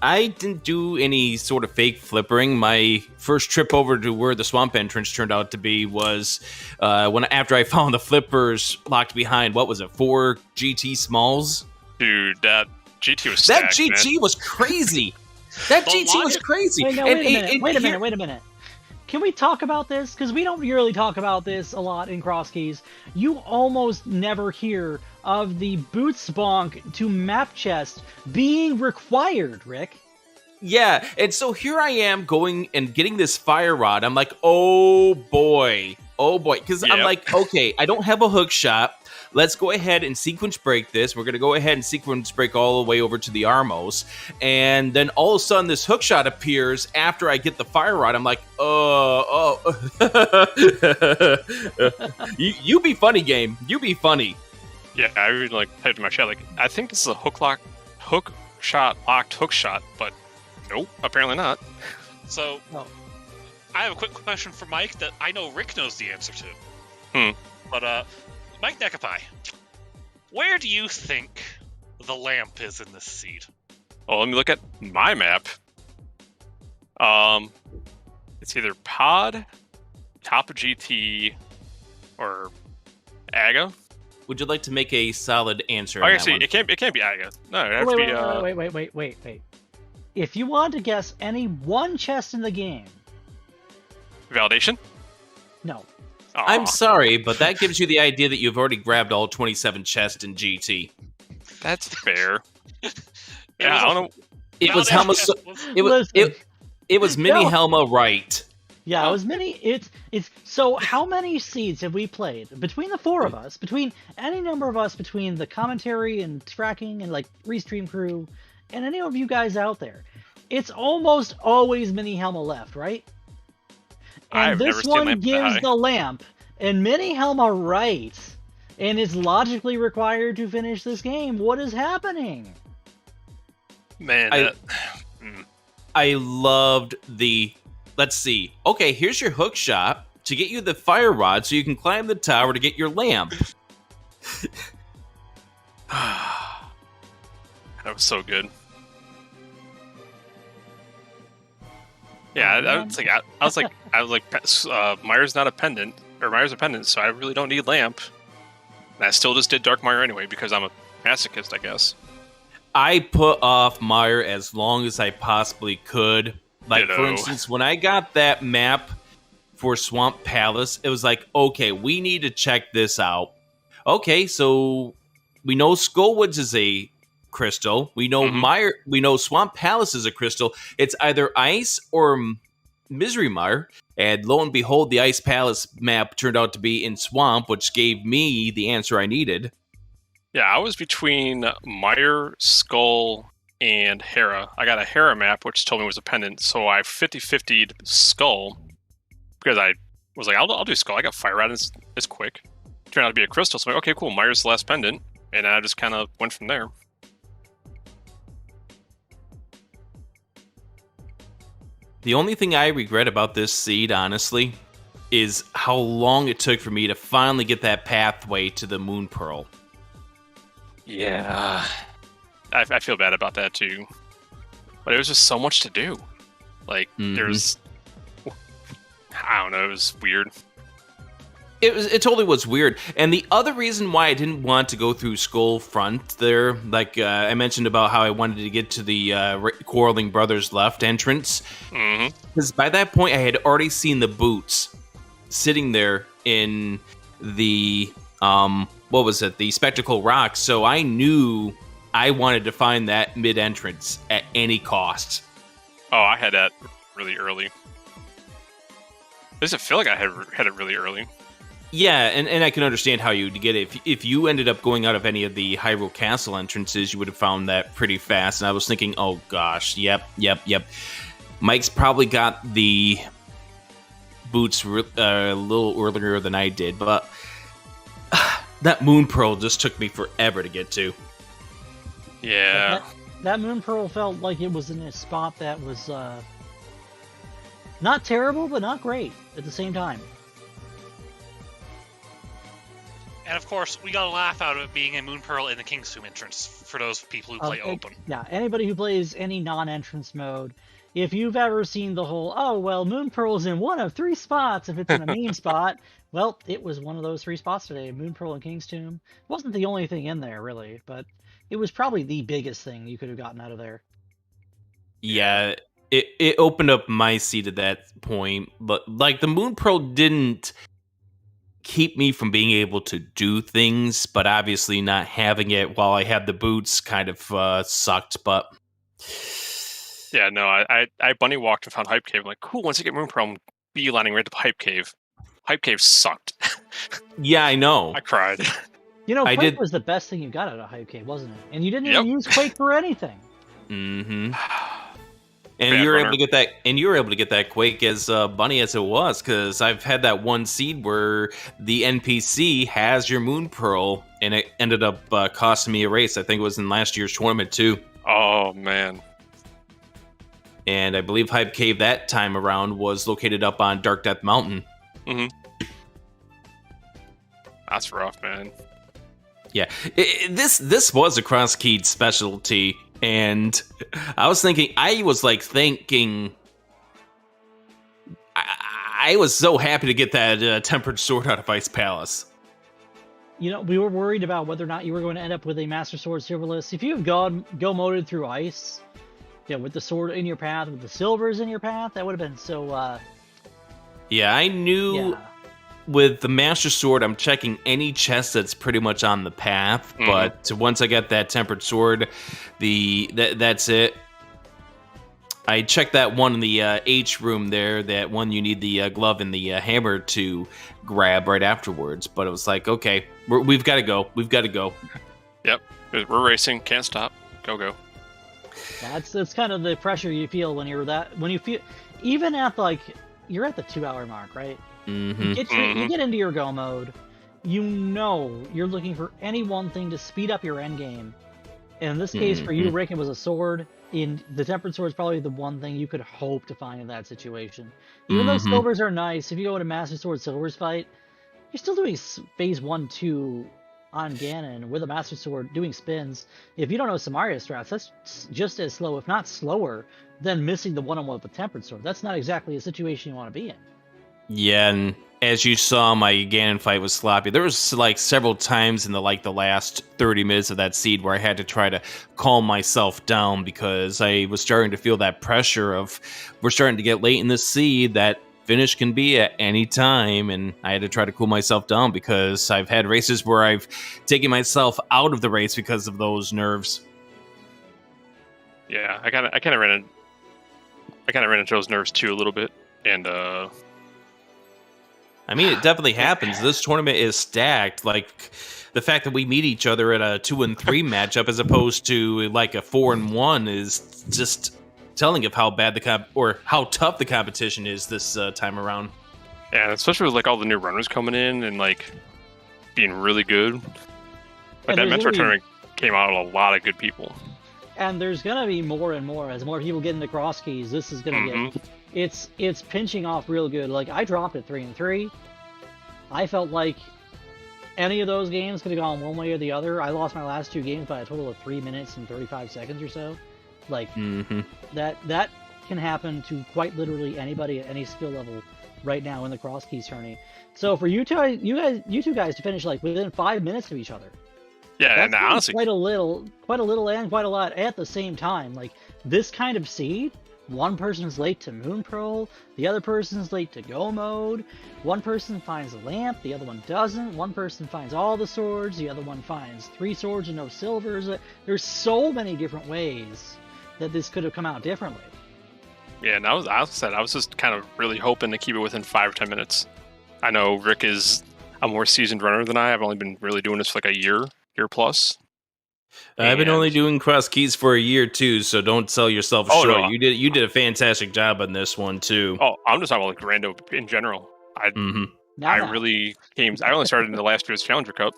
I didn't do any sort of fake flippering. My first trip over to where the swamp entrance turned out to be was after I found the flippers locked behind, what was it, 4 GT Smalls? Dude, that GT was That stacked, GT man. was crazy. That But GT why- was crazy. Wait, no, And- wait a minute. and Wait a here- minute. Wait a minute. Can we talk about this? Because we don't really talk about this a lot in Crosskeys. You almost never hear of the boots bonk to map chest being required, Rick. Yeah, and so here I am going and getting this fire rod. I'm like, oh boy, because I'm Yep. like, okay, I don't have a hook shot. Let's go ahead and sequence break this. We're gonna go ahead and sequence break all the way over to the Armos, and then all of a sudden this hook shot appears after I get the fire rod. I'm like, you be funny, game. You be funny. Yeah, I really typed in my chat, I think this is a hook shot, but nope, apparently not. So, No. I have a quick question for Mike that I know Rick knows the answer to. But, Mikenekopi, where do you think the lamp is in this seed? Well, let me look at my map. It's either Pod, Top of GT, or Aga. Would you like to make a solid answer? Oh, on actually, that it can't be Aga. No, it has to be. Wait. If you want to guess any one chest in the game, Validation. no. Aw. I'm sorry, but that gives you the idea that you've already grabbed all 27 chests in GT. That's fair. Yeah, I don't know. It was Validation Helma. test It was Listen. it was Mini No. Helma right. Yeah, it was many. It's so. How many seeds have we played between the 4 of us? Between any number of us, between the commentary and tracking and like restream crew, and any of you guys out there, it's almost always Mini Helma left, right? And I've never this seen one lamp that gives high. the lamp, and Mini Helma right, and is logically required to finish this game. What is happening? Man, I loved the. Let's see. Okay, here's your hook shot to get you the fire rod, so you can climb the tower to get your lamp. that was so good. Yeah, I was like, Myers not a pendant, or Myers a pendant, so I really don't need lamp. And I still just did Dark Mire anyway because I'm a masochist, I guess. I put off Meyer as long as I possibly could. Like, for Ditto. instance, when I got that map for Swamp Palace, it was like, okay, we need to check this out. Okay, so we know Skullwoods is a crystal. We know we know Swamp Palace is a crystal. It's either ice or Misery Mire. And lo and behold, the Ice Palace map turned out to be in Swamp, which gave me the answer I needed. Yeah, I was between Mire, Skull, and Hera. I got a Hera map, which told me it was a pendant, so I 50-50'd Skull because I was like, I'll do Skull. I got Fire Rod, it's quick. Turned out to be a crystal, so I'm like, okay, cool, Mire's the last pendant, and I just kind of went from there. The only thing I regret about this seed, honestly, is how long it took for me to finally get that pathway to the Moon Pearl. Yeah. I feel bad about that too. But it was just so much to do. Like, there's... I don't know. It was weird. It totally was weird. And the other reason why I didn't want to go through Skull Front there, like I mentioned about how I wanted to get to the Quarreling Brothers Left entrance, because by that point I had already seen the boots sitting there in the, what was it, the Spectacle Rock, so I knew I wanted to find that mid-entrance at any cost. Oh, I had that really early. At least I feel like I had it really early. Yeah, and I can understand how you'd get it. If you ended up going out of any of the Hyrule Castle entrances, you would have found that pretty fast. And I was thinking, oh gosh, yep. Mike's probably got the boots a little earlier than I did, but that Moon Pearl just took me forever to get to. Yeah. That Moon Pearl felt like it was in a spot that was not terrible, but not great at the same time. And of course, we got a laugh out of it being a Moon Pearl in the King's Tomb entrance for those people who play open. Yeah, anybody who plays any non-entrance mode, if you've ever seen the whole, oh, well, Moon Pearl's in one of 3 spots if it's in a main spot, well, it was one of those 3 spots today. Moon Pearl and King's Tomb. It wasn't the only thing in there, really, but it was probably the biggest thing you could have gotten out of there. Yeah, it opened up my seat at that point, but like the Moon Pearl didn't keep me from being able to do things, but obviously not having it while I had the boots kind of sucked. But yeah, no, I bunny walked and found Hype Cave. I'm like, cool, once I get Moon Pearl, I'm beelining right to Hype Cave. Hype Cave sucked. Yeah, I know. I cried. You know, Quake was the best thing you got out of Hype Cave, wasn't it? And you didn't even use Quake for anything. Mm-hmm. And you were able to get that, and you were able to get that Quake as bunny as it was, because I've had that one seed where the NPC has your Moon Pearl, and it ended up costing me a race. I think it was in last year's tournament too. Oh man! And I believe Hype Cave that time around was located up on Dark Death Mountain. Mm-hmm. That's rough, man. Yeah, this was a Crosskeys specialty. And I was thinking, I was so happy to get that Tempered Sword out of Ice Palace. You know, we were worried about whether or not you were going to end up with a Master Sword Silverless. If you have go moded through ice, you know, with the sword in your path, with the silvers in your path, that would have been so, Yeah, I knew with the Master Sword, I'm checking any chest that's pretty much on the path, but once I get that Tempered Sword, that's it. I checked that one in the H room there, that one you need the glove and the hammer to grab right afterwards, but it was like, okay, we've got to go. Yep, we're racing, can't stop, go. That's kind of the pressure you feel when you feel, even at you're at the 2-hour mark, right? Mm-hmm. You get into your go mode, you know you're looking for any one thing to speed up your end game. And in this case, for you, Rick, it was a sword. In the Tempered Sword is probably the one thing you could hope to find in that situation. Even though silvers are nice, if you go to Master Sword Silvers fight, you're still doing phase 1, 2 on Ganon with a Master Sword doing spins. If you don't know Samaria strats, that's just as slow, if not slower, than missing the one-on-one with the Tempered Sword. That's not exactly a situation you want to be in. Yeah, and as you saw, my Ganon fight was sloppy. There was several times in the last 30 minutes of that seed where I had to try to calm myself down because I was starting to feel that pressure of we're starting to get late in the seed, that finish can be at any time, and I had to try to cool myself down because I've had races where I've taken myself out of the race because of those nerves. Yeah, I kind of ran into those nerves too a little bit, and I mean, it definitely happens. This tournament is stacked. Like, the fact that we meet each other at a 2-3 matchup as opposed to a 4-1 is just telling of how bad how tough the competition is this time around. Yeah, especially with all the new runners coming in and being really good. That Metro tournament came out with a lot of good people. And there's gonna be more and more as more people get into Crosskeys. This is gonna get. It's pinching off real good. I dropped at 3-3. I felt like any of those games could have gone one way or the other. I lost my last 2 games by a total of 3 minutes and 35 seconds or so. That can happen to quite literally anybody at any skill level right now in the Crosskeys tourney. So for you two guys to finish like within 5 minutes of each other. Yeah, That's and honestly, quite a little and quite a lot at the same time. Like this kind of seed, one person's late to Moon Pearl, the other person's late to Go Mode, one person finds a lamp, the other one doesn't, one person finds all the swords, the other one finds 3 swords and no silvers. There's so many different ways that this could have come out differently. yeah, and I was just kind of really hoping to keep it within 5 or 10 minutes. I know Rick is a more seasoned runner than I. I've only been really doing this for like a year plus. I've been only doing Crosskeys for a year too, so don't sell yourself short. No. You did a fantastic job on this one too. Oh, I'm just talking about like rando in general. I really came. I only started in the last year's Challenger Cup.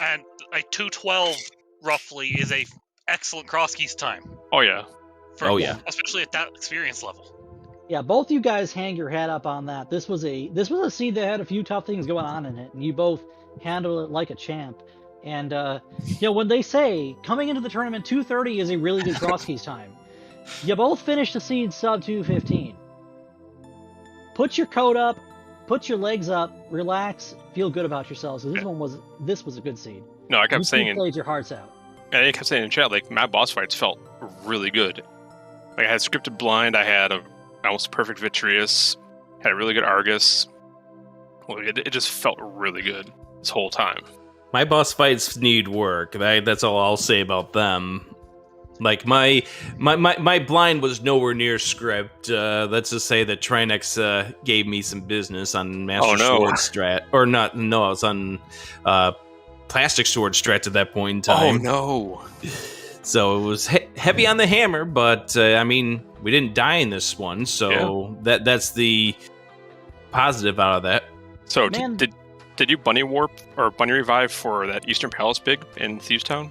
And a 2:12 roughly is a excellent Crosskeys time. Oh yeah. Especially at that experience level. Yeah, both you guys hang your head up on that. This was a seed that had a few tough things going on in it, and you both handled it like a champ. And when they say coming into the tournament 2:30 is a really good Crosskeys time, you both finished the seed sub 2:15. Put your coat up, put your legs up, relax, feel good about yourselves. This was a good seed. No, I kept saying played your hearts out. And I kept saying in chat, like, my boss fights felt really good. Like, I had scripted blind, I had a almost perfect Vitreous, had a really good Argus. Well, it just felt really good this whole time. My boss fights need work. That's all I'll say about them. Like, my blind was nowhere near script. Let's just say that Trinex gave me some business on Master Sword Strat. Or not, no, I was on Plastic Sword Strat at that point in time. Oh, no. So it was heavy on the hammer, but, we didn't die in this one, so that's the positive out of that. So, did you bunny warp or bunny revive for that Eastern Palace big in Thieves Town?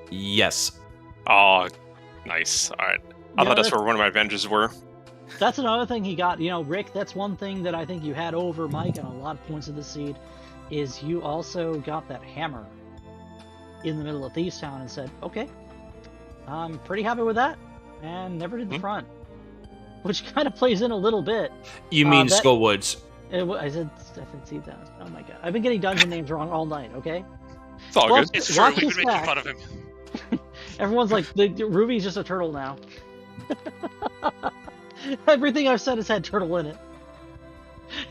Yes. Oh, nice. All right. I thought that's where one of my Avengers were. That's another thing he got. Rick, that's one thing that I think you had over Mike on a lot of points of the seed, is you also got that hammer in the middle of Thieves Town and said, okay, I'm pretty happy with that, and never did the front. Which kind of plays in a little bit. You mean Skullwoods. I said Thieves Town. Oh my god. I've been getting dungeon names wrong all night, okay? It's all good. It's true, we've been making fun of him. Everyone's like, Ruby's just a turtle now. Everything I've said has had turtle in it.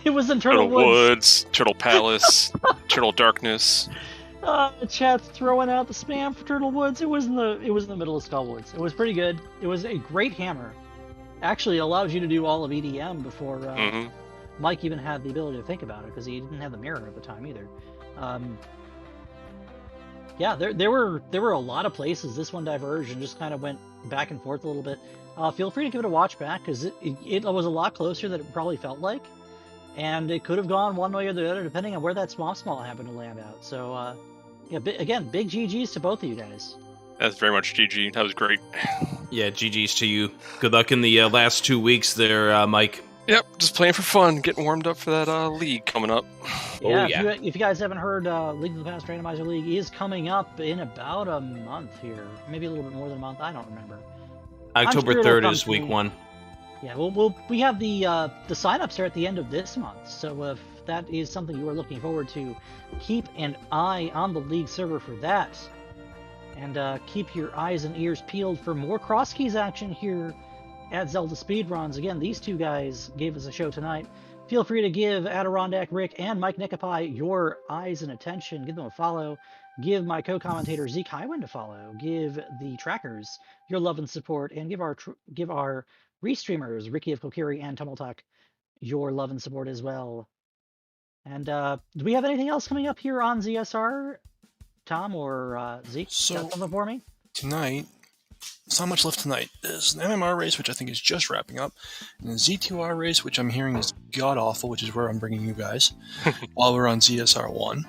It was in Turtle Woods, Turtle Palace, Turtle Darkness. Chat's throwing out the spam for Turtle Woods. It was in the middle of Skullwoods. It was pretty good. It was a great hammer. Actually, it allows you to do all of EDM before Mike even had the ability to think about it, because he didn't have the mirror at the time either. There were a lot of places this one diverged and just kind of went back and forth a little bit. Feel free to give it a watch back, because it was a lot closer than it probably felt like, and it could have gone one way or the other depending on where that small happened to land out. So again, big GGs to both of you guys. That's very much GG. That was great. Yeah, GGs to you. Good luck in the last 2 weeks there, Mike. Yep, just playing for fun, getting warmed up for that league coming up. Yeah, if you guys haven't heard, League of the Past Randomizer League is coming up in about a month here. Maybe a little bit more than a month, I don't remember. October 3rd is week 1. Yeah, we have the sign-ups here at the end of this month, so if that is something you are looking forward to, keep an eye on the League server for that. And keep your eyes and ears peeled for more Crosskeys action here at Zelda Speedruns. Again, these two guys gave us a show tonight. Feel free to give AdirondackRick and Mikenekopi your eyes and attention. Give them a follow. Give my co-commentator Zeke Highwind a follow. Give the trackers your love and support, and give our restreamers Ricky of Kokiri and Tumultuck your love and support as well. And do we have anything else coming up here on ZSR, Tom or Zeke? Got something for me tonight? There's not much left tonight. There's an MMR race, which I think is just wrapping up, and a Z2R race, which I'm hearing is god-awful, which is where I'm bringing you guys, while we're on ZSR 1.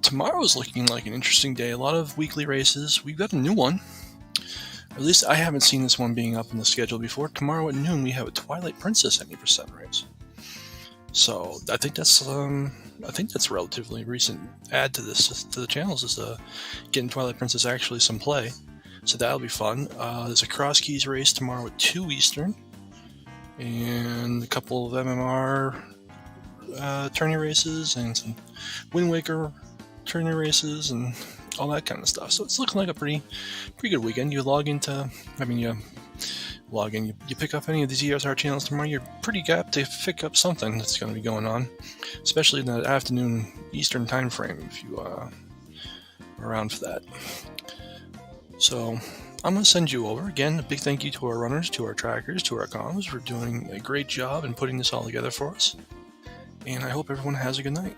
Tomorrow's looking like an interesting day. A lot of weekly races. We've got a new one. Or at least I haven't seen this one being up in the schedule before. Tomorrow at noon, we have a Twilight Princess 70% race. So I think that's a relatively recent add to the channels, is getting Twilight Princess actually some play. So that'll be fun. There's a Crosskeys race tomorrow at 2 Eastern. and a couple of MMR tourney races, and some Wind Waker tourney races, and all that kind of stuff. So it's looking like a pretty good weekend. You you pick up any of these ESR channels tomorrow, you're pretty apt to pick up something that's going to be going on, especially in the afternoon Eastern time frame if you are around for that. So I'm going to send you over. Again, a big thank you to our runners, to our trackers, to our comms for doing a great job in putting this all together for us. And I hope everyone has a good night.